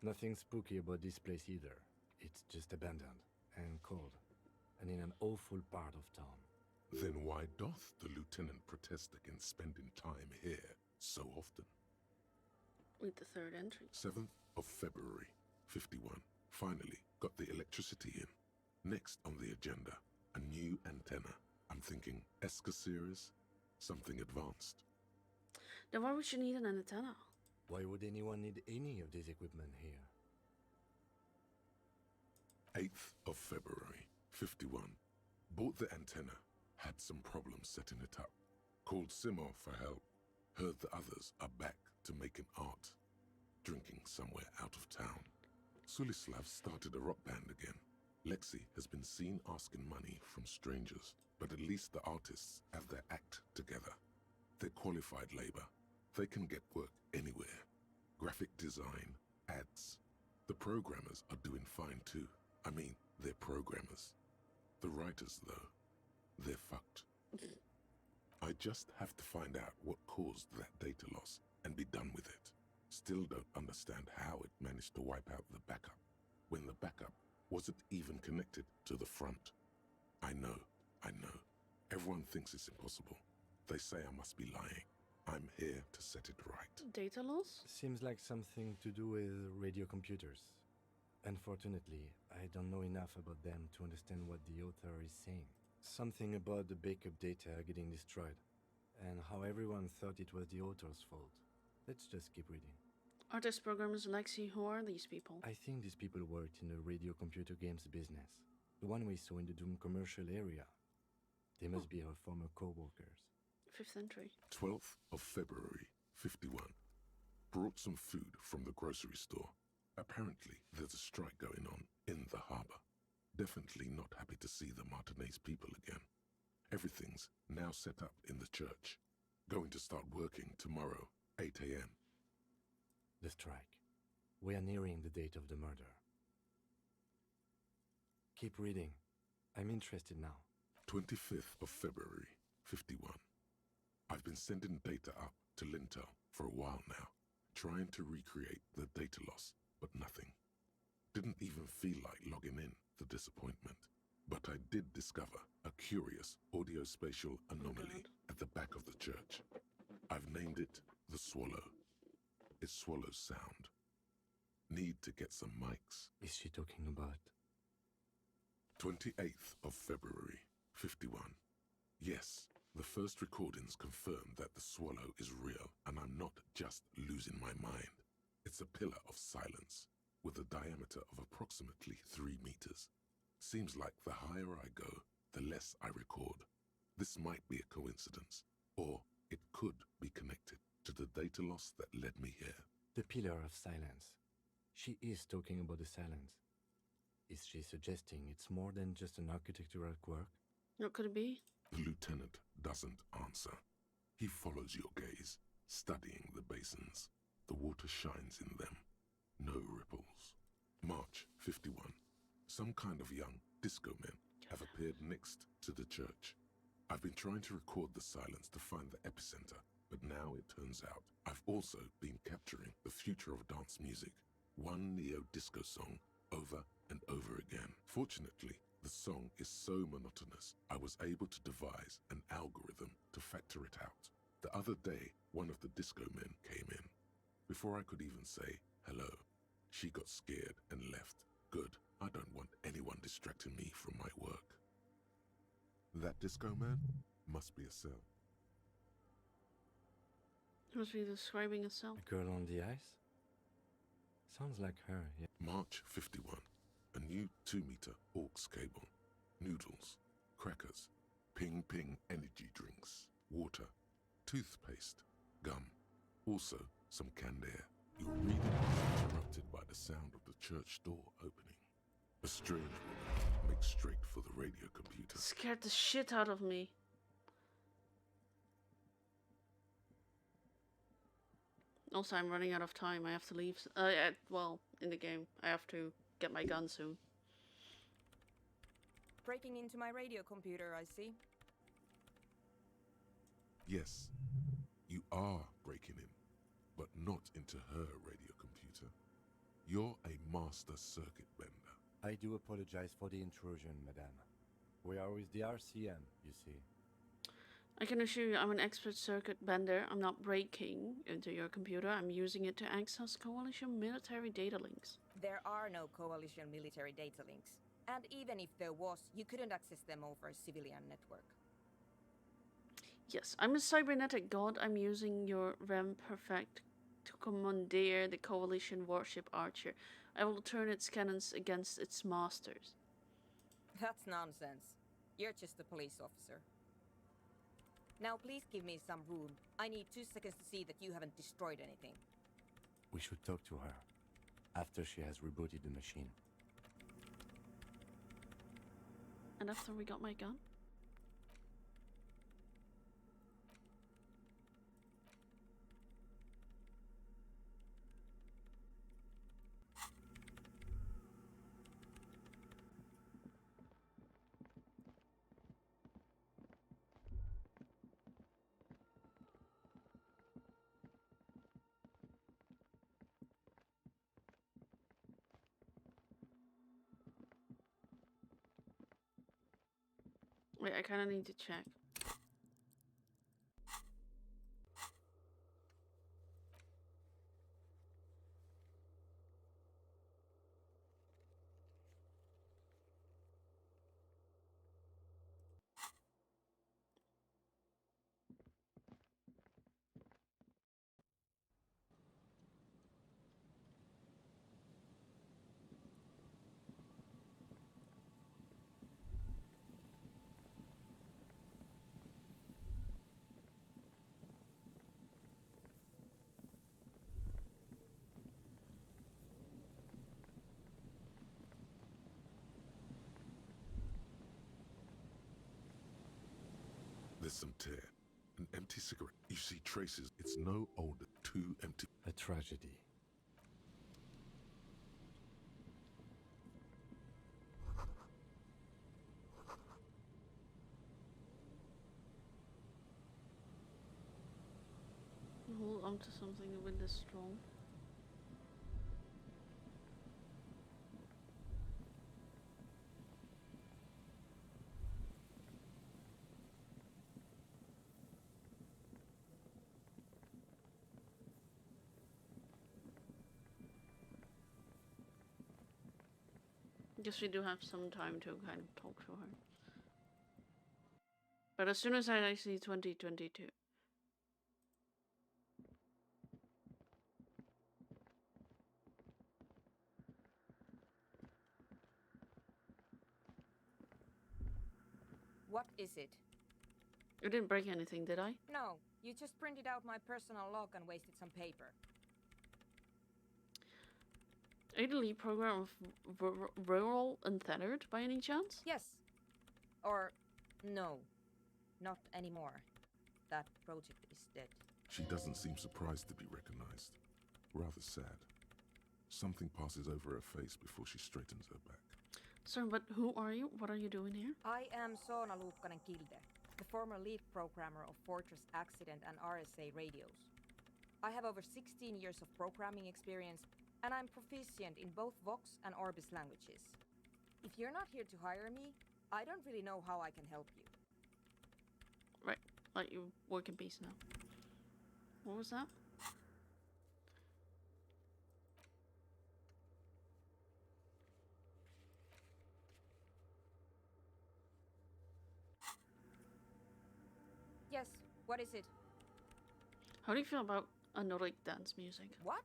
Nothing spooky about this place either. It's just abandoned and cold, and in an awful part of town. Then why doth the lieutenant protest against spending time here so often? Read the third entry. 7th of February, 51. Finally got the electricity in. Next on the agenda, a new antenna. I'm thinking ESCA series, something advanced. Then why would you need an antenna? Why would anyone need any of this equipment here? 8th of February, 51. Bought the antenna. Had some problems setting it up. Called Simo for help. Heard the others are back to making art. Drinking somewhere out of town. Sulislav started a rock band again. Lexi has been seen asking money from strangers, but at least the artists have their act together. They're qualified labor. They can get work anywhere. Graphic design, ads. The programmers are doing fine too. I mean, they're programmers. The writers, though, they're fucked. I just have to find out what caused that data loss and be done with it. Still don't understand how it managed to wipe out the backup, when the backup wasn't even connected to the front. I know. Everyone thinks it's impossible. They say I must be lying. I'm here to set it right. Data loss? Seems like something to do with radio computers. Unfortunately, I don't know enough about them to understand what the author is saying. Something about the backup data getting destroyed, and how everyone thought it was the author's fault. Let's just keep reading. Artist programmers Lexi, who are these people? I think these people worked in the radio computer games business. The one we saw in the Doom commercial area. They must be our former co-workers. 5th entry. 12th of February, 51. Brought some food from the grocery store. Apparently, there's a strike going on in the harbor. Definitely not happy to see the Martinez people again. Everything's now set up in the church. Going to start working tomorrow, 8 a.m. The strike. We are nearing the date of the murder. Keep reading. I'm interested now. 25th of February, 51. I've been sending data up to Lintel for a while now, trying to recreate the data loss, but nothing. Didn't even feel like logging in, the disappointment. But I did discover a curious audio-spatial anomaly at the back of the church. I've named it the Swallow. It swallows sound. Need to get some mics. Is she talking about? 28th of February, 51. Yes, the first recordings confirm that the swallow is real and I'm not just losing my mind. It's a pillar of silence with a diameter of approximately 3 meters. Seems like the higher I go, the less I record. This might be a coincidence, or it could be connected to the data loss that led me here. The pillar of silence. She is talking about the silence. Is she suggesting it's more than just an architectural quirk? What could it be? The lieutenant doesn't answer. He follows your gaze, studying the basins. The water shines in them. No ripples. March 51. Some kind of young disco men have appeared next to the church. I've been trying to record the silence to find the epicenter, but now it turns out I've also been capturing the future of dance music. One neo-disco song over and over again. Fortunately, the song is so monotonous, I was able to devise an algorithm to factor it out. The other day, one of the disco men came in. Before I could even say hello, she got scared and left. Good, I don't want anyone distracting me from my work. That disco man must be a cell. Must be describing a cell. A girl on the ice? Sounds like her, yeah. March 51. A new 2-meter aux cable. Noodles, crackers, ping-ping energy drinks, water, toothpaste, gum. Also, some canned air. Your reading is interrupted by the sound of the church door opening. A strange woman makes straight for the radio computer. Scared the shit out of me. Also, I'm running out of time. I have to leave. Well, in the game, I have to get my gun soon. Breaking into my radio computer, I see. Yes, you are breaking in, but not into her radio computer. You're a master circuit bender. I do apologize for the intrusion, madame. We are with the RCM, you see. I can assure you I'm an expert circuit bender. I'm not breaking into your computer. I'm using it to access coalition military data links. There are no coalition military data links. And even if there was, you couldn't access them over a civilian network. Yes, I'm a cybernetic god. I'm using your RAM Perfect to commandeer the coalition warship Archer. I will turn its cannons against its masters. That's nonsense. You're just a police officer. Now please give me some room. I need 2 seconds to see that you haven't destroyed anything. We should talk to her after she has rebooted the machine. And after we got my gun? Wait, I kind of need to check. There's some tear. An empty cigarette. You see traces. It's no older. 2 empty. A tragedy. Hold on to something, the wind is strong. Guess we do have some time to kind of talk to her. But as soon as I see 2022. What is it? You didn't break anything, did I? No, you just printed out my personal log and wasted some paper. Are you the lead program of Rural Untethered by any chance? Yes. Or no, not anymore. That project is dead. She doesn't seem surprised to be recognized. Rather sad. Something passes over her face before she straightens her back. Sir, but who are you? What are you doing here? I am Soona Luukkanen Kilde, the former lead programmer of Fortress Accident and RSA radios. I have over 16 years of programming experience, and I'm proficient in both Vox and Orbis languages. If you're not here to hire me, I don't really know how I can help you. Right, let you work in peace now. What was that? Yes, what is it? How do you feel about Nordic dance music? What?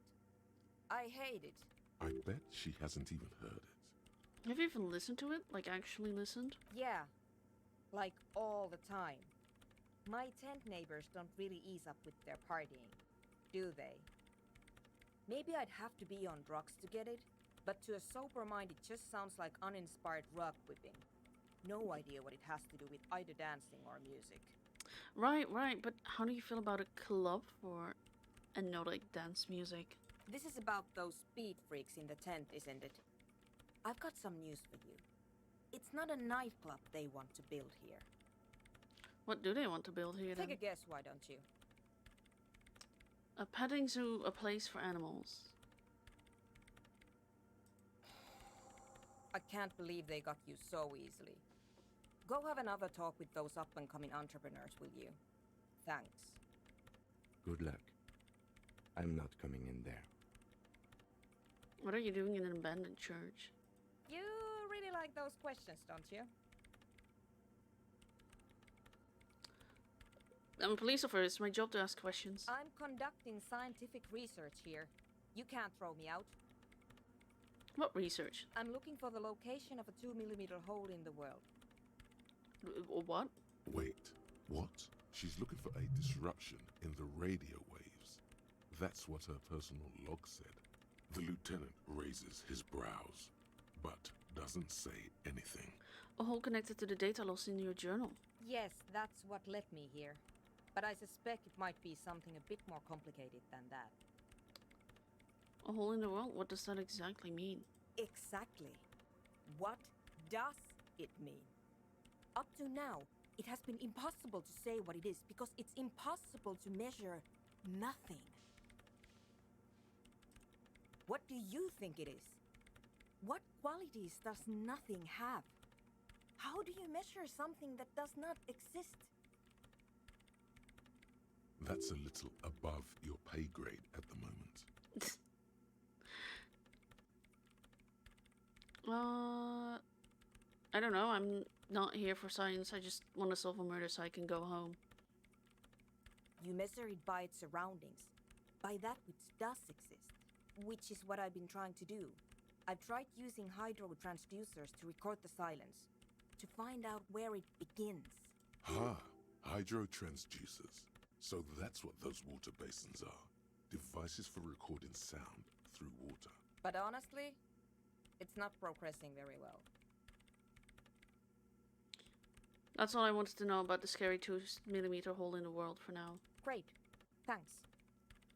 I hate it. I bet she hasn't even heard it. Have you even listened to it? Like, actually listened? Yeah, like all the time. My tent neighbors don't really ease up with their partying, do they? Maybe I'd have to be on drugs to get it, but to a sober mind it just sounds like uninspired rug whipping. No idea what it has to do with either dancing or music. Right, but how do you feel about a club for Nordic dance music? This is about those speed freaks in the tent, isn't it? I've got some news for you. It's not a nightclub they want to build here. What do they want to build here then? Take a guess, why don't you? A petting zoo, a place for animals. I can't believe they got you so easily. Go have another talk with those up-and-coming entrepreneurs, will you? Thanks. Good luck. I'm not coming in there. What are you doing in an abandoned church? You really like those questions, don't you? I'm a police officer. It's my job to ask questions. I'm conducting scientific research here. You can't throw me out. What research? I'm looking for the location of a 2mm hole in the world. What? Wait, what? She's looking for a disruption in the radio waves. That's what her personal log said. The lieutenant raises his brows, but doesn't say anything. A hole connected to the data loss in your journal. Yes, that's what led me here. But I suspect it might be something a bit more complicated than that. A hole in the world? What does that exactly mean? Exactly. What does it mean? Up to now, it has been impossible to say what it is because it's impossible to measure nothing. What do you think it is? What qualities does nothing have? How do you measure something that does not exist? That's a little above your pay grade at the moment. I don't know. I'm not here for science. I just want to solve a murder so I can go home. You measure it by its surroundings, by that which does exist, which is what I've been trying to do. I've tried using hydro transducers to record the silence, to find out where it begins. Hydro transducers. So that's what those water basins are. Devices for recording sound through water. But honestly, it's not progressing very well. That's all I wanted to know about the scary 2mm hole in the world for now. Great. Thanks.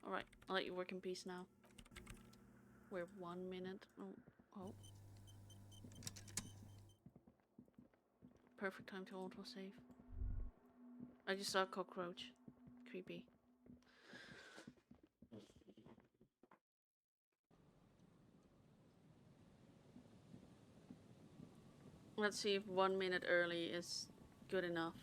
Alright, I'll let you work in peace now. We're 1 minute. Oh. Perfect time to auto-save. I just saw a cockroach. Creepy. Let's see if 1 minute early is good enough.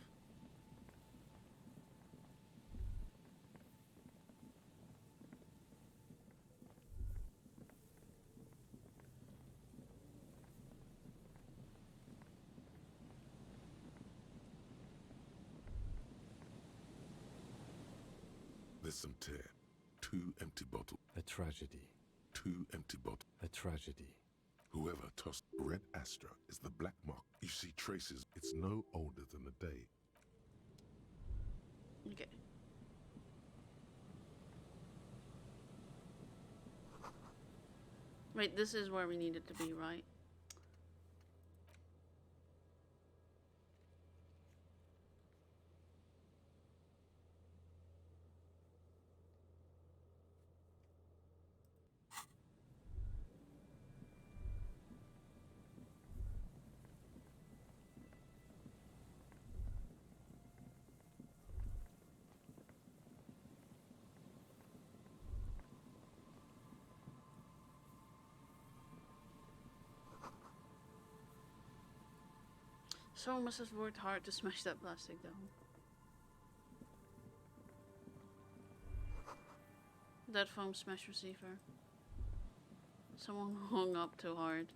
There's some tear. 2 empty bottles. A tragedy. 2 empty bottles. A tragedy. Whoever tossed Red Astra is the black mark. You see traces. It's no older than a day. Okay. Wait, this is where we needed to be, right? Someone must have worked hard to smash that plastic down. That foam smash receiver. Someone hung up too hard.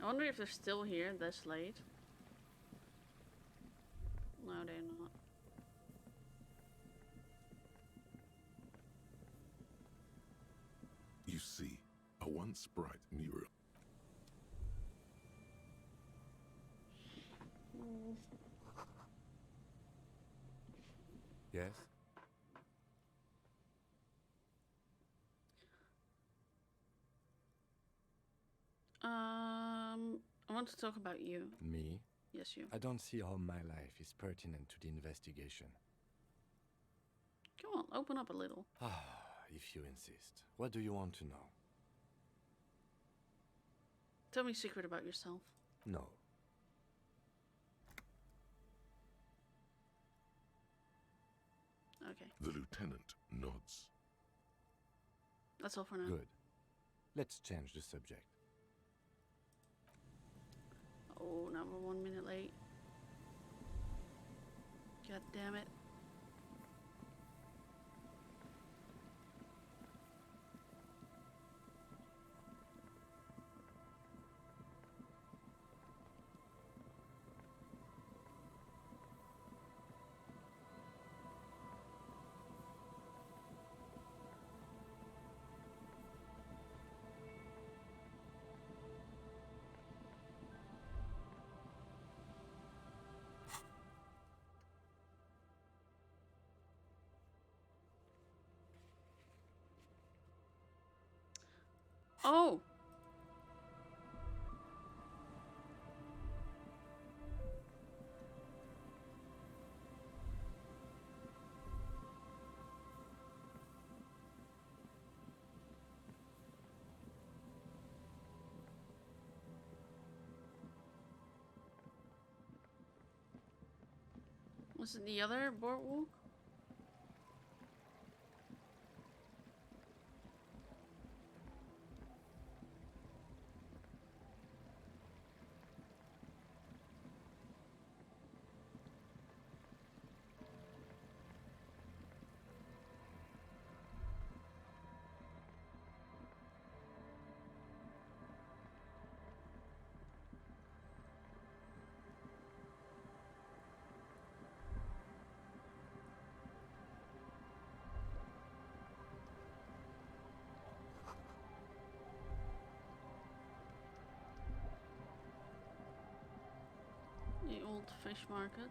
I wonder if they're still here this late. No, they're not. You see, a once bright mural. Yes? I want to talk about you. Me? Yes, you. I don't see how my life is pertinent to the investigation. Come on, open up a little. If you insist. What do you want to know? Tell me a secret about yourself. No. Okay. The lieutenant nods. That's all for now. Good. Let's change the subject. Oh, now we're 1 minute late. God damn it. Oh! Was it the other boardwalk? The old fish market.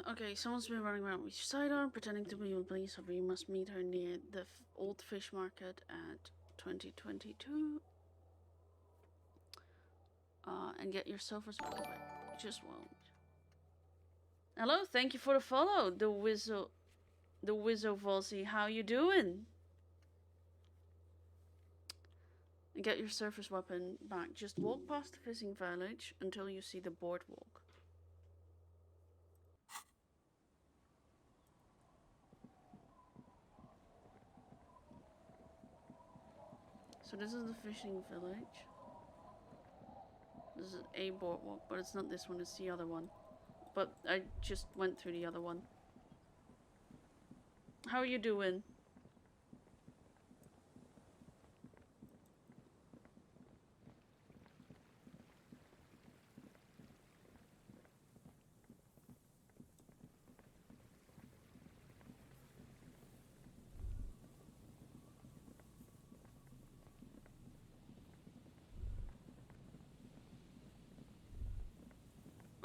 Okay, someone's been running around with sidearm, pretending to be a police officer. You must meet her near the old fish market at 2022. And get yourself a spot. You just won't. Hello, thank you for the follow, the Wizzo Volsy. How you doing? And get your surface weapon back. Just walk past the fishing village until you see the boardwalk. So this is the fishing village. This is a boardwalk, but it's not this one, it's the other one. But I just went through the other one. How are you doing?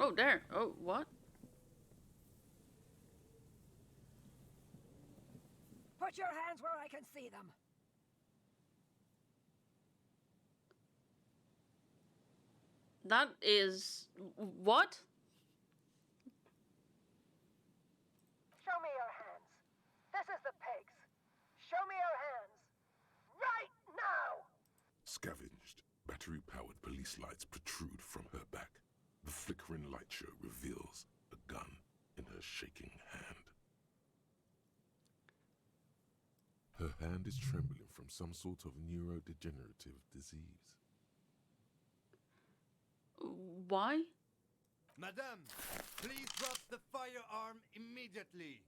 Oh, there. Oh, what? Put your hands where I can see them. That is... What? Show me your hands. This is the pigs. Show me your hands. Right now! Scavenged, battery-powered police lights protrude from her back. The flickering light show reveals a gun in her shaking hand. Her hand is trembling from some sort of neurodegenerative disease. Why? Madame, please drop the firearm immediately.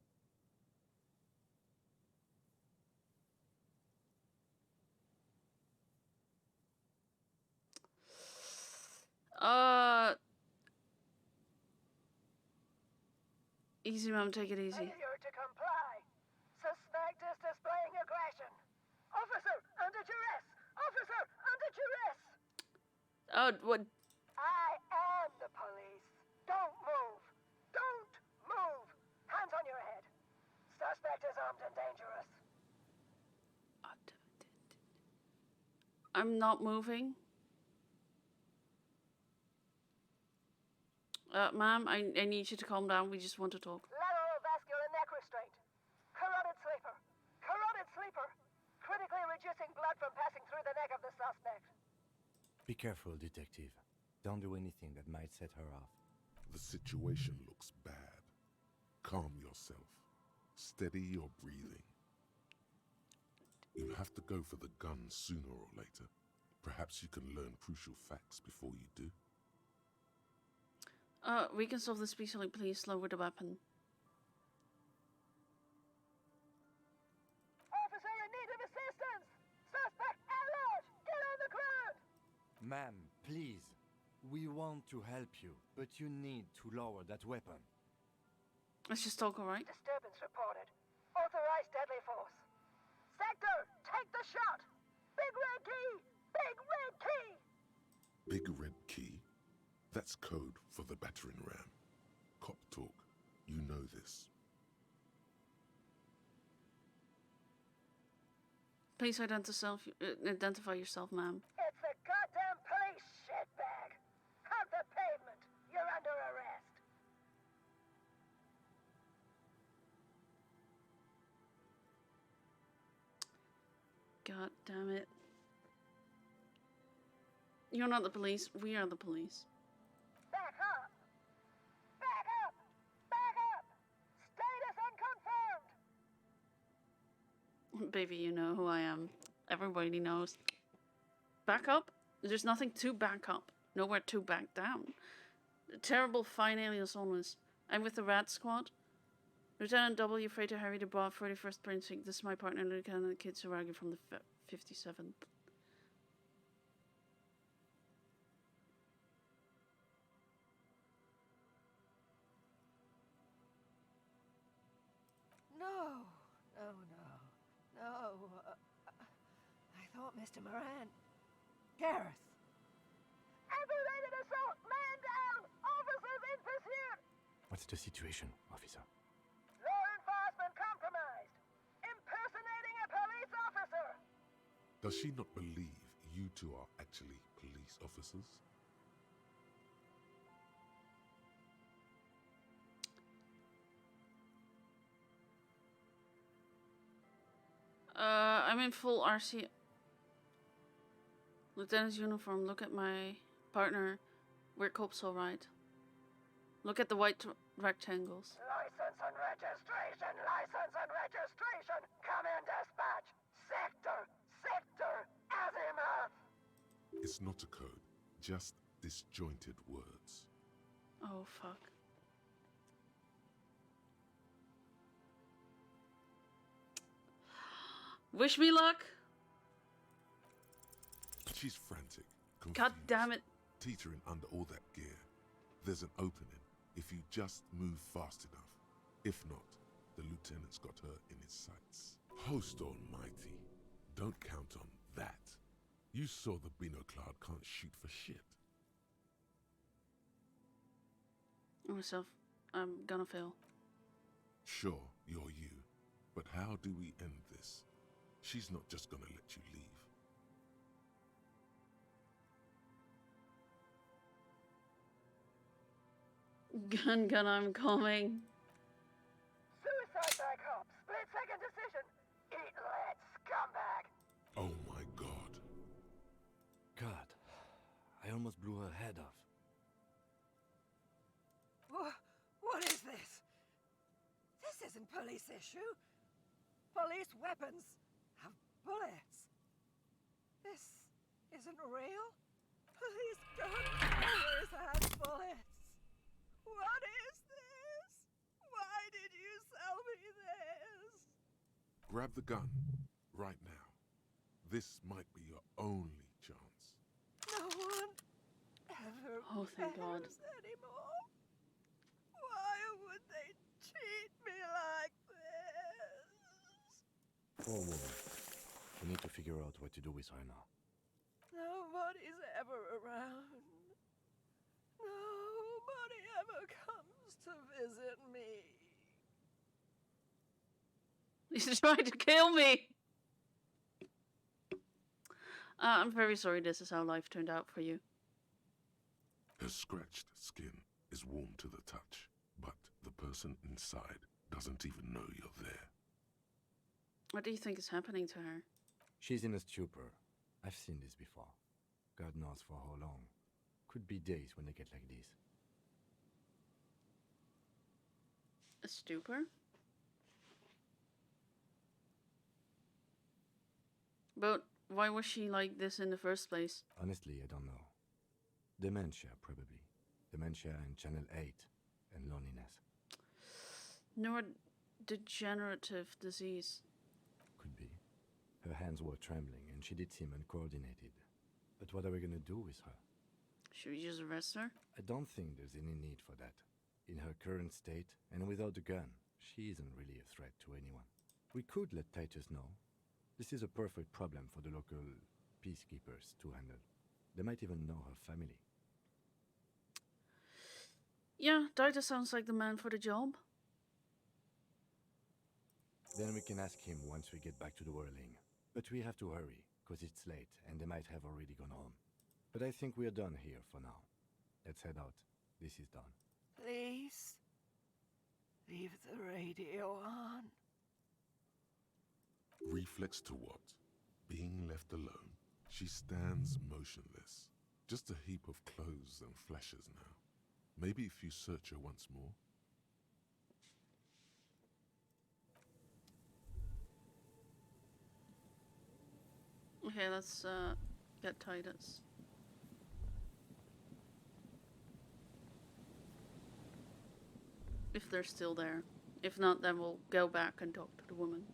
Easy, ma'am, take it easy. Failure to comply. Suspect is displaying aggression. Officer, under duress! Officer, under duress! Oh, what? I am the police. Don't move. Don't move. Hands on your head. Suspect is armed and dangerous. I'm not moving. Ma'am, I need you to calm down. We just want to talk. Lateral vascular neck restraint. Carotid sleeper. Carotid sleeper. Critically reducing blood from passing through the neck of the suspect. Be careful, detective. Don't do anything that might set her off. The situation looks bad. Calm yourself. Steady your breathing. You have to go for the gun sooner or later. Perhaps you can learn crucial facts before you do. We can solve this peacefully. Please lower the weapon. Officer in need of assistance! Suspect alert! Get on the ground! Ma'am, please. We want to help you, but you need to lower that weapon. Let's just talk, alright? Disturbance reported. Authorized deadly force. Sector, take the shot! Big red key! Big red key! Big red key? That's code for the battering ram. Cop talk. You know this. Please identify yourself, ma'am. It's a goddamn police shitbag! Hug the pavement! You're under arrest! God damn it. You're not the police. We are the police. Back up! Back up! Back up! Status unconfirmed! Baby, you know who I am. Everybody knows. Back up? There's nothing to back up. Nowhere to back down. A terrible fine alias almost. I'm with the Rat Squad. Lieutenant W. Freighter Harry de Bois, 41st Precinct. This is my partner, Lieutenant Kitsuragi from the 57th. No, no, no, no. I thought Mr. Moran. Gareth. Aggravated assault! Man down! Officers in pursuit! What's the situation, officer? Law enforcement compromised! Impersonating a police officer! Does she not believe you two are actually police officers? I'm in full RC. Lieutenant's uniform. Look at my partner. We're cops, alright. Look at the white rectangles. License and registration! License and registration! Come in, dispatch! Sector! Azimuth! It's not a code, just disjointed words. Oh, fuck. Wish me luck. She's frantic, God confused, damn it. teetering under all that gear. There's an opening if you just move fast enough. If not, the lieutenant's got her in his sights. Host almighty, don't count on that. You saw the Beano Cloud can't shoot for shit. Myself, I'm gonna fail. Sure, you're you, but how do we end this? She's not just gonna let you leave. Gun, I'm coming. Suicide bag hop. Split second decision. Eat lead, scumbag. Oh my god. God, I almost blew her head off. What is this? This isn't police issue. Police weapons have bullets. This isn't real. Police gun always has bullets. What is this? Why did you sell me this? Grab the gun, right now. This might be your only chance. No one ever Oh, thank God. cares anymore. Why would they treat me like this? Poor woman. We need to figure out what to do with her now. Nobody's ever around. Nobody ever comes to visit me. He's trying to kill me. I'm very sorry this is how life turned out for you. Her scratched skin is warm to the touch, but the person inside doesn't even know you're there. What do you think is happening to her? She's in a stupor. I've seen this before. God knows for how long. Could be days when they get like this. A stupor? But why was she like this in the first place? Honestly, I don't know. Dementia, probably. Dementia and Channel 8 and loneliness. Neurodegenerative disease. Could be. Her hands were trembling and she did seem uncoordinated. But what are we gonna do with her? Should we just arrest her? I don't think there's any need for that. In her current state, and without the gun, she isn't really a threat to anyone. We could let Titus know. This is a perfect problem for the local peacekeepers to handle. They might even know her family. Yeah, Titus sounds like the man for the job. Then we can ask him once we get back to the whirling. But we have to hurry, because it's late, and they might have already gone home. But I think we're done here for now. Let's head out. This is done. Please, leave the radio on. Reflex to what? Being left alone. She stands motionless. Just a heap of clothes and flashes now. Maybe if you search her once more. Okay, let's get Titus. If they're still there. If not, then we'll go back and talk to the woman.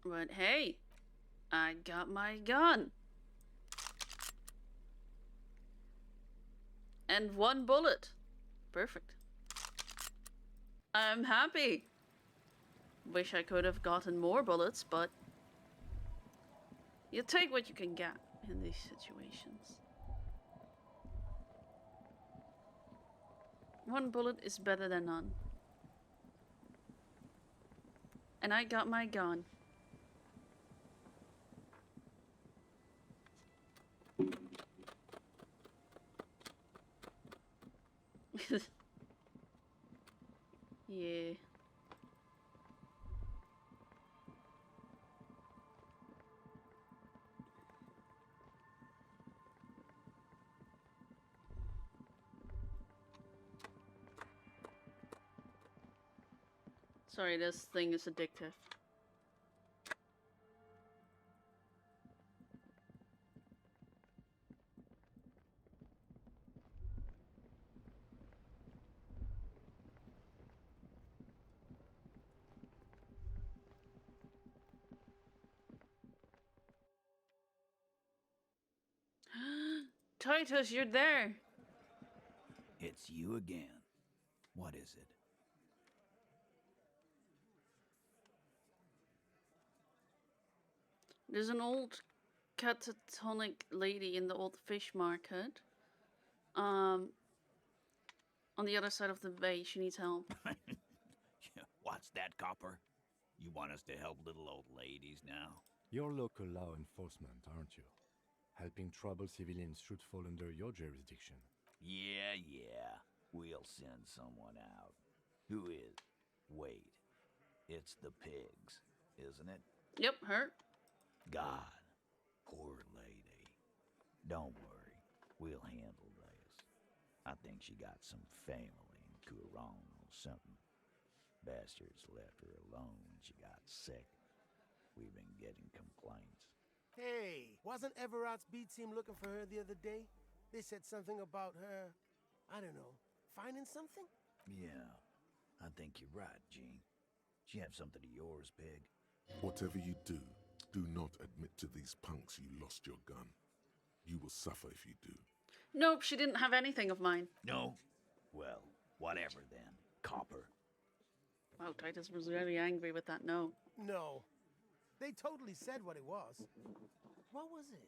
But hey, I got my gun. And 1 bullet. Perfect. I'm happy. Wish I could have gotten more bullets, but you take what you can get in these situations. 1 bullet is better than none. And I got my gun. Yeah. Sorry, this thing is addictive. Titus, you're there. It's you again. What is it? There's an old catatonic lady in the old fish market. On the other side of the bay, she needs help. What's that, Copper? You want us to help little old ladies now? You're local law enforcement, aren't you? Helping troubled civilians should fall under your jurisdiction. Yeah. We'll send someone out. Who is? Wait. It's the pigs, isn't it? Yep, her. God. Poor lady. Don't worry. We'll handle this. I think she got some family in Kuron or something. Bastards left her alone when she got sick. We've been getting complaints. Hey, wasn't Everott's B team looking for her the other day? They said something about her, I don't know, finding something? Yeah, I think you're right, Gene. She have something of yours, Pig. Whatever you do, do not admit to these punks you lost your gun. You will suffer if you do. Nope, she didn't have anything of mine. No? Well, whatever then, Copper. Wow, Titus was really angry with that no. No. They totally said what it was. What was it?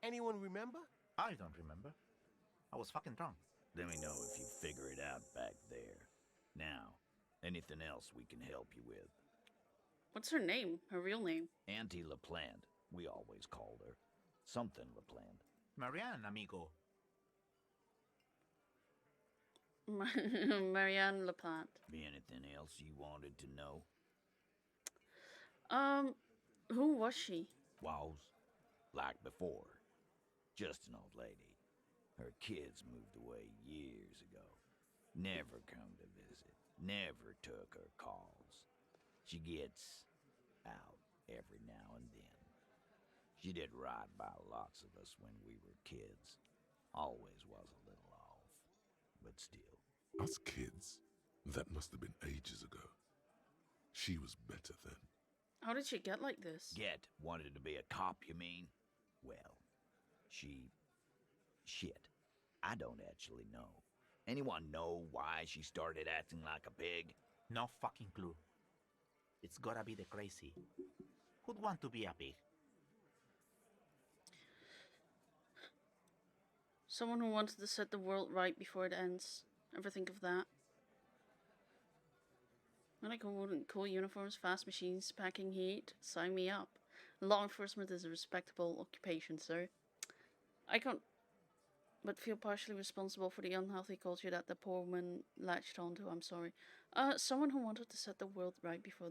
Anyone remember? I don't remember. I was fucking drunk. Let me know if you figure it out back there. Now, anything else we can help you with? What's her name? Her real name? Auntie LaPlante, we always called her. Something LaPlante. Marianne, amigo. Marianne LaPlante. Anything else you wanted to know? Who was she? Was, like before, just an old lady. Her kids moved away years ago. Never come to visit. Never took her calls. She gets out every now and then. She did right by lots of us when we were kids. Always was a little off, but still. Us kids? That must have been ages ago. She was better then. How did she get like this? Wanted to be a cop, you mean? Well, shit. I don't actually know. Anyone know why she started acting like a pig? No fucking clue. It's gotta be the crazy. Who'd want to be a pig? Someone who wanted to set the world right before it ends. Ever think of that? I like cool uniforms, fast machines, packing heat. Sign me up. Law enforcement is a respectable occupation, sir. I can't but feel partially responsible for the unhealthy culture that the poor woman latched onto. I'm sorry. Someone who wanted to set the world right before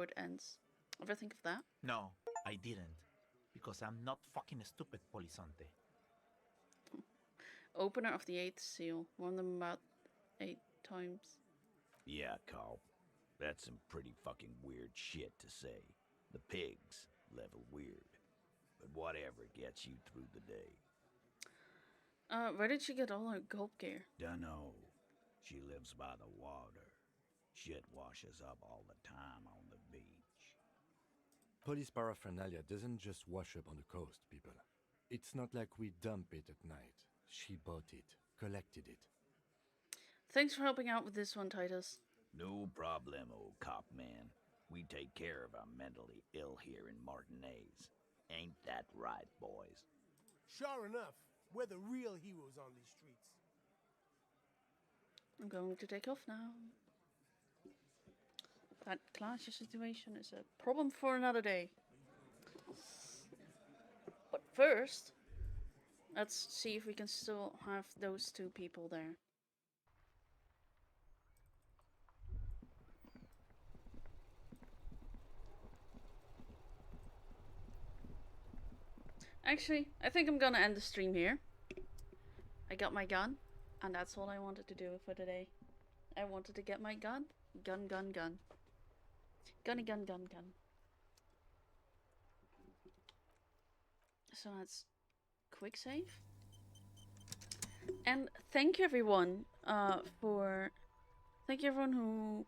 it ends. Ever think of that? No, I didn't. Because I'm not fucking stupid, Polizonte. Opener of the 8th seal. Won them about 8 times. Yeah, Carl. That's some pretty fucking weird shit to say. The pigs level weird. But whatever gets you through the day. Where did she get all her gulp gear? Dunno. She lives by the water. Shit washes up all the time on the beach. Police paraphernalia doesn't just wash up on the coast, people. It's not like we dump it at night. She bought it, collected it. Thanks for helping out with this one, Titus. No problemo, cop man. We take care of our mentally ill here in Martinez. Ain't that right, boys? Sure enough, we're the real heroes on these streets. I'm going to take off now. That clash situation is a problem for another day. But first, let's see if we can still have those 2 people there. Actually, I think I'm gonna end the stream here. I got my gun, and that's all I wanted to do for today. I wanted to get my gun. Gun, gun, gun. Gunny, gun, gun, gun. So that's quick save. And thank you everyone thank you everyone who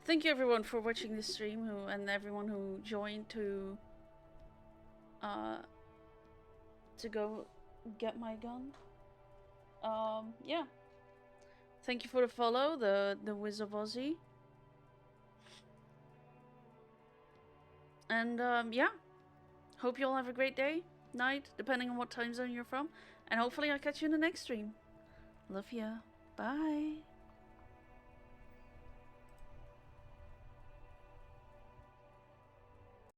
thank you everyone for watching this stream and everyone who joined to to go get my gun. Yeah. Thank you for the follow, the Wiz of Aussie. And yeah. Hope you all have a great day, night, depending on what time zone you're from. And hopefully I'll catch you in the next stream. Love ya. Bye.